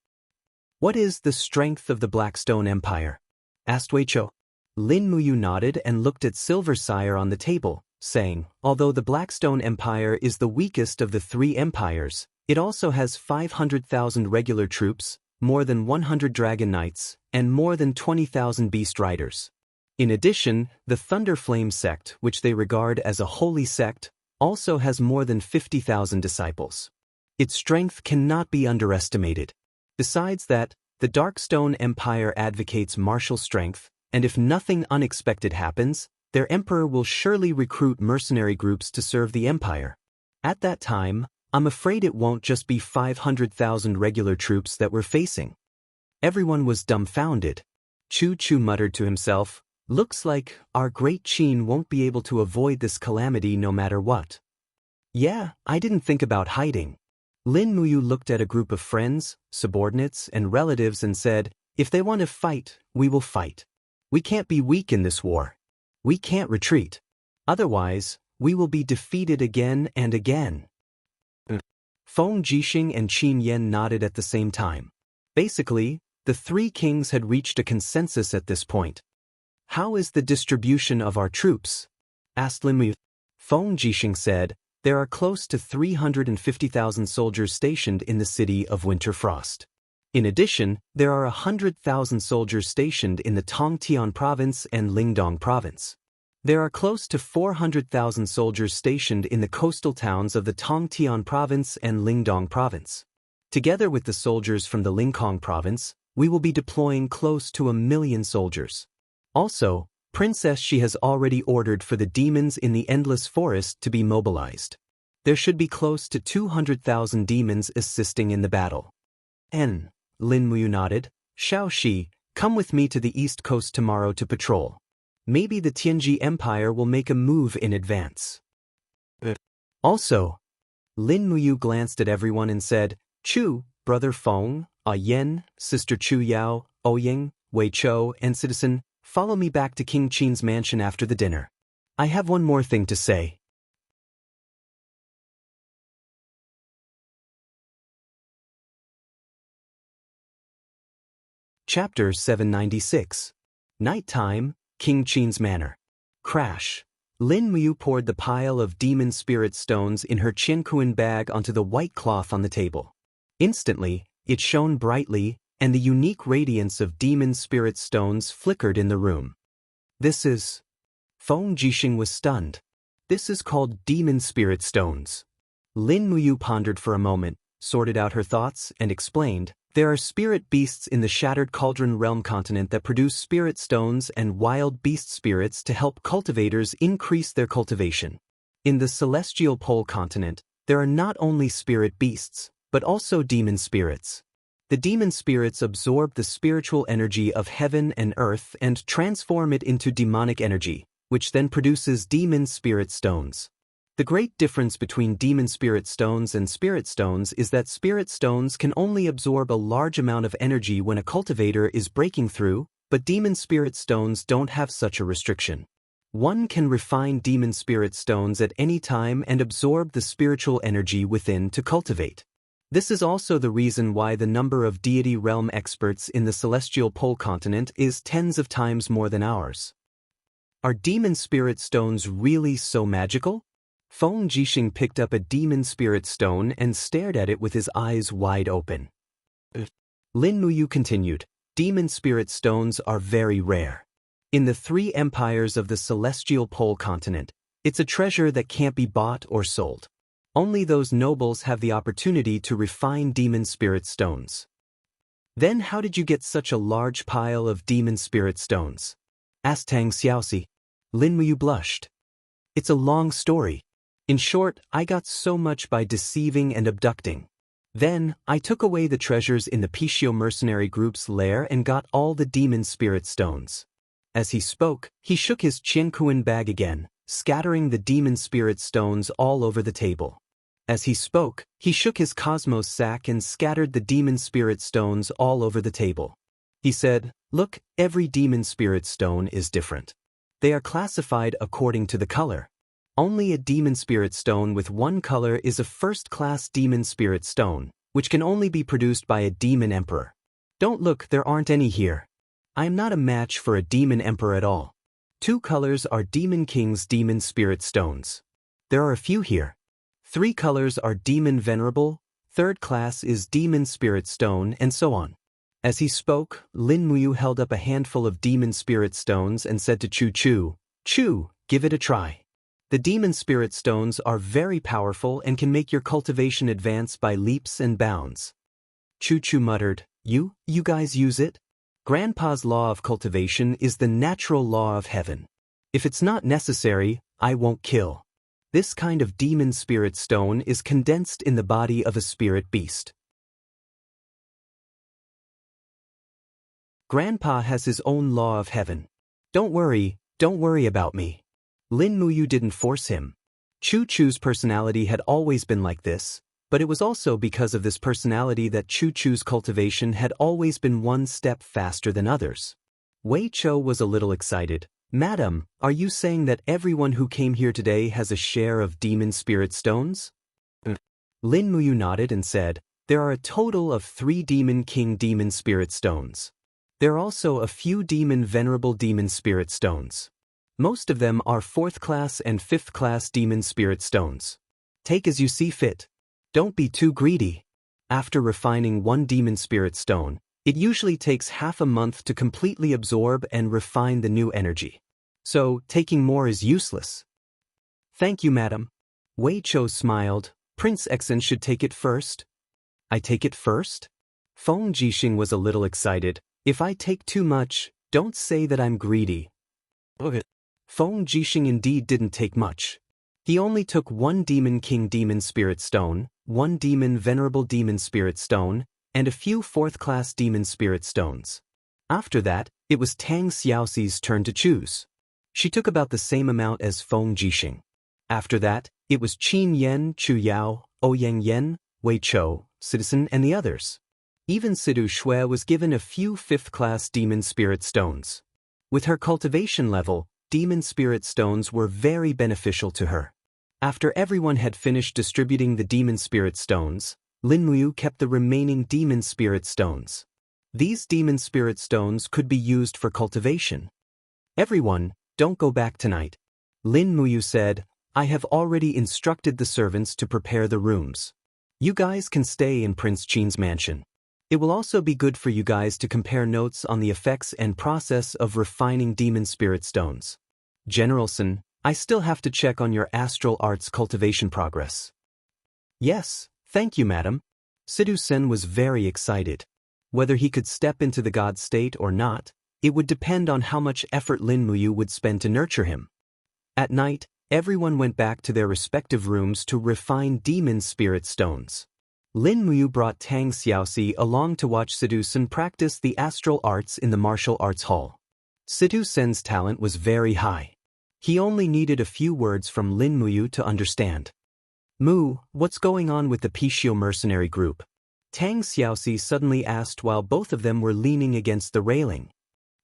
Speaker 1: What is the strength of the Blackstone Empire? Asked Weicho. Lin Muyu nodded and looked at Silver Sire on the table, saying, although the Blackstone Empire is the weakest of the 3 empires, it also has 500,000 regular troops, more than 100 Dragon Knights, and more than 20,000 Beast Riders. In addition, the Thunder Flame sect, which they regard as a holy sect, also has more than 50,000 disciples. Its strength cannot be underestimated. Besides that, the Darkstone Empire advocates martial strength, and if nothing unexpected happens, their emperor will surely recruit mercenary groups to serve the empire. At that time, I'm afraid it won't just be 500,000 regular troops that we're facing. Everyone was dumbfounded. Chu Chu muttered to himself, looks like our great Qin won't be able to avoid this calamity no matter what. Yeah, I didn't think about hiding. Lin Muyu looked at a group of friends, subordinates, and relatives and said, if they want to fight, we will fight. We can't be weak in this war. We can't retreat. Otherwise, we will be defeated again and again. Feng Jixing and Qin Yan nodded at the same time. Basically, the 3 kings had reached a consensus at this point. How is the distribution of our troops? Asked Lin Muyu. Feng Jixing said, there are close to 350,000 soldiers stationed in the city of Winterfrost. In addition, there are 100,000 soldiers stationed in the Tongtian province and Lingdong province. There are close to 400,000 soldiers stationed in the coastal towns of the Tongtian province and Lingdong province. Together with the soldiers from the Lingkong province, we will be deploying close to 1 million soldiers. Also, Princess Xi has already ordered for the demons in the Endless Forest to be mobilized. There should be close to 200,000 demons assisting in the battle. Lin Muyu nodded. Shao Shi, come with me to the East Coast tomorrow to patrol. Maybe the Tianji Empire will make a move in advance. Also, Lin Muyu glanced at everyone and said, Chu, Brother Feng, Yen, Sister Chu Yao, Ouying, Wei Chou, and Citizen, follow me back to King Qin's mansion after the dinner. I have one more thing to say. Chapter 796. Nighttime, King Qin's Manor. Crash. Lin Muyu poured the pile of demon spirit stones in her Qiankuan bag onto the white cloth on the table. Instantly, it shone brightly, and the unique radiance of demon spirit stones flickered in the room. This is... Feng Jixing was stunned. This is called demon spirit stones. Lin Muyu pondered for a moment, sorted out her thoughts, and explained, there are spirit beasts in the Shattered Cauldron Realm continent that produce spirit stones and wild beast spirits to help cultivators increase their cultivation. In the Celestial Pole continent, there are not only spirit beasts, but also demon spirits. The demon spirits absorb the spiritual energy of heaven and earth and transform it into demonic energy, which then produces demon spirit stones. The great difference between demon spirit stones and spirit stones is that spirit stones can only absorb a large amount of energy when a cultivator is breaking through, but demon spirit stones don't have such a restriction. One can refine demon spirit stones at any time and absorb the spiritual energy within to cultivate. This is also the reason why the number of deity realm experts in the Celestial Pole continent is tens of times more than ours. Are demon spirit stones really so magical? Feng Jixing picked up a demon spirit stone and stared at it with his eyes wide open. Lin Muyu continued, demon spirit stones are very rare. In the 3 empires of the Celestial Pole continent, it's a treasure that can't be bought or sold. Only those nobles have the opportunity to refine demon spirit stones. Then how did you get such a large pile of demon spirit stones? Asked Tang Xiaoxi. Lin Muyu blushed. It's a long story. In short, I got so much by deceiving and abducting. Then, I took away the treasures in the Pishio mercenary group's lair and got all the demon spirit stones. As he spoke, he shook his Qiankuan bag again, scattering the demon spirit stones all over the table. As he spoke, he shook his cosmos sack and scattered the demon spirit stones all over the table. He said, look, every demon spirit stone is different. They are classified according to the color. Only a demon spirit stone with one color is a first-class demon spirit stone, which can only be produced by a demon emperor. Don't look, there aren't any here. I am not a match for a demon emperor at all. 2 colors are demon king's demon spirit stones. There are a few here. 3 colors are demon venerable, 3rd class is demon spirit stone, and so on. As he spoke, Lin Muyu held up a handful of demon spirit stones and said to Chu, give it a try. The demon spirit stones are very powerful and can make your cultivation advance by leaps and bounds. Chu muttered, You guys use it? Grandpa's law of cultivation is the natural law of heaven. If it's not necessary, I won't kill. This kind of demon spirit stone is condensed in the body of a spirit beast. Grandpa has his own law of heaven. Don't worry about me. Lin Muyu didn't force him. Chu's personality had always been like this, but it was also because of this personality that Chu's cultivation had always been one step faster than others. Wei Chou was a little excited. Madam, are you saying that everyone who came here today has a share of demon spirit stones? Lin Muyu nodded and said, there are a total of 3 demon king demon spirit stones. There are also a few demon venerable demon spirit stones. Most of them are 4th class and 5th class demon spirit stones. Take as you see fit. Don't be too greedy. After refining one demon spirit stone, it usually takes half a month to completely absorb and refine the new energy. So, taking more is useless. Thank you, madam. Wei Chou smiled. Prince Exon should take it first. I take it first? Feng Jixing was a little excited. If I take too much, don't say that I'm greedy. Okay. Feng Jixing indeed didn't take much. He only took one Demon King Demon Spirit Stone, one Demon Venerable Demon Spirit Stone, and a few 4th-class Demon Spirit Stones. After that, it was Tang Xiaoxi's turn to choose. She took about the same amount as Feng Jixing. After that, it was Qin Yan, Chu Yao, Ouyang Yan, Wei Chou, Citizen and the others. Even Sidu Shui was given a few 5th-class Demon Spirit Stones. With her cultivation level, Demon Spirit Stones were very beneficial to her. After everyone had finished distributing the Demon Spirit Stones, Lin Muyu kept the remaining Demon Spirit Stones. These Demon Spirit Stones could be used for cultivation. Everyone, don't go back tonight. Lin Muyu said, I have already instructed the servants to prepare the rooms. You guys can stay in Prince Qin's mansion. It will also be good for you guys to compare notes on the effects and process of refining Demon Spirit Stones. General Sun, I still have to check on your astral arts cultivation progress. Yes, thank you, madam. Sidu Sen was very excited. Whether he could step into the god state or not, it would depend on how much effort Lin Muyu would spend to nurture him. At night, everyone went back to their respective rooms to refine Demon Spirit Stones. Lin Muyu brought Tang Xiaoxi along to watch Sidu Sen practice the astral arts in the martial arts hall. Sidu Sen's talent was very high. He only needed a few words from Lin Muyu to understand. Mu, what's going on with the Pishio mercenary group? Tang Xiaoxi suddenly asked while both of them were leaning against the railing.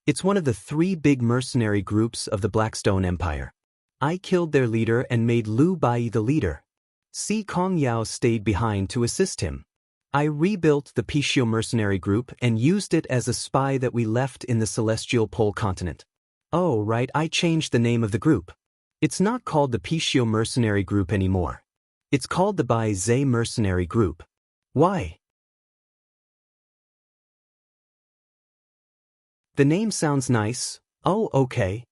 Speaker 1: It's one of the 3 big mercenary groups of the Blackstone Empire. I killed their leader and made Lu Bai the leader. Si Kongyao stayed behind to assist him. I rebuilt the Pishio mercenary group and used it as a spy that we left in the Celestial Pole continent. Oh right, I changed the name of the group. It's not called the Pishio mercenary group anymore. It's called the Bai Zhe mercenary group. Why? The name sounds nice. Oh okay.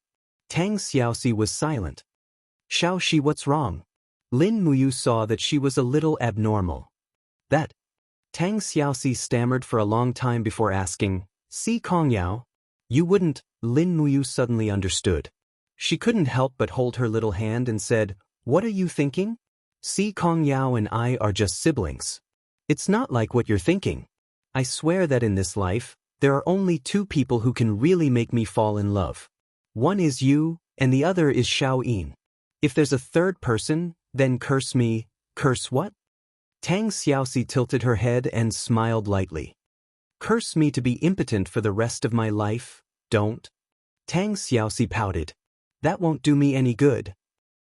Speaker 1: Tang Xiaoxi was silent. Xiaoxi, what's wrong? Lin Muyu saw that she was a little abnormal. That. Tang Xiaoxi stammered for a long time before asking, Si Kongyao? You wouldn't. Lin Muyu suddenly understood. She couldn't help but hold her little hand and said, What are you thinking? Si Kongyao and I are just siblings. It's not like what you're thinking. I swear that in this life, there are only 2 people who can really make me fall in love. One is you, and the other is Xiao Yin. If there's a third person, then curse me. Curse what? Tang Xiaoxi tilted her head and smiled lightly. Curse me to be impotent for the rest of my life? Don't. Tang Xiaoxi pouted. That won't do me any good.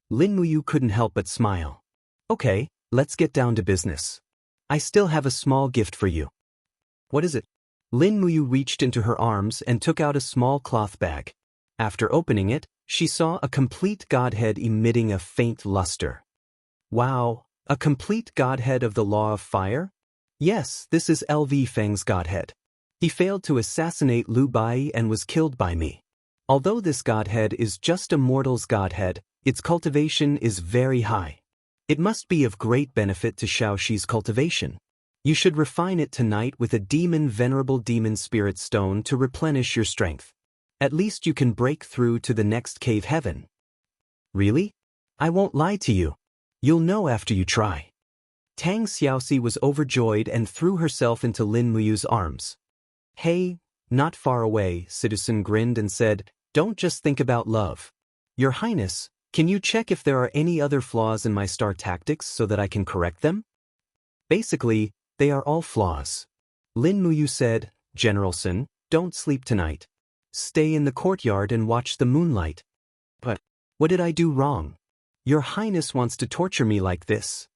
Speaker 1: Lin Muyu couldn't help but smile. Okay, let's get down to business. I still have a small gift for you. What is it? Lin Muyu reached into her arms and took out a small cloth bag. After opening it, she saw a complete godhead emitting a faint luster. Wow, a complete godhead of the law of fire? Yes, this is LV Feng's godhead. He failed to assassinate Lu Bai and was killed by me. Although this godhead is just a mortal's godhead, its cultivation is very high. It must be of great benefit to Xiaoxi's cultivation. You should refine it tonight with a venerable demon spirit stone to replenish your strength. At least you can break through to the next cave heaven. Really? I won't lie to you. You'll know after you try. Tang Xiaoxi was overjoyed and threw herself into Lin Muyu's arms. Hey, not far away, Citizen grinned and said, Don't just think about love. Your Highness, can you check if there are any other flaws in my star tactics so that I can correct them? Basically, they are all flaws. Lin Muyu said, General Sun, don't sleep tonight. Stay in the courtyard and watch the moonlight. But, what did I do wrong? Your Highness wants to torture me like this.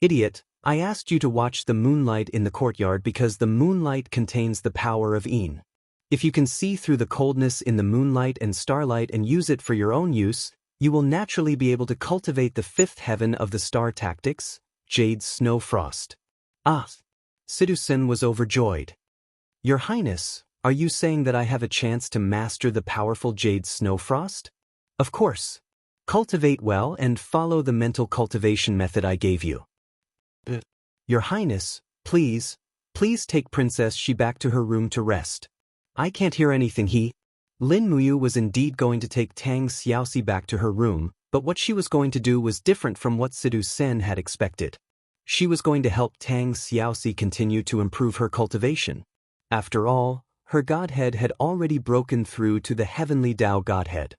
Speaker 1: Idiot, I asked you to watch the moonlight in the courtyard because the moonlight contains the power of Yin. If you can see through the coldness in the moonlight and starlight and use it for your own use, you will naturally be able to cultivate the 5th heaven of the star tactics, Jade's Snow Frost. Ah, Citizen was overjoyed. Your Highness, are you saying that I have a chance to master the powerful Jade Snowfrost? Of course. Cultivate well and follow the mental cultivation method I gave you. Your Highness, please take Princess Xi back to her room to rest. I can't hear anything. Lin Muyu was indeed going to take Tang Xiaoxi back to her room, but what she was going to do was different from what Sidu Sen had expected. She was going to help Tang Xiaoxi continue to improve her cultivation. After all, her godhead had already broken through to the heavenly Dao godhead.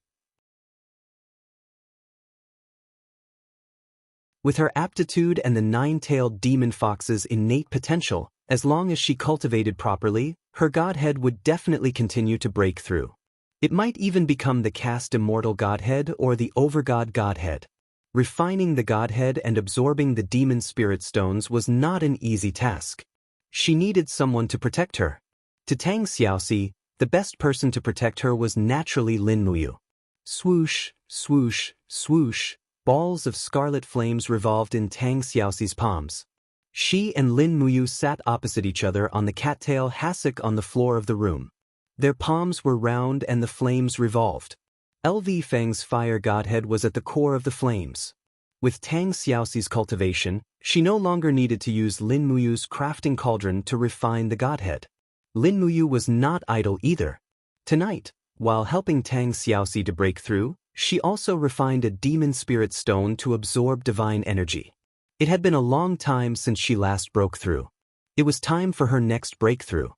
Speaker 1: With her aptitude and the nine-tailed demon fox's innate potential, as long as she cultivated properly, her godhead would definitely continue to break through. It might even become the caste immortal godhead or the overgod godhead. Refining the godhead and absorbing the demon spirit stones was not an easy task. She needed someone to protect her. To Tang Xiaoxi, the best person to protect her was naturally Lin Muyu. Swoosh, swoosh, swoosh, balls of scarlet flames revolved in Tang Xiaoxi's palms. She and Lin Muyu sat opposite each other on the cattail hassock on the floor of the room. Their palms were round and the flames revolved. LV Feng's fire godhead was at the core of the flames. With Tang Xiaoxi's cultivation, she no longer needed to use Lin Muyu's crafting cauldron to refine the godhead. Lin Muyu was not idle either. Tonight, while helping Tang Xiaoxi to break through, she also refined a demon spirit stone to absorb divine energy. It had been a long time since she last broke through. It was time for her next breakthrough.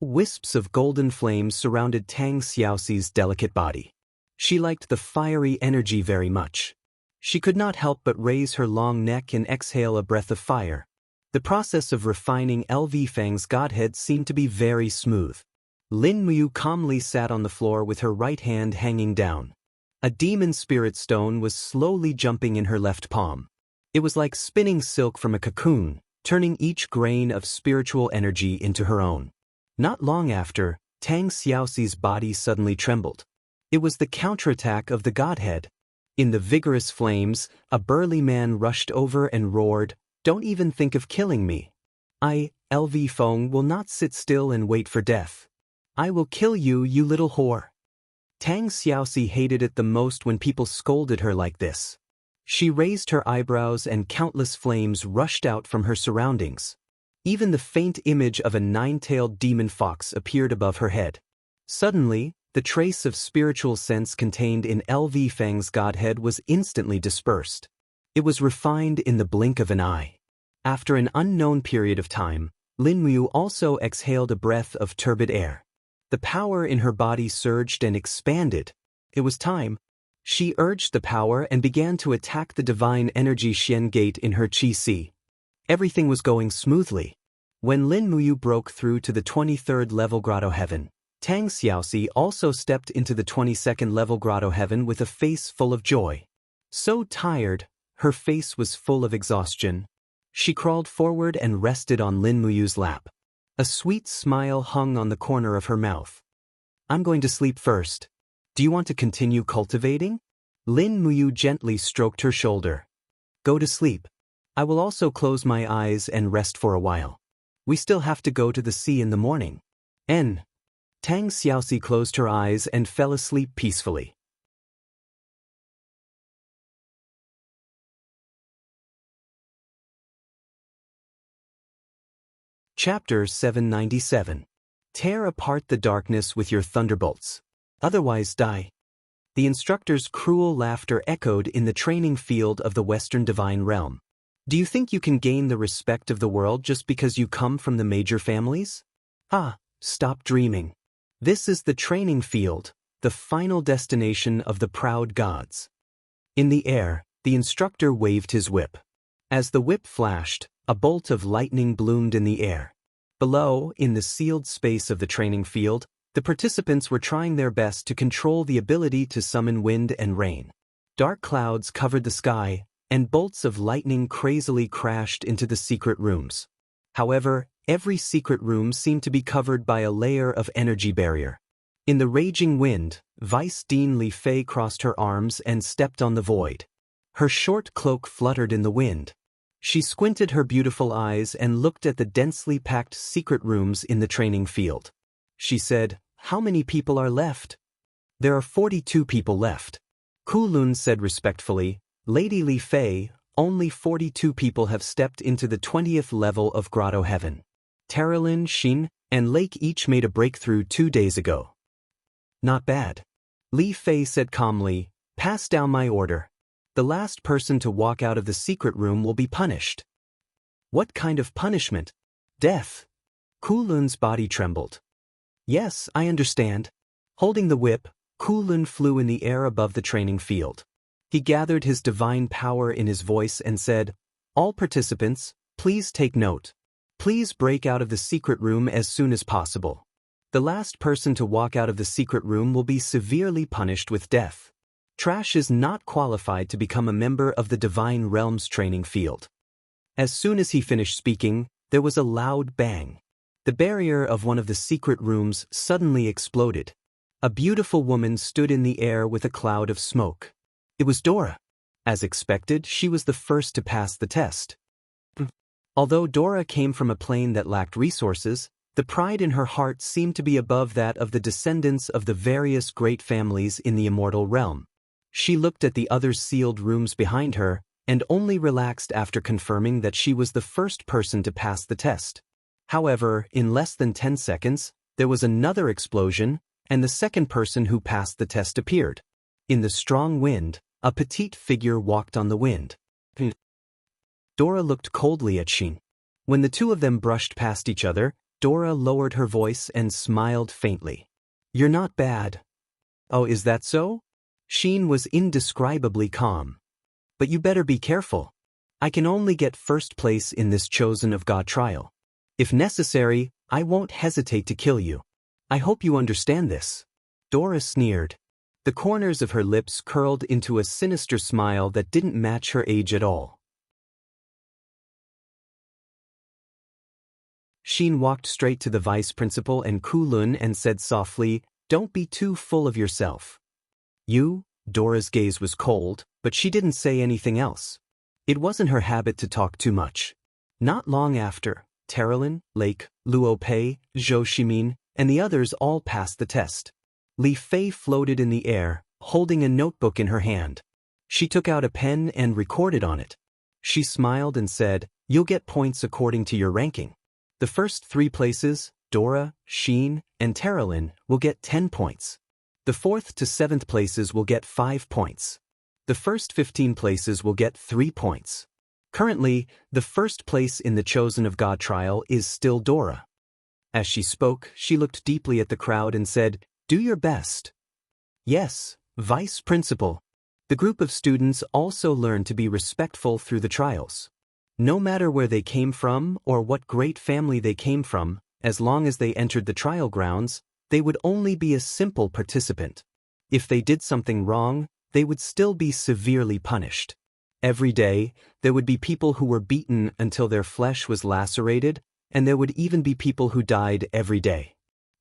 Speaker 1: Wisps of golden flames surrounded Tang Xiaoxi's delicate body. She liked the fiery energy very much. She could not help but raise her long neck and exhale a breath of fire. The process of refining LV Feng's godhead seemed to be very smooth. Lin Muyu calmly sat on the floor with her right hand hanging down. A demon spirit stone was slowly jumping in her left palm. It was like spinning silk from a cocoon, turning each grain of spiritual energy into her own. Not long after, Tang Xiaoxi's body suddenly trembled. It was the counterattack of the godhead. In the vigorous flames, a burly man rushed over and roared, "Don't even think of killing me. LV Feng, will not sit still and wait for death. I will kill you, you little whore." Tang Xiaoxi hated it the most when people scolded her like this. She raised her eyebrows and countless flames rushed out from her surroundings. Even the faint image of a nine-tailed demon fox appeared above her head. Suddenly, the trace of spiritual sense contained in LV Feng's godhead was instantly dispersed. It was refined in the blink of an eye. After an unknown period of time, Lin Muyu also exhaled a breath of turbid air. The power in her body surged and expanded. It was time. She urged the power and began to attack the divine energy Xian Gate in her Qi. Everything was going smoothly. When Lin Muyu broke through to the 23rd level grotto heaven, Tang Xiaoxi also stepped into the 22nd level grotto heaven with a face full of joy. So tired, her face was full of exhaustion. She crawled forward and rested on Lin Muyu's lap. A sweet smile hung on the corner of her mouth. "I'm going to sleep first. Do you want to continue cultivating?" Lin Muyu gently stroked her shoulder. "Go to sleep. I will also close my eyes and rest for a while. We still have to go to the sea in the morning." Tang Xiaoxi closed her eyes and fell asleep peacefully. Chapter 797. Tear apart the darkness with your thunderbolts. Otherwise die. The instructor's cruel laughter echoed in the training field of the Western Divine Realm. Do you think you can gain the respect of the world just because you come from the major families? Stop dreaming. This is the training field, the final destination of the proud gods. In the air, the instructor waved his whip. As the whip flashed, a bolt of lightning bloomed in the air. Below, in the sealed space of the training field, the participants were trying their best to control the ability to summon wind and rain. Dark clouds covered the sky, and bolts of lightning crazily crashed into the secret rooms. However, every secret room seemed to be covered by a layer of energy barrier. In the raging wind, Vice Dean Li Fei crossed her arms and stepped on the void. Her short cloak fluttered in the wind. She squinted her beautiful eyes and looked at the densely packed secret rooms in the training field. She said, "How many people are left?" "There are 42 people left." Kulun said respectfully, "Lady Li Fei, only 42 people have stepped into the 20th level of Grotto Heaven. Terralin, Xin, and Lake each made a breakthrough 2 days ago." "Not bad." Li Fei said calmly, "Pass down my order. The last person to walk out of the secret room will be punished." "What kind of punishment?" "Death." Kulun's body trembled. "Yes, I understand." Holding the whip, Kulun flew in the air above the training field. He gathered his divine power in his voice and said, "All participants, please take note. Please break out of the secret room as soon as possible. The last person to walk out of the secret room will be severely punished with death. Trash is not qualified to become a member of the Divine Realms training field." As soon as he finished speaking, there was a loud bang. The barrier of one of the secret rooms suddenly exploded. A beautiful woman stood in the air with a cloud of smoke. It was Dora. As expected, she was the first to pass the test. Although Dora came from a plane that lacked resources, the pride in her heart seemed to be above that of the descendants of the various great families in the immortal realm. She looked at the other sealed rooms behind her, and only relaxed after confirming that she was the first person to pass the test. However, in less than 10 seconds, there was another explosion, and the second person who passed the test appeared. In the strong wind, a petite figure walked on the wind. Dora looked coldly at Xin. When the two of them brushed past each other, Dora lowered her voice and smiled faintly. "You're not bad." "Oh, is that so?" Xin was indescribably calm. "But you better be careful. I can only get first place in this Chosen of God trial. If necessary, I won't hesitate to kill you. I hope you understand this." Dora sneered. The corners of her lips curled into a sinister smile that didn't match her age at all. Xin walked straight to the vice principal and Kulun and said softly, "Don't be too full of yourself." "You?" Dora's gaze was cold, but she didn't say anything else. It wasn't her habit to talk too much. Not long after, Terralin, Lake, Luo Pei, Zhou Shimin, and the others all passed the test. Li Fei floated in the air, holding a notebook in her hand. She took out a pen and recorded on it. She smiled and said, "You'll get points according to your ranking. The first 3 places, Dora, Xin, and Terralin, will get 10 points. The 4th to 7th places will get 5 points. The first 15 places will get 3 points. Currently, the first place in the Chosen of God trial is still Dora." As she spoke, she looked deeply at the crowd and said, "Do your best." "Yes, Vice Principal." The group of students also learned to be respectful through the trials. No matter where they came from or what great family they came from, as long as they entered the trial grounds, they would only be a simple participant. If they did something wrong, they would still be severely punished. Every day, there would be people who were beaten until their flesh was lacerated, and there would even be people who died every day.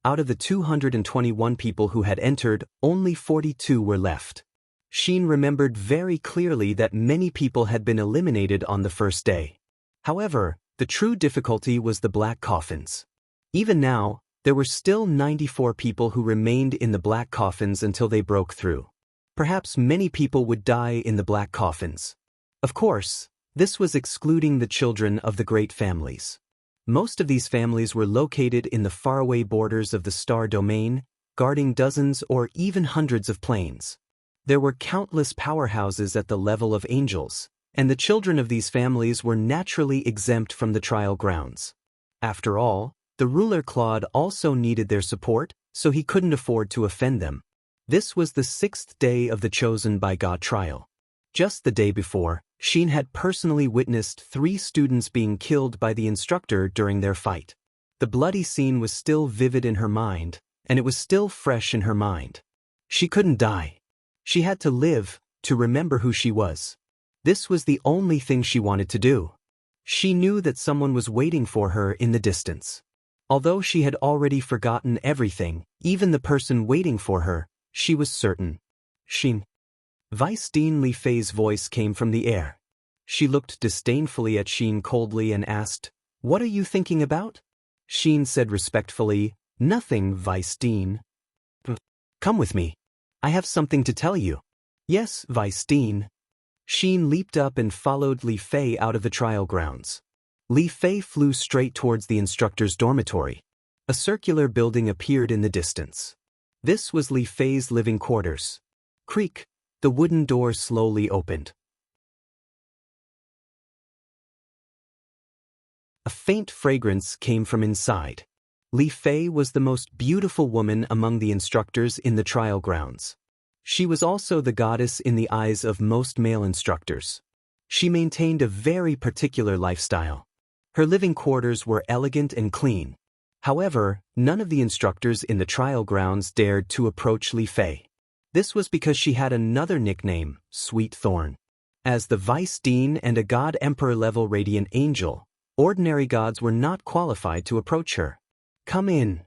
Speaker 1: Out of the 221 people who had entered, only 42 were left. Xin remembered very clearly that many people had been eliminated on the first day. However, the true difficulty was the black coffins. Even now, there were still 94 people who remained in the black coffins until they broke through. Perhaps many people would die in the black coffins. Of course, this was excluding the children of the great families. Most of these families were located in the faraway borders of the star domain, guarding dozens or even hundreds of planes. There were countless powerhouses at the level of angels, and the children of these families were naturally exempt from the trial grounds. After all, the ruler Claude also needed their support, so he couldn't afford to offend them. This was the 6th day of the Chosen by God trial. Just the day before, Xin had personally witnessed 3 students being killed by the instructor during their fight. The bloody scene was still vivid in her mind, and it was still fresh in her mind. She couldn't die. She had to live, to remember who she was. This was the only thing she wanted to do. She knew that someone was waiting for her in the distance. Although she had already forgotten everything, even the person waiting for her, she was certain. Xin. Vice Dean Li Fei's voice came from the air. She looked disdainfully at Xin coldly and asked, "What are you thinking about?" Xin said respectfully, "Nothing, Vice Dean." "Come with me. I have something to tell you." "Yes, Vice Dean." Xin leaped up and followed Li Fei out of the trial grounds. Li Fei flew straight towards the instructor's dormitory. A circular building appeared in the distance. This was Li Fei's living quarters. Creak, the wooden door slowly opened. A faint fragrance came from inside. Li Fei was the most beautiful woman among the instructors in the trial grounds. She was also the goddess in the eyes of most male instructors. She maintained a very particular lifestyle. Her living quarters were elegant and clean. However, none of the instructors in the trial grounds dared to approach Li Fei. This was because she had another nickname, Sweet Thorn. As the Vice Dean and a God Emperor level radiant angel, ordinary gods were not qualified to approach her. "Come in."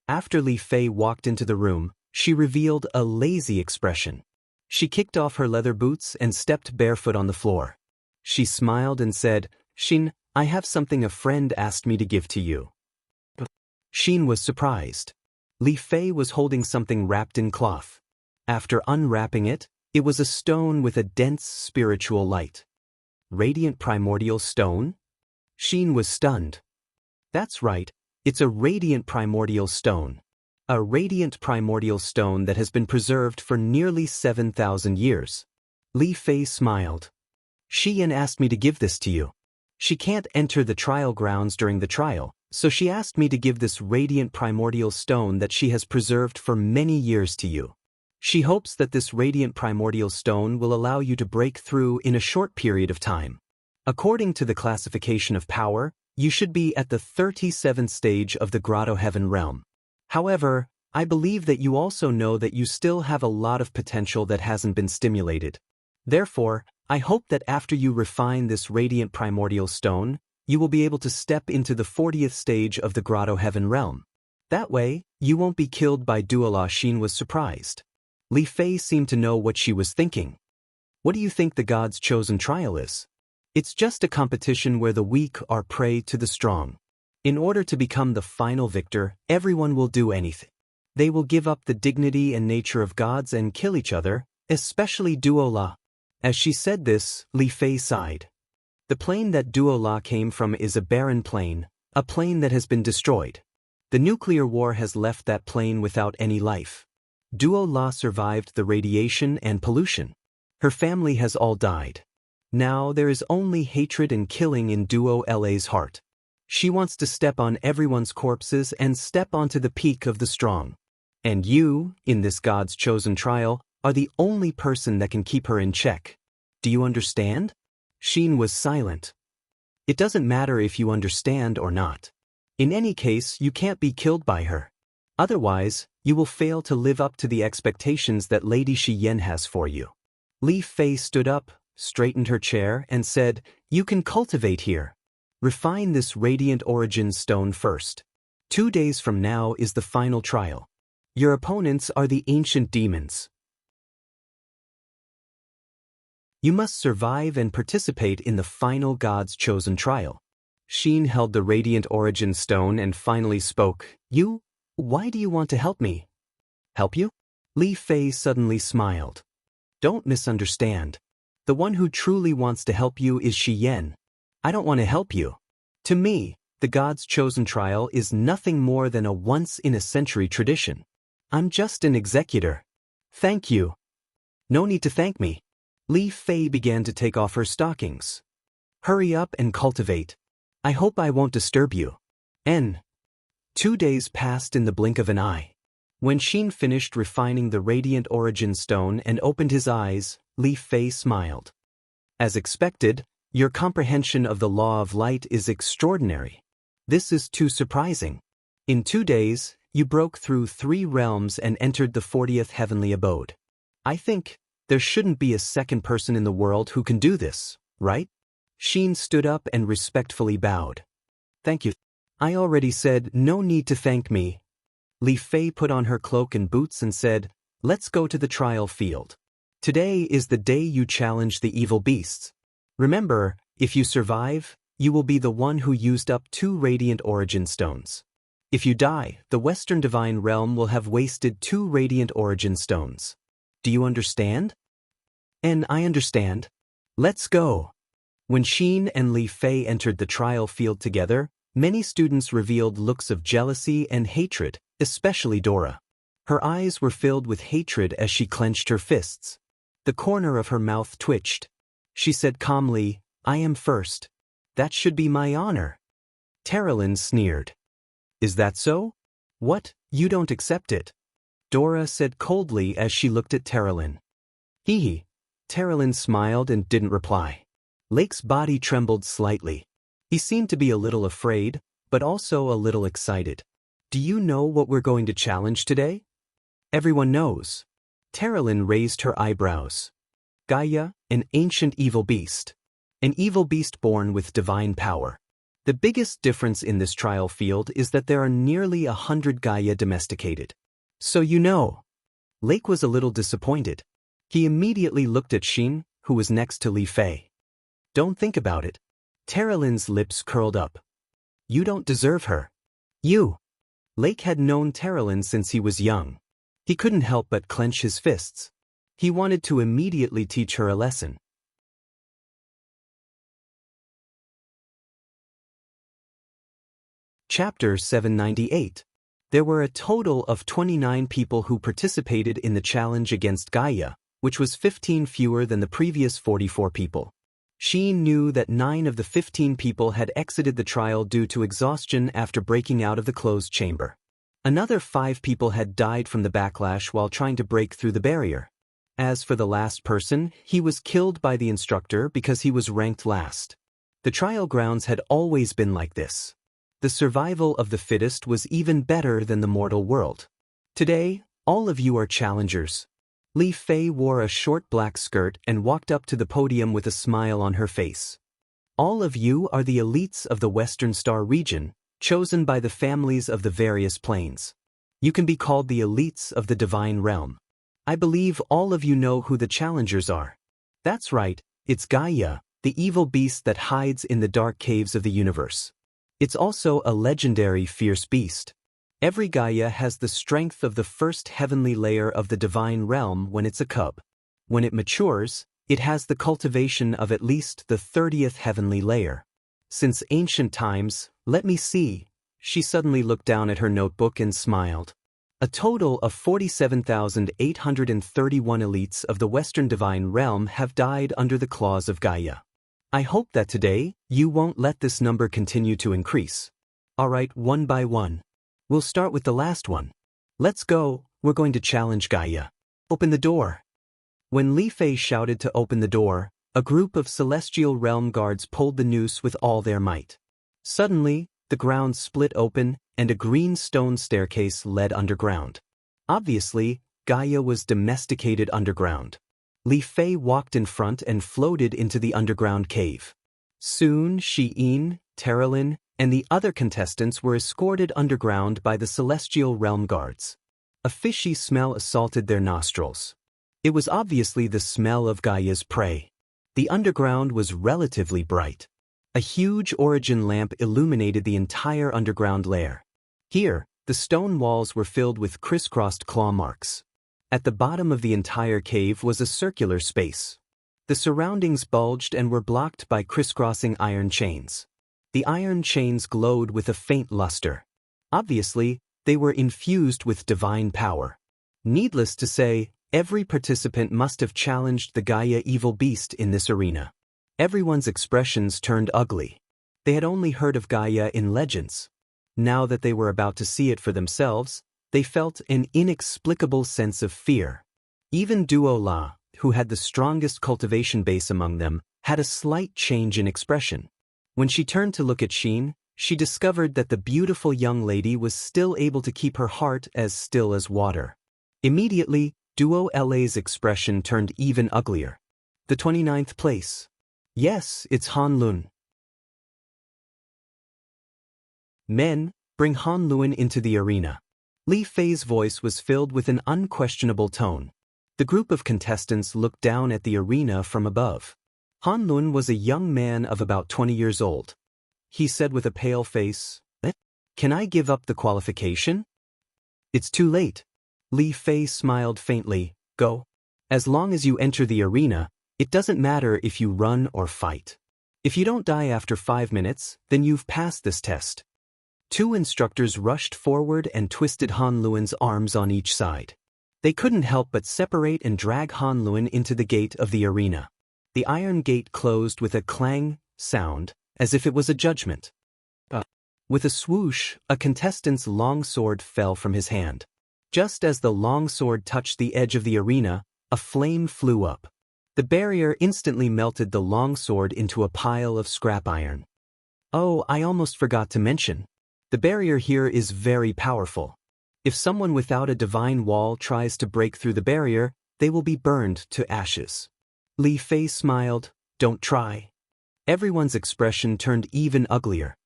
Speaker 1: After Li Fei walked into the room, she revealed a lazy expression. She kicked off her leather boots and stepped barefoot on the floor. She smiled and said, "Xin, I have something a friend asked me to give to you." Xin was surprised. Li Fei was holding something wrapped in cloth. After unwrapping it, it was a stone with a dense spiritual light. Radiant primordial stone? Xin was stunned. That's right, it's a radiant primordial stone. A radiant primordial stone that has been preserved for nearly 7,000 years. Li Fei smiled. "Xian asked me to give this to you. She can't enter the trial grounds during the trial, so she asked me to give this radiant primordial stone that she has preserved for many years to you. She hopes that this radiant primordial stone will allow you to break through in a short period of time. According to the classification of power, you should be at the 37th stage of the Grotto Heaven realm. However, I believe that you also know that you still have a lot of potential that hasn't been stimulated. Therefore, I hope that after you refine this radiant primordial stone, you will be able to step into the 40th stage of the Grotto Heaven realm. That way, you won't be killed by Duola." Xin was surprised. Li Fei seemed to know what she was thinking. "What do you think the gods' chosen trial is?" "It's just a competition where the weak are prey to the strong. In order to become the final victor, everyone will do anything. They will give up the dignity and nature of gods and kill each other, especially Duola." As she said this, Li Fei sighed. The plane that Duola came from is a barren plane, a plane that has been destroyed. The nuclear war has left that plane without any life. Duola survived the radiation and pollution. Her family has all died. Now there is only hatred and killing in Duo-La's heart. She wants to step on everyone's corpses and step onto the peak of the strong. And you, in this God's chosen trial, are the only person that can keep her in check. Do you understand? Xin was silent. It doesn't matter if you understand or not. In any case, you can't be killed by her. Otherwise, you will fail to live up to the expectations that Lady Xian has for you. Li Fei stood up, straightened her chair, and said, "You can cultivate here. Refine this radiant origin stone first. 2 days from now is the final trial. Your opponents are the ancient demons. You must survive and participate in the final God's chosen trial." Xin held the radiant origin stone and finally spoke, Why do you want to help me?" "Help you?" Li Fei suddenly smiled. "Don't misunderstand. The one who truly wants to help you is Xian. I don't want to help you. To me, the God's chosen trial is nothing more than a once-in-a-century tradition. I'm just an executor. Thank you." "No need to thank me." Li Fei began to take off her stockings. "Hurry up and cultivate. I hope I won't disturb you." 2 days passed in the blink of an eye. When Xin finished refining the radiant origin stone and opened his eyes, Li Fei smiled. "As expected, your comprehension of the law of light is extraordinary. This is too surprising. In 2 days, you broke through 3 realms and entered the 40th heavenly abode. I think there shouldn't be a second person in the world who can do this, right?" Xin stood up and respectfully bowed. "Thank you. I already said no need to thank me." Li Fei put on her cloak and boots and said, "Let's go to the trial field. Today is the day you challenge the evil beasts. Remember, if you survive, you will be the one who used up 2 radiant origin stones. If you die, the Western Divine Realm will have wasted 2 radiant origin stones. Do you understand? And I understand. Let's go. When Xin and Li Fei entered the trial field together, many students revealed looks of jealousy and hatred, especially Dora. Her eyes were filled with hatred as she clenched her fists. The corner of her mouth twitched. She said calmly, "I am first. That should be my honor." Terralyn sneered. "Is that so? What, you don't accept it?" Dora said coldly as she looked at Terralyn. Hee hee. Terralyn smiled and didn't reply. Lake's body trembled slightly. He seemed to be a little afraid, but also a little excited. "Do you know what we're going to challenge today?" "Everyone knows." Terralyn raised her eyebrows. "Gaia, an ancient evil beast. An evil beast born with divine power. The biggest difference in this trial field is that there are nearly 100 Gaia domesticated. So you know." Lake was a little disappointed. He immediately looked at Xin, who was next to Li Fei. "Don't think about it." Terralyn's lips curled up. "You don't deserve her. You." Lake had known Terralyn since he was young. He couldn't help but clench his fists. He wanted to immediately teach her a lesson. Chapter 798. There were a total of 29 people who participated in the challenge against Gaia, which was 15 fewer than the previous 44 people. Xin knew that 9 of the 15 people had exited the trial due to exhaustion after breaking out of the closed chamber. Another 5 people had died from the backlash while trying to break through the barrier. As for the last person, he was killed by the instructor because he was ranked last. The trial grounds had always been like this. The survival of the fittest was even better than the mortal world. Today, all of you are challengers. Li Fei wore a short black skirt and walked up to the podium with a smile on her face. All of you are the elites of the Western Star region, chosen by the families of the various planes. You can be called the elites of the divine realm. I believe all of you know who the challengers are. That's right, it's Gaia, the evil beast that hides in the dark caves of the universe. It's also a legendary fierce beast. Every Gaia has the strength of the first heavenly layer of the divine realm when it's a cub. When it matures, it has the cultivation of at least the 30th heavenly layer. Since ancient times, let me see. She suddenly looked down at her notebook and smiled. A total of 47,831 elites of the Western Divine Realm have died under the claws of Gaia. I hope that today, you won't let this number continue to increase. Alright, one by one. We'll start with the last one. Let's go, we're going to challenge Gaia. Open the door. When Li Fei shouted to open the door, a group of celestial realm guards pulled the noose with all their might. Suddenly, the ground split open, and a green stone staircase led underground. Obviously, Gaia was domesticated underground. Li Fei walked in front and floated into the underground cave. Soon, Xiyin, Terralyn, and the other contestants were escorted underground by the celestial realm guards. A fishy smell assaulted their nostrils. It was obviously the smell of Gaia's prey. The underground was relatively bright. A huge origin lamp illuminated the entire underground lair. Here, the stone walls were filled with crisscrossed claw marks. At the bottom of the entire cave was a circular space. The surroundings bulged and were blocked by crisscrossing iron chains. The iron chains glowed with a faint luster. Obviously, they were infused with divine power. Needless to say, every participant must have challenged the Gaia evil beast in this arena. Everyone's expressions turned ugly. They had only heard of Gaia in legends. Now that they were about to see it for themselves, they felt an inexplicable sense of fear. Even Duo La, who had the strongest cultivation base among them, had a slight change in expression. When she turned to look at Xin, she discovered that the beautiful young lady was still able to keep her heart as still as water. Immediately, Duo La's expression turned even uglier. The 29th place. Yes, it's Han Lun. Men, bring Han Lun into the arena. Li Fei's voice was filled with an unquestionable tone. The group of contestants looked down at the arena from above. Han Lun was a young man of about 20 years old. He said with a pale face, "Can I give up the qualification?" "It's too late." Li Fei smiled faintly. "Go. As long as you enter the arena, it doesn't matter if you run or fight. If you don't die after 5 minutes, then you've passed this test." 2 instructors rushed forward and twisted Han Luan's arms on each side. They couldn't help but separate and drag Han Luan into the gate of the arena. The iron gate closed with a clang sound, as if it was a judgment. With a swoosh, a contestant's long sword fell from his hand. Just as the long sword touched the edge of the arena, a flame flew up. The barrier instantly melted the long sword into a pile of scrap iron. Oh, I almost forgot to mention. The barrier here is very powerful. If someone without a divine wall tries to break through the barrier, they will be burned to ashes. Li Fei smiled. "Don't try." Everyone's expression turned even uglier.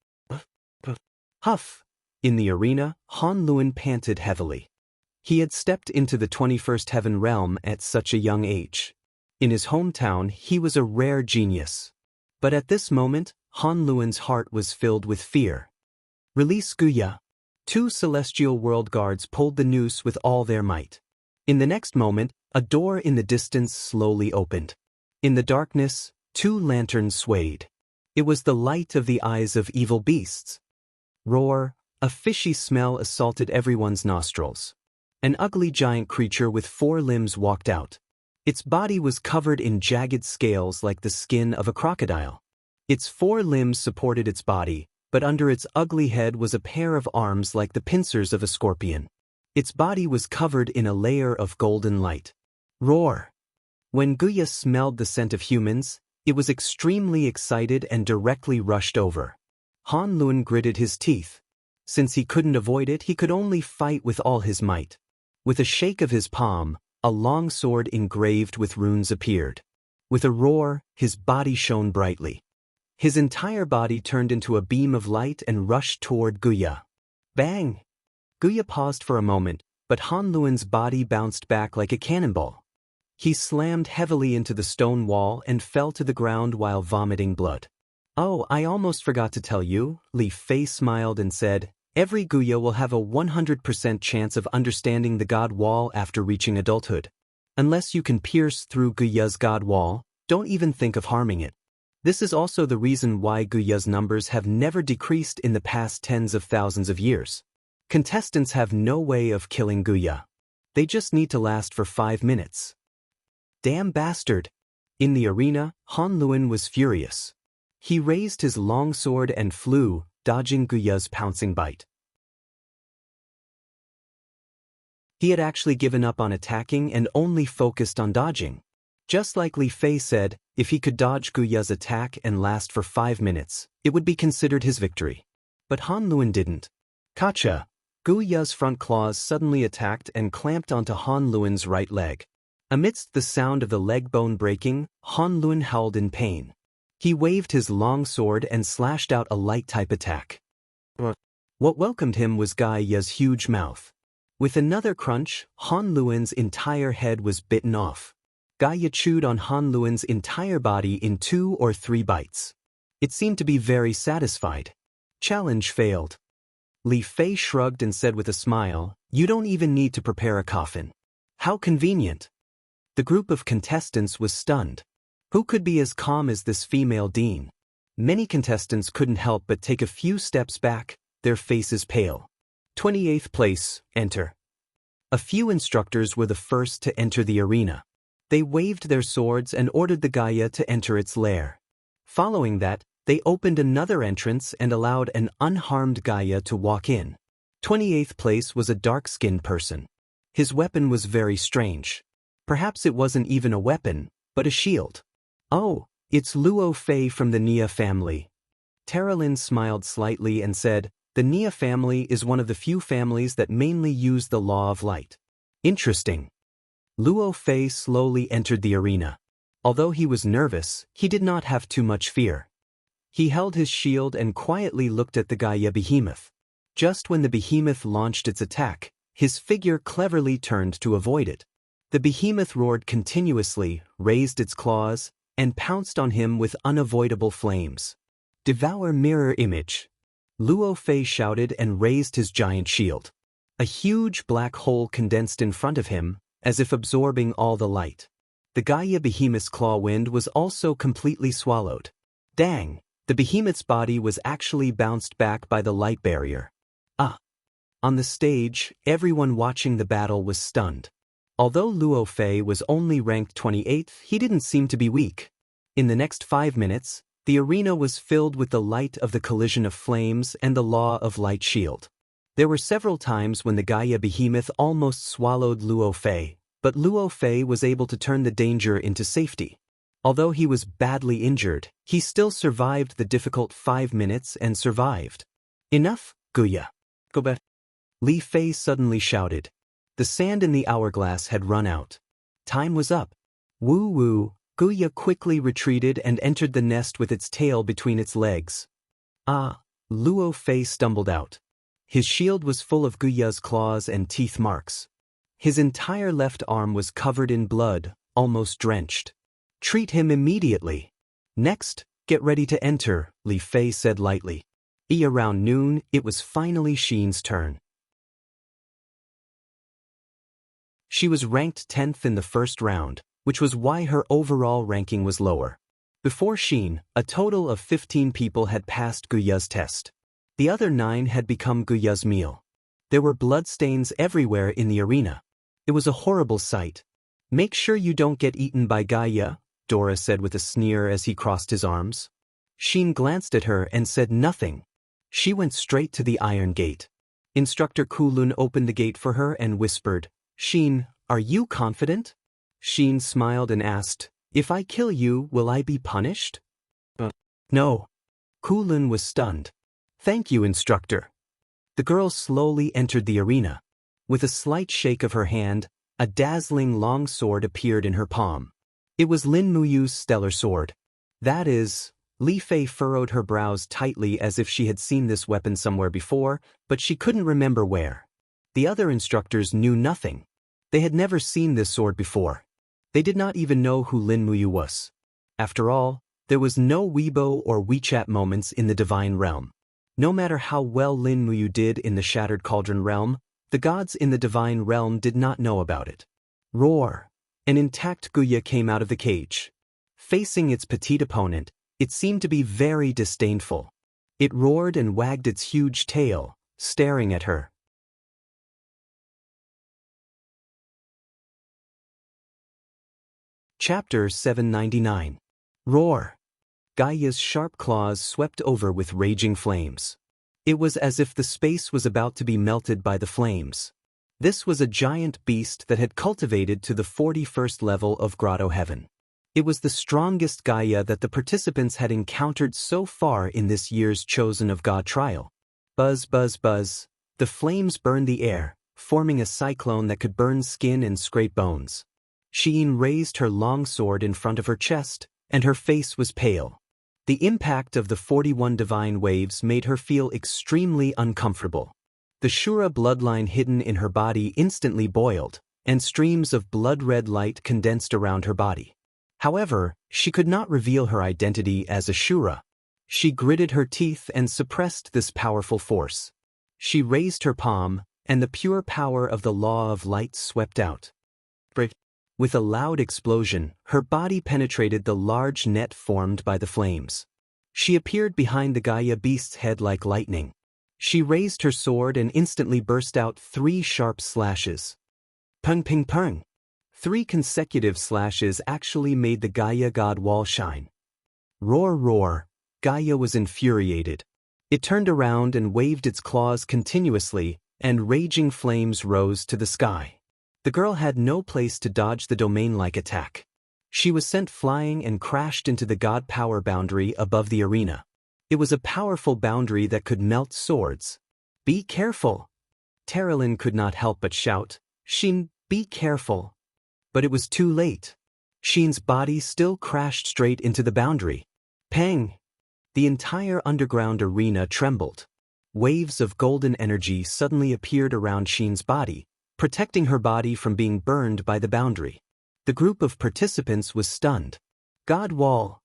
Speaker 1: Huff. In the arena, Han Luan panted heavily. He had stepped into the 21st heaven realm at such a young age. In his hometown, he was a rare genius. But at this moment, Han Luan's heart was filled with fear. "Release Guya." 2 celestial world guards pulled the noose with all their might. In the next moment, a door in the distance slowly opened. In the darkness, 2 lanterns swayed. It was the light of the eyes of evil beasts. Roar, a fishy smell assaulted everyone's nostrils. An ugly giant creature with 4 limbs walked out. Its body was covered in jagged scales like the skin of a crocodile. Its 4 limbs supported its body, but under its ugly head was a pair of arms like the pincers of a scorpion. Its body was covered in a layer of golden light. Roar! When Guya smelled the scent of humans, it was extremely excited and directly rushed over. Han Luan gritted his teeth. Since he couldn't avoid it, he could only fight with all his might. With a shake of his palm, a long sword engraved with runes appeared. With a roar, his body shone brightly. His entire body turned into a beam of light and rushed toward Guya. Bang! Guya paused for a moment, but Han Luan's body bounced back like a cannonball. He slammed heavily into the stone wall and fell to the ground while vomiting blood. "Oh, I almost forgot to tell you," Li Fei smiled and said, "every Guya will have a 100% chance of understanding the God Wall after reaching adulthood. Unless you can pierce through Guya's God Wall, don't even think of harming it. This is also the reason why Guya's numbers have never decreased in the past tens of thousands of years. Contestants have no way of killing Guya. They just need to last for 5 minutes." Damn bastard! In the arena, Han Luan was furious. He raised his long sword and flew, dodging Guya's pouncing bite. He had actually given up on attacking and only focused on dodging. Just like Li Fei said, if he could dodge Guya's attack and last for 5 minutes, it would be considered his victory. But Han Luan didn't. Kacha! Guya's front claws suddenly attacked and clamped onto Han Luan's right leg. Amidst the sound of the leg bone breaking, Han Luan howled in pain. He waved his long sword and slashed out a light-type attack. What welcomed him was Guya's huge mouth. With another crunch, Han Luan's entire head was bitten off. Guya chewed on Han Luan's entire body in 2 or 3 bites. It seemed to be very satisfied. Challenge failed. Li Fei shrugged and said with a smile, "You don't even need to prepare a coffin. How convenient." The group of contestants was stunned. Who could be as calm as this female dean? Many contestants couldn't help but take a few steps back, their faces pale. 28th place, enter. A few instructors were the first to enter the arena. They waved their swords and ordered the Guya to enter its lair. Following that, they opened another entrance and allowed an unharmed Guya to walk in. 28th place was a dark-skinned person. His weapon was very strange. Perhaps it wasn't even a weapon, but a shield. "Oh, it's Luo Fei from the Nia family." Terralyn smiled slightly and said, "The Nia family is one of the few families that mainly use the law of light." Interesting. Luo Fei slowly entered the arena. Although he was nervous, he did not have too much fear. He held his shield and quietly looked at the Guya behemoth. Just when the behemoth launched its attack, his figure cleverly turned to avoid it. The behemoth roared continuously, raised its claws, and pounced on him with unavoidable flames. Devour mirror image. Luo Fei shouted and raised his giant shield. A huge black hole condensed in front of him, as if absorbing all the light. The Gaia behemoth's claw wind was also completely swallowed. Dang, the behemoth's body was actually bounced back by the light barrier. On the stage, everyone watching the battle was stunned. Although Luo Fei was only ranked 28th, he didn't seem to be weak. In the next 5 minutes, the arena was filled with the light of the collision of flames and the law of light shield. There were several times when the Gaia behemoth almost swallowed Luo Fei, but Luo Fei was able to turn the danger into safety. Although he was badly injured, he still survived the difficult 5 minutes and survived. Enough, Guya. Go back. Li Fei suddenly shouted. The sand in the hourglass had run out. Time was up. Woo-woo, Guya quickly retreated and entered the nest with its tail between its legs. Luo Fei stumbled out. His shield was full of Guya's claws and teeth marks. His entire left arm was covered in blood, almost drenched. Treat him immediately. Next, get ready to enter, Li Fei said lightly. Around noon, it was finally Xin's turn. She was ranked 10th in the first round, which was why her overall ranking was lower. Before Xin, a total of 15 people had passed Guya's test. The other 9 had become Guya's meal. There were bloodstains everywhere in the arena. It was a horrible sight. Make sure you don't get eaten by Gaia, Dora said with a sneer as he crossed his arms. Xin glanced at her and said nothing. She went straight to the iron gate. Instructor Kulun opened the gate for her and whispered, Xin, are you confident? Xin smiled and asked, if I kill you, will I be punished? No. Kulun was stunned. Thank you, instructor. The girl slowly entered the arena. With a slight shake of her hand, a dazzling long sword appeared in her palm. It was Lin Muyu's stellar sword. That is, Li Fei furrowed her brows tightly as if she had seen this weapon somewhere before, but she couldn't remember where. The other instructors knew nothing. They had never seen this sword before. They did not even know who Lin Muyu was. After all, there was no Weibo or WeChat moments in the divine realm. No matter how well Lin Muyu did in the Shattered Cauldron realm, the gods in the divine realm did not know about it. Roar! An intact Guya came out of the cage. Facing its petite opponent, it seemed to be very disdainful. It roared and wagged its huge tail, staring at her. Chapter 799. Roar! Gaia's sharp claws swept over with raging flames. It was as if the space was about to be melted by the flames. This was a giant beast that had cultivated to the 41st level of Grotto Heaven. It was the strongest Gaia that the participants had encountered so far in this year's Chosen of God trial. Buzz, buzz, buzz. The flames burned the air, forming a cyclone that could burn skin and scrape bones. Xin raised her long sword in front of her chest, and her face was pale. The impact of the 41 divine waves made her feel extremely uncomfortable. The Shura bloodline hidden in her body instantly boiled, and streams of blood-red light condensed around her body. However, she could not reveal her identity as a Shura. She gritted her teeth and suppressed this powerful force. She raised her palm, and the pure power of the law of light swept out. With a loud explosion, her body penetrated the large net formed by the flames. She appeared behind the Gaia beast's head like lightning. She raised her sword and instantly burst out 3 sharp slashes. Pung ping pung. 3 consecutive slashes actually made the Gaia god wall shine. Roar roar. Gaia was infuriated. It turned around and waved its claws continuously, and raging flames rose to the sky. The girl had no place to dodge the domain-like attack. She was sent flying and crashed into the god power boundary above the arena. It was a powerful boundary that could melt swords. Be careful! Terilyn could not help but shout, Xin, be careful! But it was too late. Xin's body still crashed straight into the boundary. Pang! The entire underground arena trembled. Waves of golden energy suddenly appeared around Xin's body, protecting her body from being burned by the boundary. The group of participants was stunned. God wall.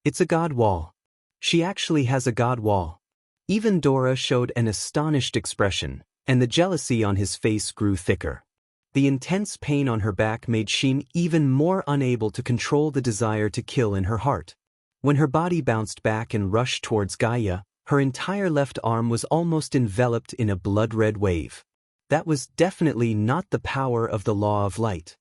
Speaker 1: It's a god wall. She actually has a god wall. Even Dora showed an astonished expression, and the jealousy on his face grew thicker. The intense pain on her back made Xin even more unable to control the desire to kill in her heart. When her body bounced back and rushed towards Gaia, her entire left arm was almost enveloped in a blood-red wave. That was definitely not the power of the law of light.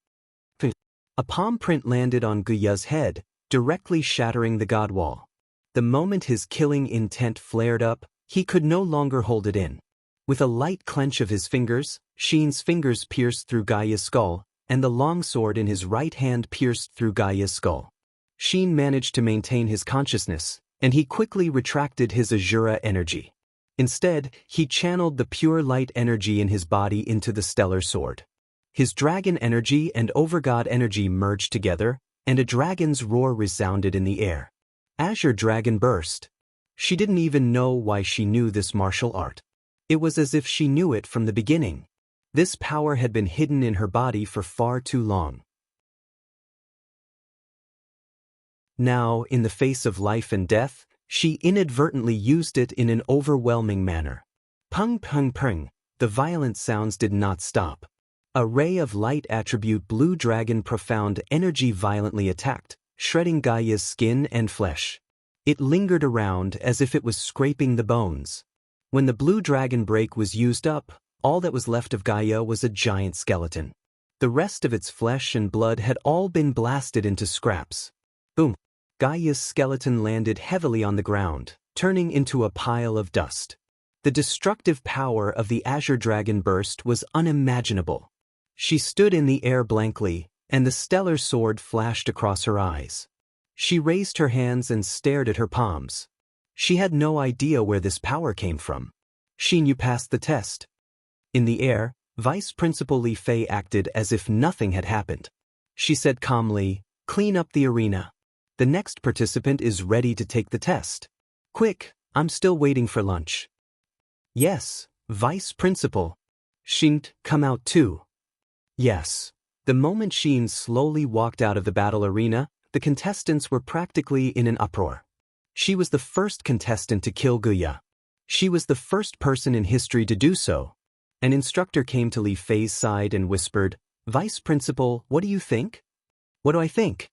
Speaker 1: A palm print landed on Gaia's head, directly shattering the god wall. The moment his killing intent flared up, he could no longer hold it in. With a light clench of his fingers, Xin's fingers pierced through Gaia's skull, and the longsword in his right hand pierced through Gaia's skull. Xin managed to maintain his consciousness, and he quickly retracted his Azura energy. Instead, he channeled the pure light energy in his body into the stellar sword. His dragon energy and overgod energy merged together, and a dragon's roar resounded in the air. Azure Dragon burst. She didn't even know why she knew this martial art. It was as if she knew it from the beginning. This power had been hidden in her body for far too long. Now, in the face of life and death, she inadvertently used it in an overwhelming manner. Pung pung pung, the violent sounds did not stop. A ray of light attribute Blue Dragon Profound Energy violently attacked, shredding Gaia's skin and flesh. It lingered around as if it was scraping the bones. When the Blue Dragon break was used up, all that was left of Gaia was a giant skeleton. The rest of its flesh and blood had all been blasted into scraps. Boom! Gaia's skeleton landed heavily on the ground, turning into a pile of dust. The destructive power of the Azure Dragon burst was unimaginable. She stood in the air blankly, and the stellar sword flashed across her eyes. She raised her hands and stared at her palms. She had no idea where this power came from. Xin, you passed the test. In the air, Vice Principal Li Fei acted as if nothing had happened. She said calmly, "Clean up the arena. The next participant is ready to take the test. Quick, I'm still waiting for lunch." "Yes, Vice Principal." "Xin, come out too." "Yes." The moment Xin slowly walked out of the battle arena, the contestants were practically in an uproar. She was the first contestant to kill Gaia. She was the first person in history to do so. An instructor came to Li Fei's side and whispered, "Vice Principal, what do you think?" "What do I think?"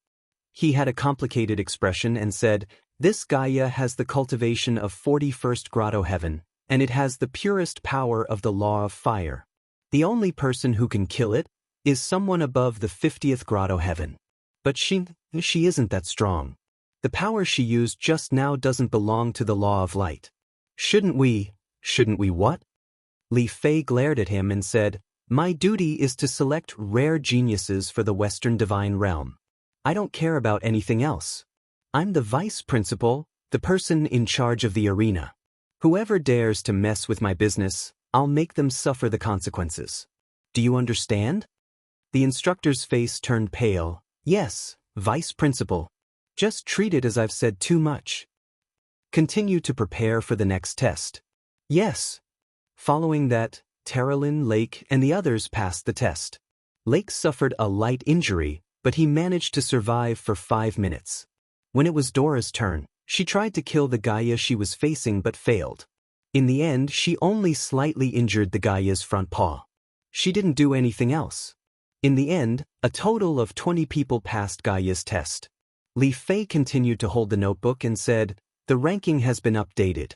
Speaker 1: He had a complicated expression and said, "This Gaia has the cultivation of 41st Grotto Heaven, and it has the purest power of the law of fire. The only person who can kill it is someone above the 50th Grotto Heaven. But she isn't that strong. The power she used just now doesn't belong to the law of light. Shouldn't we what?" Li Fei glared at him and said, "My duty is to select rare geniuses for the Western Divine Realm. I don't care about anything else. I'm the Vice Principal, the person in charge of the arena. Whoever dares to mess with my business, I'll make them suffer the consequences. Do you understand?" The instructor's face turned pale. "Yes, Vice Principal. Just treat it as I've said too much. Continue to prepare for the next test." "Yes." Following that, Terralyn, Lake, and the others passed the test. Lake suffered a light injury, but he managed to survive for 5 minutes. When it was Dora's turn, she tried to kill the Gaia she was facing but failed. In the end, she only slightly injured the Gaia's front paw. She didn't do anything else. In the end, a total of 20 people passed Gaia's test. Li Fei continued to hold the notebook and said, "The ranking has been updated.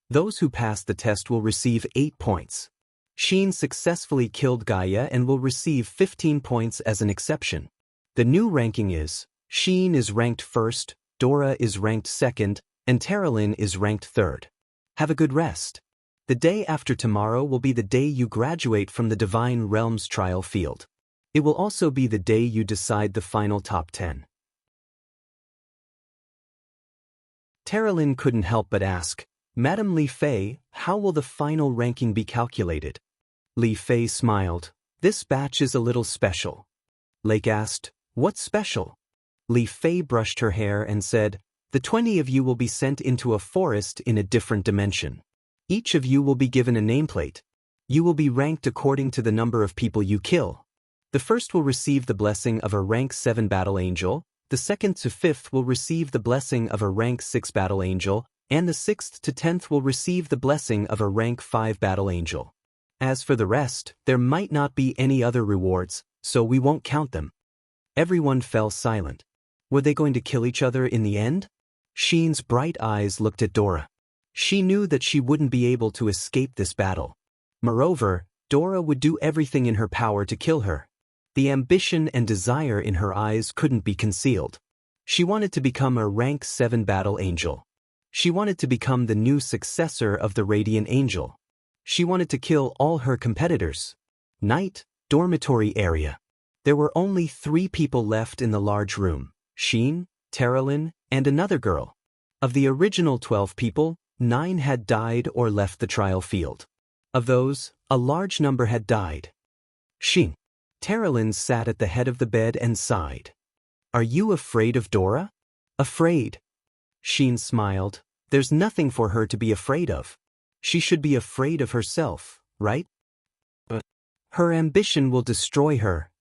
Speaker 1: Those who passed the test will receive 8 points. Xin successfully killed Gaia and will receive 15 points as an exception. The new ranking is, Xin is ranked 1st, Dora is ranked 2nd, and Terralyn is ranked 3rd. Have a good rest. The day after tomorrow will be the day you graduate from the Divine Realms trial field. It will also be the day you decide the final top 10. Terralyn couldn't help but ask, "Madam Li Fei, how will the final ranking be calculated?" Li Fei smiled. "This batch is a little special." Lake asked, "What's special?" Li Fei brushed her hair and said, "The 20 of you will be sent into a forest in a different dimension. Each of you will be given a nameplate. You will be ranked according to the number of people you kill. The first will receive the blessing of a rank 7 battle angel, The 2nd to 5th will receive the blessing of a rank 6 battle angel, and the 6th to 10th will receive the blessing of a rank 5 battle angel. As for the rest, there might not be any other rewards, so we won't count them. Everyone fell silent. Were they going to kill each other in the end? Xian's bright eyes looked at Dora. She knew that she wouldn't be able to escape this battle. Moreover, Dora would do everything in her power to kill her. The ambition and desire in her eyes couldn't be concealed. She wanted to become a rank 7 battle angel. She wanted to become the new successor of the Radiant Angel. She wanted to kill all her competitors. Night, dormitory area. There were only 3 people left in the large room: Xian, Terralyn, and another girl. Of the original 12 people, 9 had died or left the trial field. Of those, a large number had died. Xian. Terralyn sat at the head of the bed and sighed. Are you afraid of Dora? Afraid? Xian smiled. There's nothing for her to be afraid of. She should be afraid of herself, right? But her ambition will destroy her.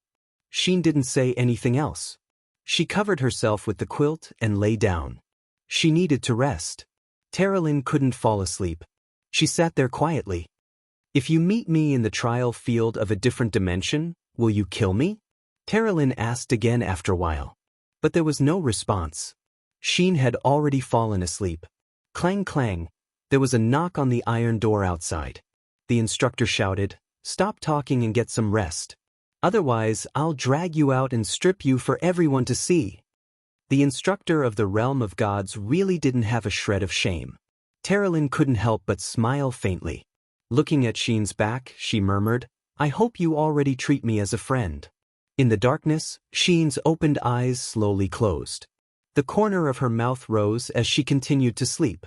Speaker 1: Xian didn't say anything else. She covered herself with the quilt and lay down. She needed to rest. Terralyn couldn't fall asleep. She sat there quietly. If you meet me in the trial field of a different dimension, will you kill me? Terralyn asked again after a while. But there was no response. Xian had already fallen asleep. Clang clang. There was a knock on the iron door outside. The instructor shouted, "Stop talking and get some rest. Otherwise, I'll drag you out and strip you for everyone to see." The instructor of the realm of gods really didn't have a shred of shame. Terralyn couldn't help but smile faintly. Looking at Xian's back, she murmured, "I hope you already treat me as a friend." In the darkness, Xian's opened eyes slowly closed. The corner of her mouth rose as she continued to sleep.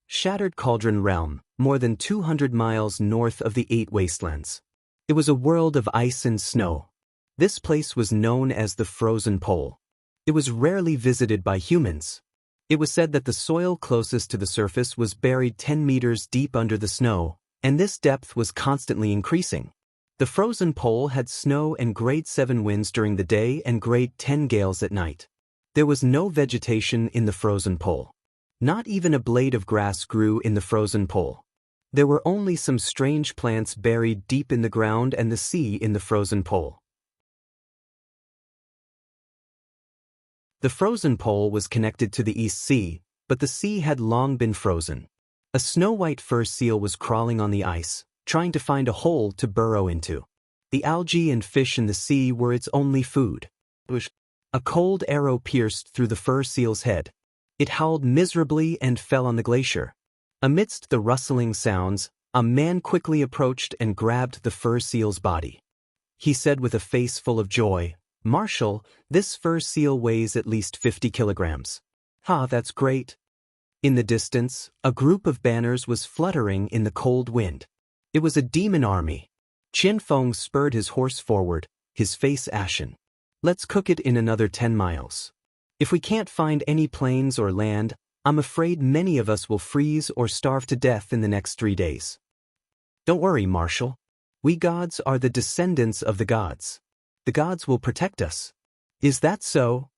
Speaker 1: Shattered Cauldron Realm, more than 200 miles north of the 8 Wastelands. It was a world of ice and snow. This place was known as the Frozen Pole. It was rarely visited by humans. It was said that the soil closest to the surface was buried 10 meters deep under the snow, and this depth was constantly increasing. The Frozen Pole had snow and grade 7 winds during the day and grade 10 gales at night. There was no vegetation in the Frozen Pole. Not even a blade of grass grew in the Frozen Pole. There were only some strange plants buried deep in the ground and the sea in the Frozen Pole. The Frozen Pole was connected to the East Sea, but the sea had long been frozen. A snow-white fur seal was crawling on the ice, trying to find a hole to burrow into. The algae and fish in the sea were its only food. A cold arrow pierced through the fur seal's head. It howled miserably and fell on the glacier. Amidst the rustling sounds, a man quickly approached and grabbed the fur seal's body. He said with a face full of joy, "Marshal, this fur seal weighs at least 50 kilograms. Ha, that's great." In the distance, a group of banners was fluttering in the cold wind. It was a demon army. Qianfeng spurred his horse forward, his face ashen. "Let's cook it in another 10 miles. If we can't find any plains or land, I'm afraid many of us will freeze or starve to death in the next 3 days." "Don't worry, Marshal. We gods are the descendants of the gods. The gods will protect us." "Is that so?"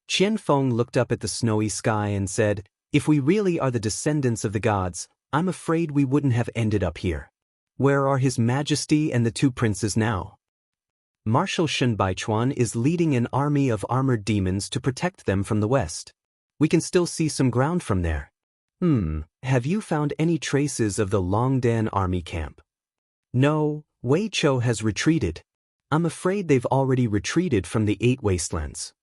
Speaker 1: Qianfeng looked up at the snowy sky and said, "If we really are the descendants of the gods, I'm afraid we wouldn't have ended up here. Where are His Majesty and the 2 princes now?" "Marshal Shen Baichuan is leading an army of armored demons to protect them from the west. We can still see some ground from there." Have you found any traces of the Longdan army camp?" "No, Wei Chou has retreated. I'm afraid they've already retreated from the 8 Wastelands.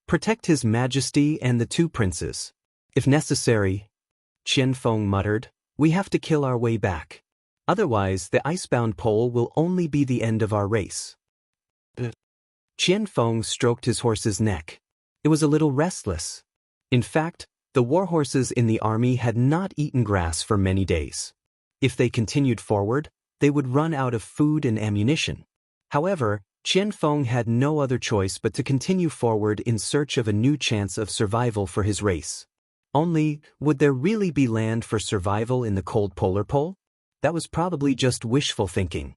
Speaker 1: Protect His Majesty and the 2 princes. If necessary," Qianfeng muttered, "we have to kill our way back. Otherwise, the icebound pole will only be the end of our race." Qianfeng stroked his horse's neck. It was a little restless. In fact, the warhorses in the army had not eaten grass for many days. If they continued forward, they would run out of food and ammunition. However, Qianfeng had no other choice but to continue forward in search of a new chance of survival for his race. Only, would there really be land for survival in the cold polar pole? That was probably just wishful thinking.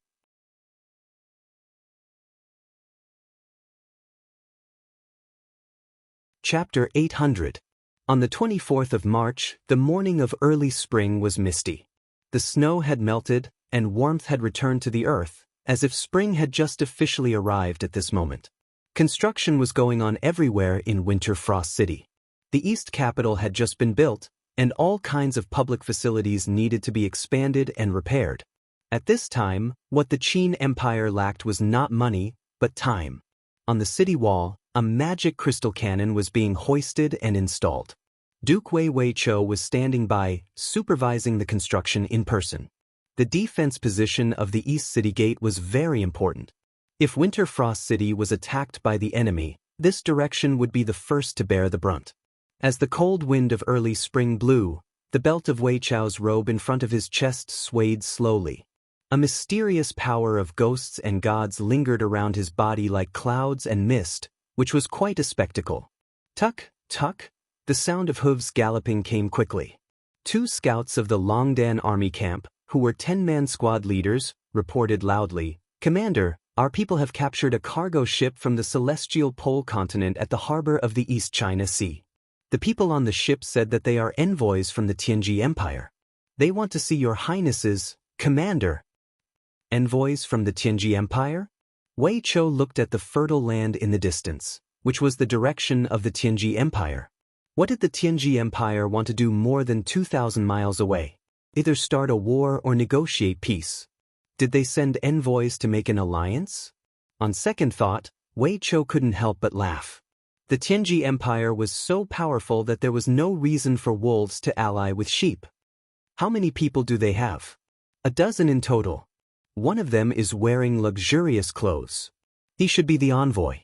Speaker 1: Chapter 800. On the 24th of March, the morning of early spring was misty. The snow had melted, and warmth had returned to the earth, as if spring had just officially arrived at this moment. Construction was going on everywhere in Winter Frost City. The East capital had just been built, and all kinds of public facilities needed to be expanded and repaired. At this time, what the Qin Empire lacked was not money, but time. On the city wall, a magic crystal cannon was being hoisted and installed. Duke Wei Weiqiu was standing by, supervising the construction in person. The defense position of the East City Gate was very important. If Winter Frost City was attacked by the enemy, this direction would be the first to bear the brunt. As the cold wind of early spring blew, the belt of Weiqiu's robe in front of his chest swayed slowly. A mysterious power of ghosts and gods lingered around his body like clouds and mist, which was quite a spectacle. Tuck, tuck, the sound of hooves galloping came quickly. 2 scouts of the Longdan army camp, who were 10-man squad leaders, reported loudly, "Commander, our people have captured a cargo ship from the celestial pole continent at the harbor of the East China Sea. The people on the ship said that they are envoys from the Tianji Empire. They want to see your highnesses, Commander." Envoys from the Tianji Empire? Weiqiu looked at the fertile land in the distance, which was the direction of the Tianji Empire. What did the Tianji Empire want to do more than 2,000 miles away? Either start a war or negotiate peace. Did they send envoys to make an alliance? On second thought, Weiqiu couldn't help but laugh. The Tianji Empire was so powerful that there was no reason for wolves to ally with sheep. How many people do they have? 12 in total. One of them is wearing luxurious clothes. He should be the envoy.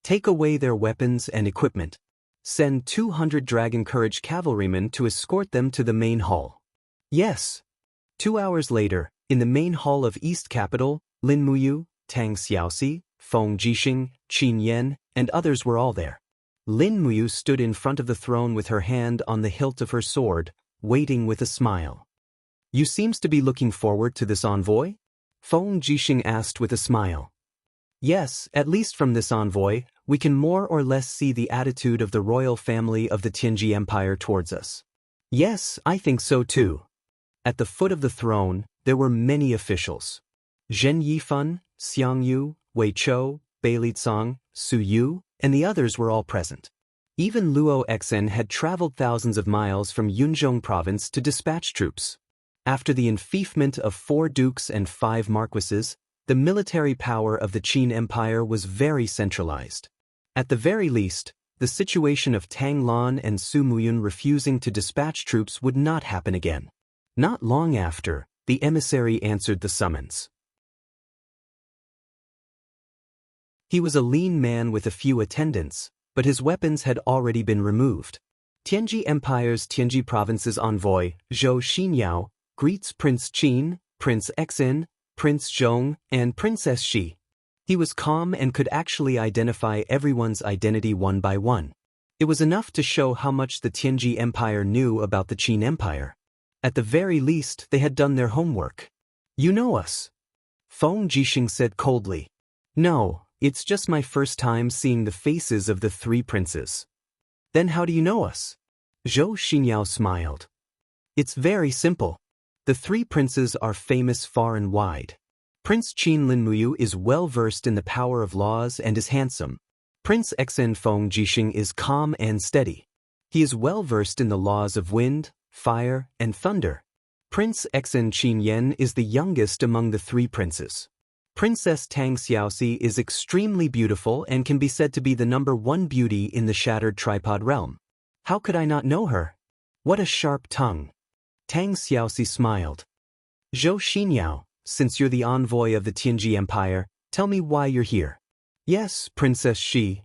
Speaker 1: Take away their weapons and equipment. Send 200 Dragon Courage cavalrymen to escort them to the main hall. Yes. 2 hours later, in the main hall of East Capital, Lin Muyu, Tang Xiaoxi, Feng Jixing, Qin Yan, and others were all there. Lin Muyu stood in front of the throne with her hand on the hilt of her sword, waiting with a smile. "You seems to be looking forward to this envoy?" Feng Jixing asked with a smile. "Yes, at least from this envoy, we can more or less see the attitude of the royal family of the Tianji Empire towards us." "Yes, I think so too." At the foot of the throne, there were many officials. Zhen Yifan, Xiang Yu, Wei Chou, Bai Litsang, Su Yu, and the others were all present. Even Luo Xen had traveled thousands of miles from Yunzhong province to dispatch troops. After the enfeoffment of 4 dukes and 5 marquises, the military power of the Qin Empire was very centralized. At the very least, the situation of Tang Lan and Su Muyun refusing to dispatch troops would not happen again. Not long after, the emissary answered the summons. He was a lean man with a few attendants, but his weapons had already been removed. Tianji Empire's Tianji Province's envoy, Zhou Xinyao, greets Prince Qin, Prince Xen, Prince Zhong, and Princess Shi. He was calm and could actually identify everyone's identity one by one. It was enough to show how much the Tianji Empire knew about the Qin Empire. At the very least, they had done their homework. "You know us?" Feng Jixing said coldly. "No, it's just my first time seeing the faces of the 3 princes." "Then how do you know us?" Zhou Xinyao smiled. "It's very simple. The 3 princes are famous far and wide. Prince Qin Lin Muyu is well versed in the power of laws and is handsome. Prince Xen Feng Jixing is calm and steady. He is well versed in the laws of wind, fire, and thunder. Prince Xen Qin Yan is the youngest among the 3 princes. Princess Tang Xiaoxi is extremely beautiful and can be said to be the #1 beauty in the Shattered Tripod realm. How could I not know her? What a sharp tongue." Tang Xiaoxi smiled. "Zhou Xinyao, since you're the envoy of the Tianji Empire, tell me why you're here." "Yes, Princess Shi."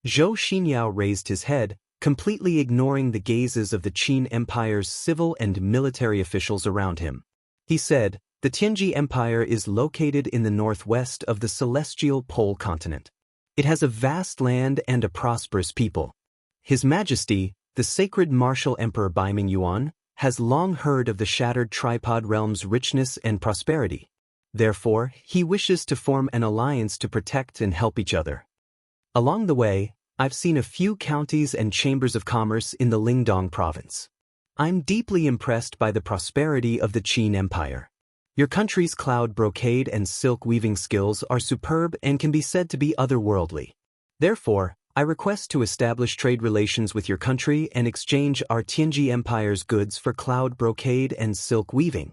Speaker 1: Zhou Xinyao raised his head, completely ignoring the gazes of the Qin Empire's civil and military officials around him. He said, "The Tianji Empire is located in the northwest of the celestial pole continent. It has a vast land and a prosperous people. His Majesty, the sacred martial emperor Baiming Yuan, has long heard of the Shattered Tripod realm's richness and prosperity. Therefore, he wishes to form an alliance to protect and help each other. Along the way, I've seen a few counties and chambers of commerce in the Lingdong province. I'm deeply impressed by the prosperity of the Qin Empire. Your country's cloud brocade and silk weaving skills are superb and can be said to be otherworldly. Therefore, I request to establish trade relations with your country and exchange our Tianji Empire's goods for cloud brocade and silk weaving.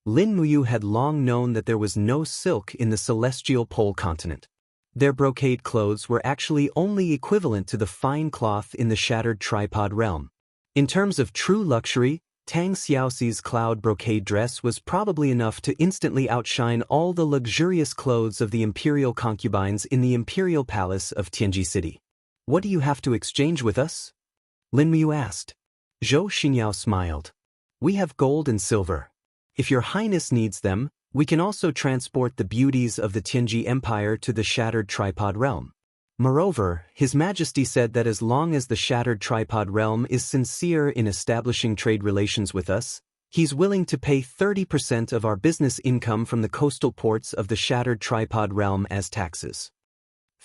Speaker 1: Lin Muyu had long known that there was no silk in the celestial pole continent. Their brocade clothes were actually only equivalent to the fine cloth in the shattered tripod realm. In terms of true luxury, Tang Xiaoxi's cloud brocade dress was probably enough to instantly outshine all the luxurious clothes of the imperial concubines in the imperial palace of Tianji City. What do you have to exchange with us? Lin Muyu asked. Zhou Xinyao smiled. We have gold and silver. If your highness needs them, we can also transport the beauties of the Tianji Empire to the shattered tripod realm. Moreover, His Majesty said that as long as the shattered tripod realm is sincere in establishing trade relations with us, he's willing to pay 30% of our business income from the coastal ports of the shattered tripod realm as taxes.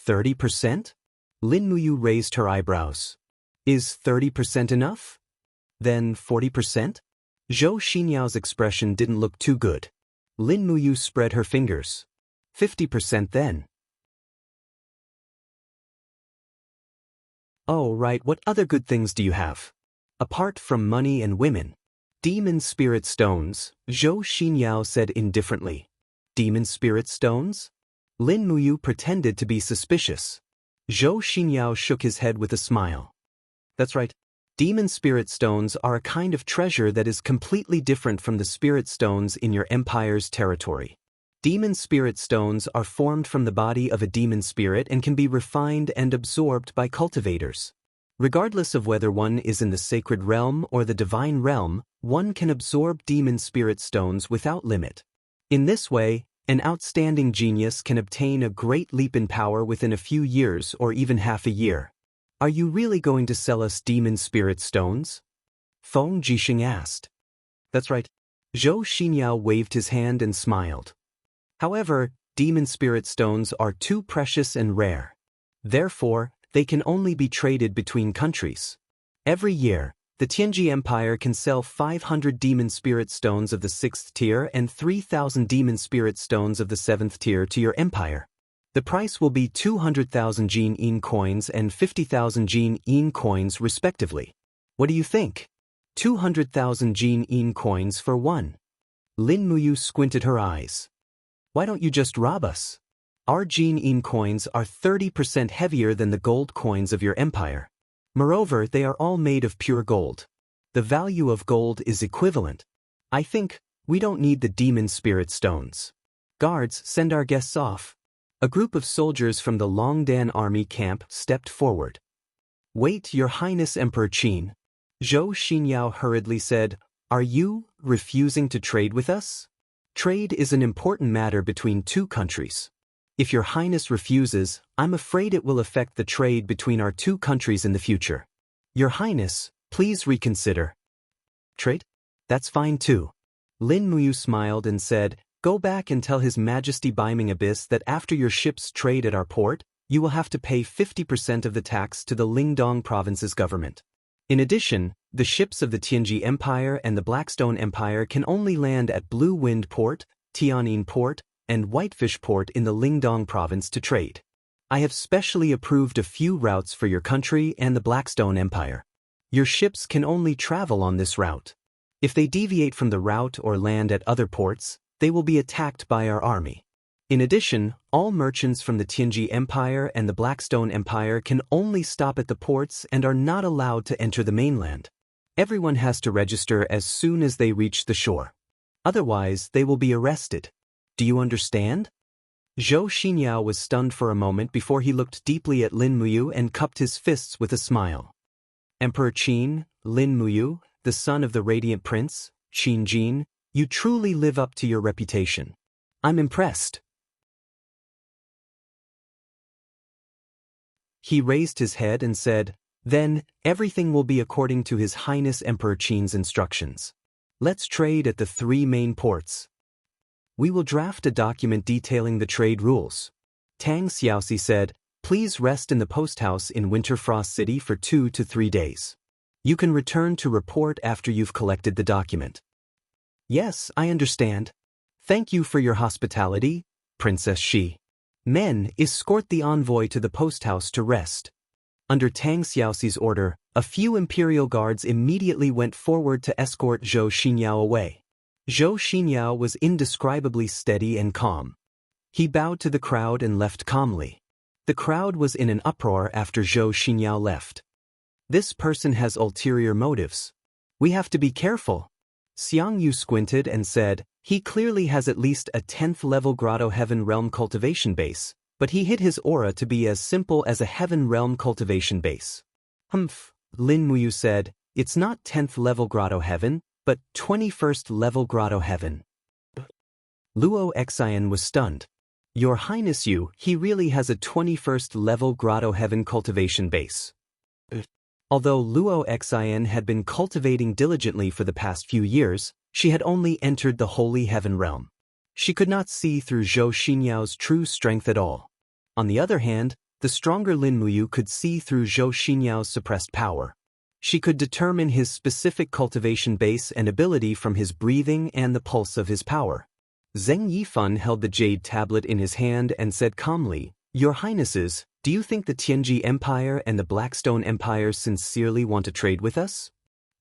Speaker 1: 30%? Lin Muyu raised her eyebrows. Is 30% enough? Then 40%? Zhou Xinyao's expression didn't look too good. Lin Muyu spread her fingers. 50% then. Oh right, what other good things do you have? Apart from money and women. Demon spirit stones, Zhou Xinyao said indifferently. Demon spirit stones? Lin Muyu pretended to be suspicious. Zhou Xinyao shook his head with a smile. That's right. Demon spirit stones are a kind of treasure that is completely different from the spirit stones in your empire's territory. Demon spirit stones are formed from the body of a demon spirit and can be refined and absorbed by cultivators. Regardless of whether one is in the sacred realm or the divine realm, one can absorb demon spirit stones without limit. In this way, an outstanding genius can obtain a great leap in power within a few years or even half a year. Are you really going to sell us demon spirit stones? Feng Jixing asked. That's right. Zhou Xinyao waved his hand and smiled. However, demon spirit stones are too precious and rare. Therefore, they can only be traded between countries. Every year, the Tianji Empire can sell 500 demon spirit stones of the 6th tier and 3,000 demon spirit stones of the 7th tier to your empire. The price will be 200,000 Jin Yin coins and 50,000 Jin Yin coins respectively. What do you think? 200,000 Jin Yin coins for one. Lin Muyu squinted her eyes. Why don't you just rob us? Our Jin Yin coins are 30% heavier than the gold coins of your empire. Moreover, they are all made of pure gold. The value of gold is equivalent. I think we don't need the demon spirit stones. Guards, send our guests off. A group of soldiers from the Longdan army camp stepped forward. Wait, Your Highness Emperor Qin. Zhou Xinyao hurriedly said, are you refusing to trade with us? Trade is an important matter between two countries. If Your Highness refuses, I'm afraid it will affect the trade between our two countries in the future. Your Highness, please reconsider. Trade? That's fine too. Lin Muyu smiled and said, go back and tell His Majesty Beiming Abyss that after your ships trade at our port, you will have to pay 50% of the tax to the Lingdong province's government. In addition, the ships of the Tianji Empire and the Blackstone Empire can only land at Blue Wind Port, Tianyin Port, and Whitefish Port in the Lingdong province to trade. I have specially approved a few routes for your country and the Blackstone Empire. Your ships can only travel on this route. If they deviate from the route or land at other ports, they will be attacked by our army. In addition, all merchants from the Tianji Empire and the Blackstone Empire can only stop at the ports and are not allowed to enter the mainland. Everyone has to register as soon as they reach the shore. Otherwise, they will be arrested. Do you understand? Zhou Xinyao was stunned for a moment before he looked deeply at Lin Muyu and cupped his fists with a smile. Emperor Qin, Lin Muyu, the son of the Radiant Prince, Qin Jin, you truly live up to your reputation. I'm impressed. He raised his head and said, then, everything will be according to His Highness Emperor Qin's instructions. Let's trade at the 3 main ports. We will draft a document detailing the trade rules. Tang Xiaoxi said, Please rest in the post house in Winterfrost City for 2 to 3 days. You can return to report after you've collected the document. Yes, I understand. Thank you for your hospitality, Princess Shi. Men, escort the envoy to the post house to rest. Under Tang Xiaoxi's order, a few imperial guards immediately went forward to escort Zhou Xinyao away. Zhou Xinyao was indescribably steady and calm. He bowed to the crowd and left calmly. The crowd was in an uproar after Zhou Xinyao left. This person has ulterior motives. We have to be careful. Xiang Yu squinted and said, he clearly has at least a 10th level Grotto Heaven Realm cultivation base, but he hid his aura to be as simple as a Heaven Realm cultivation base. Humph, Lin Muyu said, it's not 10th level Grotto Heaven, but 21st level Grotto Heaven. Luo Xian was stunned. Your Highness Yu, he really has a 21st level Grotto Heaven cultivation base. Although Luo Xian had been cultivating diligently for the past few years, she had only entered the Holy Heaven Realm. She could not see through Zhou Xinyao's true strength at all. On the other hand, the stronger Lin Muyu could see through Zhou Xinyao's suppressed power. She could determine his specific cultivation base and ability from his breathing and the pulse of his power. Zheng Yifan held the jade tablet in his hand and said calmly, Your Highnesses, do you think the Tianji Empire and the Blackstone Empire sincerely want to trade with us?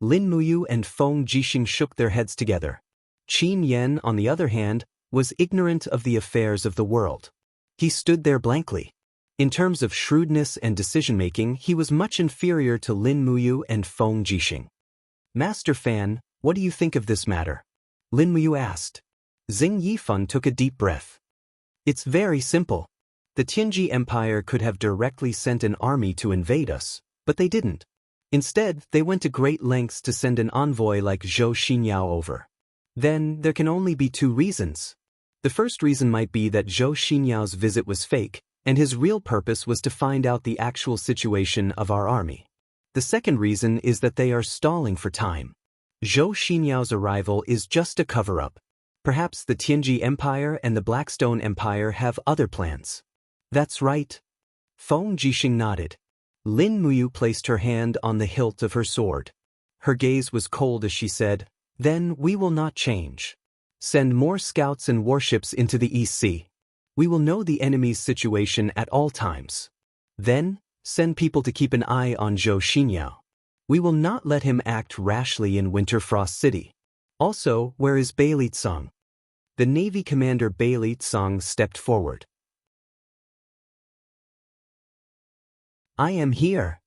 Speaker 1: Lin Muyu and Feng Jixing shook their heads together. Qin Yan, on the other hand, was ignorant of the affairs of the world. He stood there blankly. In terms of shrewdness and decision-making, he was much inferior to Lin Muyu and Feng Jixing. Master Fan, what do you think of this matter? Lin Muyu asked. Zheng Yifan took a deep breath. It's very simple. The Tianji Empire could have directly sent an army to invade us, but they didn't. Instead, they went to great lengths to send an envoy like Zhou Xinyao over. Then, there can only be 2 reasons. The first reason might be that Zhou Xinyao's visit was fake, and his real purpose was to find out the actual situation of our army. The second reason is that they are stalling for time. Zhou Xinyao's arrival is just a cover-up. Perhaps the Tianji Empire and the Blackstone Empire have other plans. That's right. Feng Jixing nodded. Lin Muyu placed her hand on the hilt of her sword. Her gaze was cold as she said, Then we will not change. Send more scouts and warships into the East Sea. We will know the enemy's situation at all times. Then, send people to keep an eye on Zhou Xinyao. We will not let him act rashly in Winterfrost City. Also, where is Beili Tsang? The Navy commander Beili Tsang stepped forward. I am here.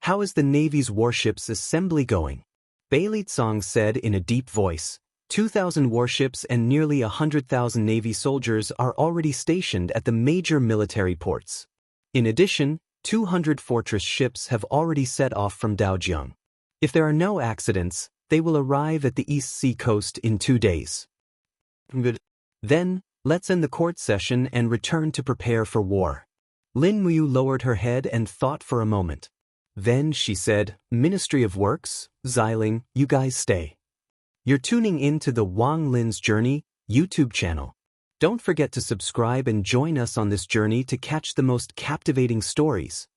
Speaker 1: How is the Navy's warships assembly going? Beili Tsang said in a deep voice. 2,000 warships and nearly 100,000 Navy soldiers are already stationed at the major military ports. In addition, 200 fortress ships have already set off from Daojiang. If there are no accidents, they will arrive at the East Sea coast in 2 days. Good. Then, let's end the court session and return to prepare for war. Lin Muyu lowered her head and thought for a moment. Then she said, Ministry of Works, Xiling, you guys stay. You're tuning in to the Wang Lin's Journey YouTube channel. Don't forget to subscribe and join us on this journey to catch the most captivating stories.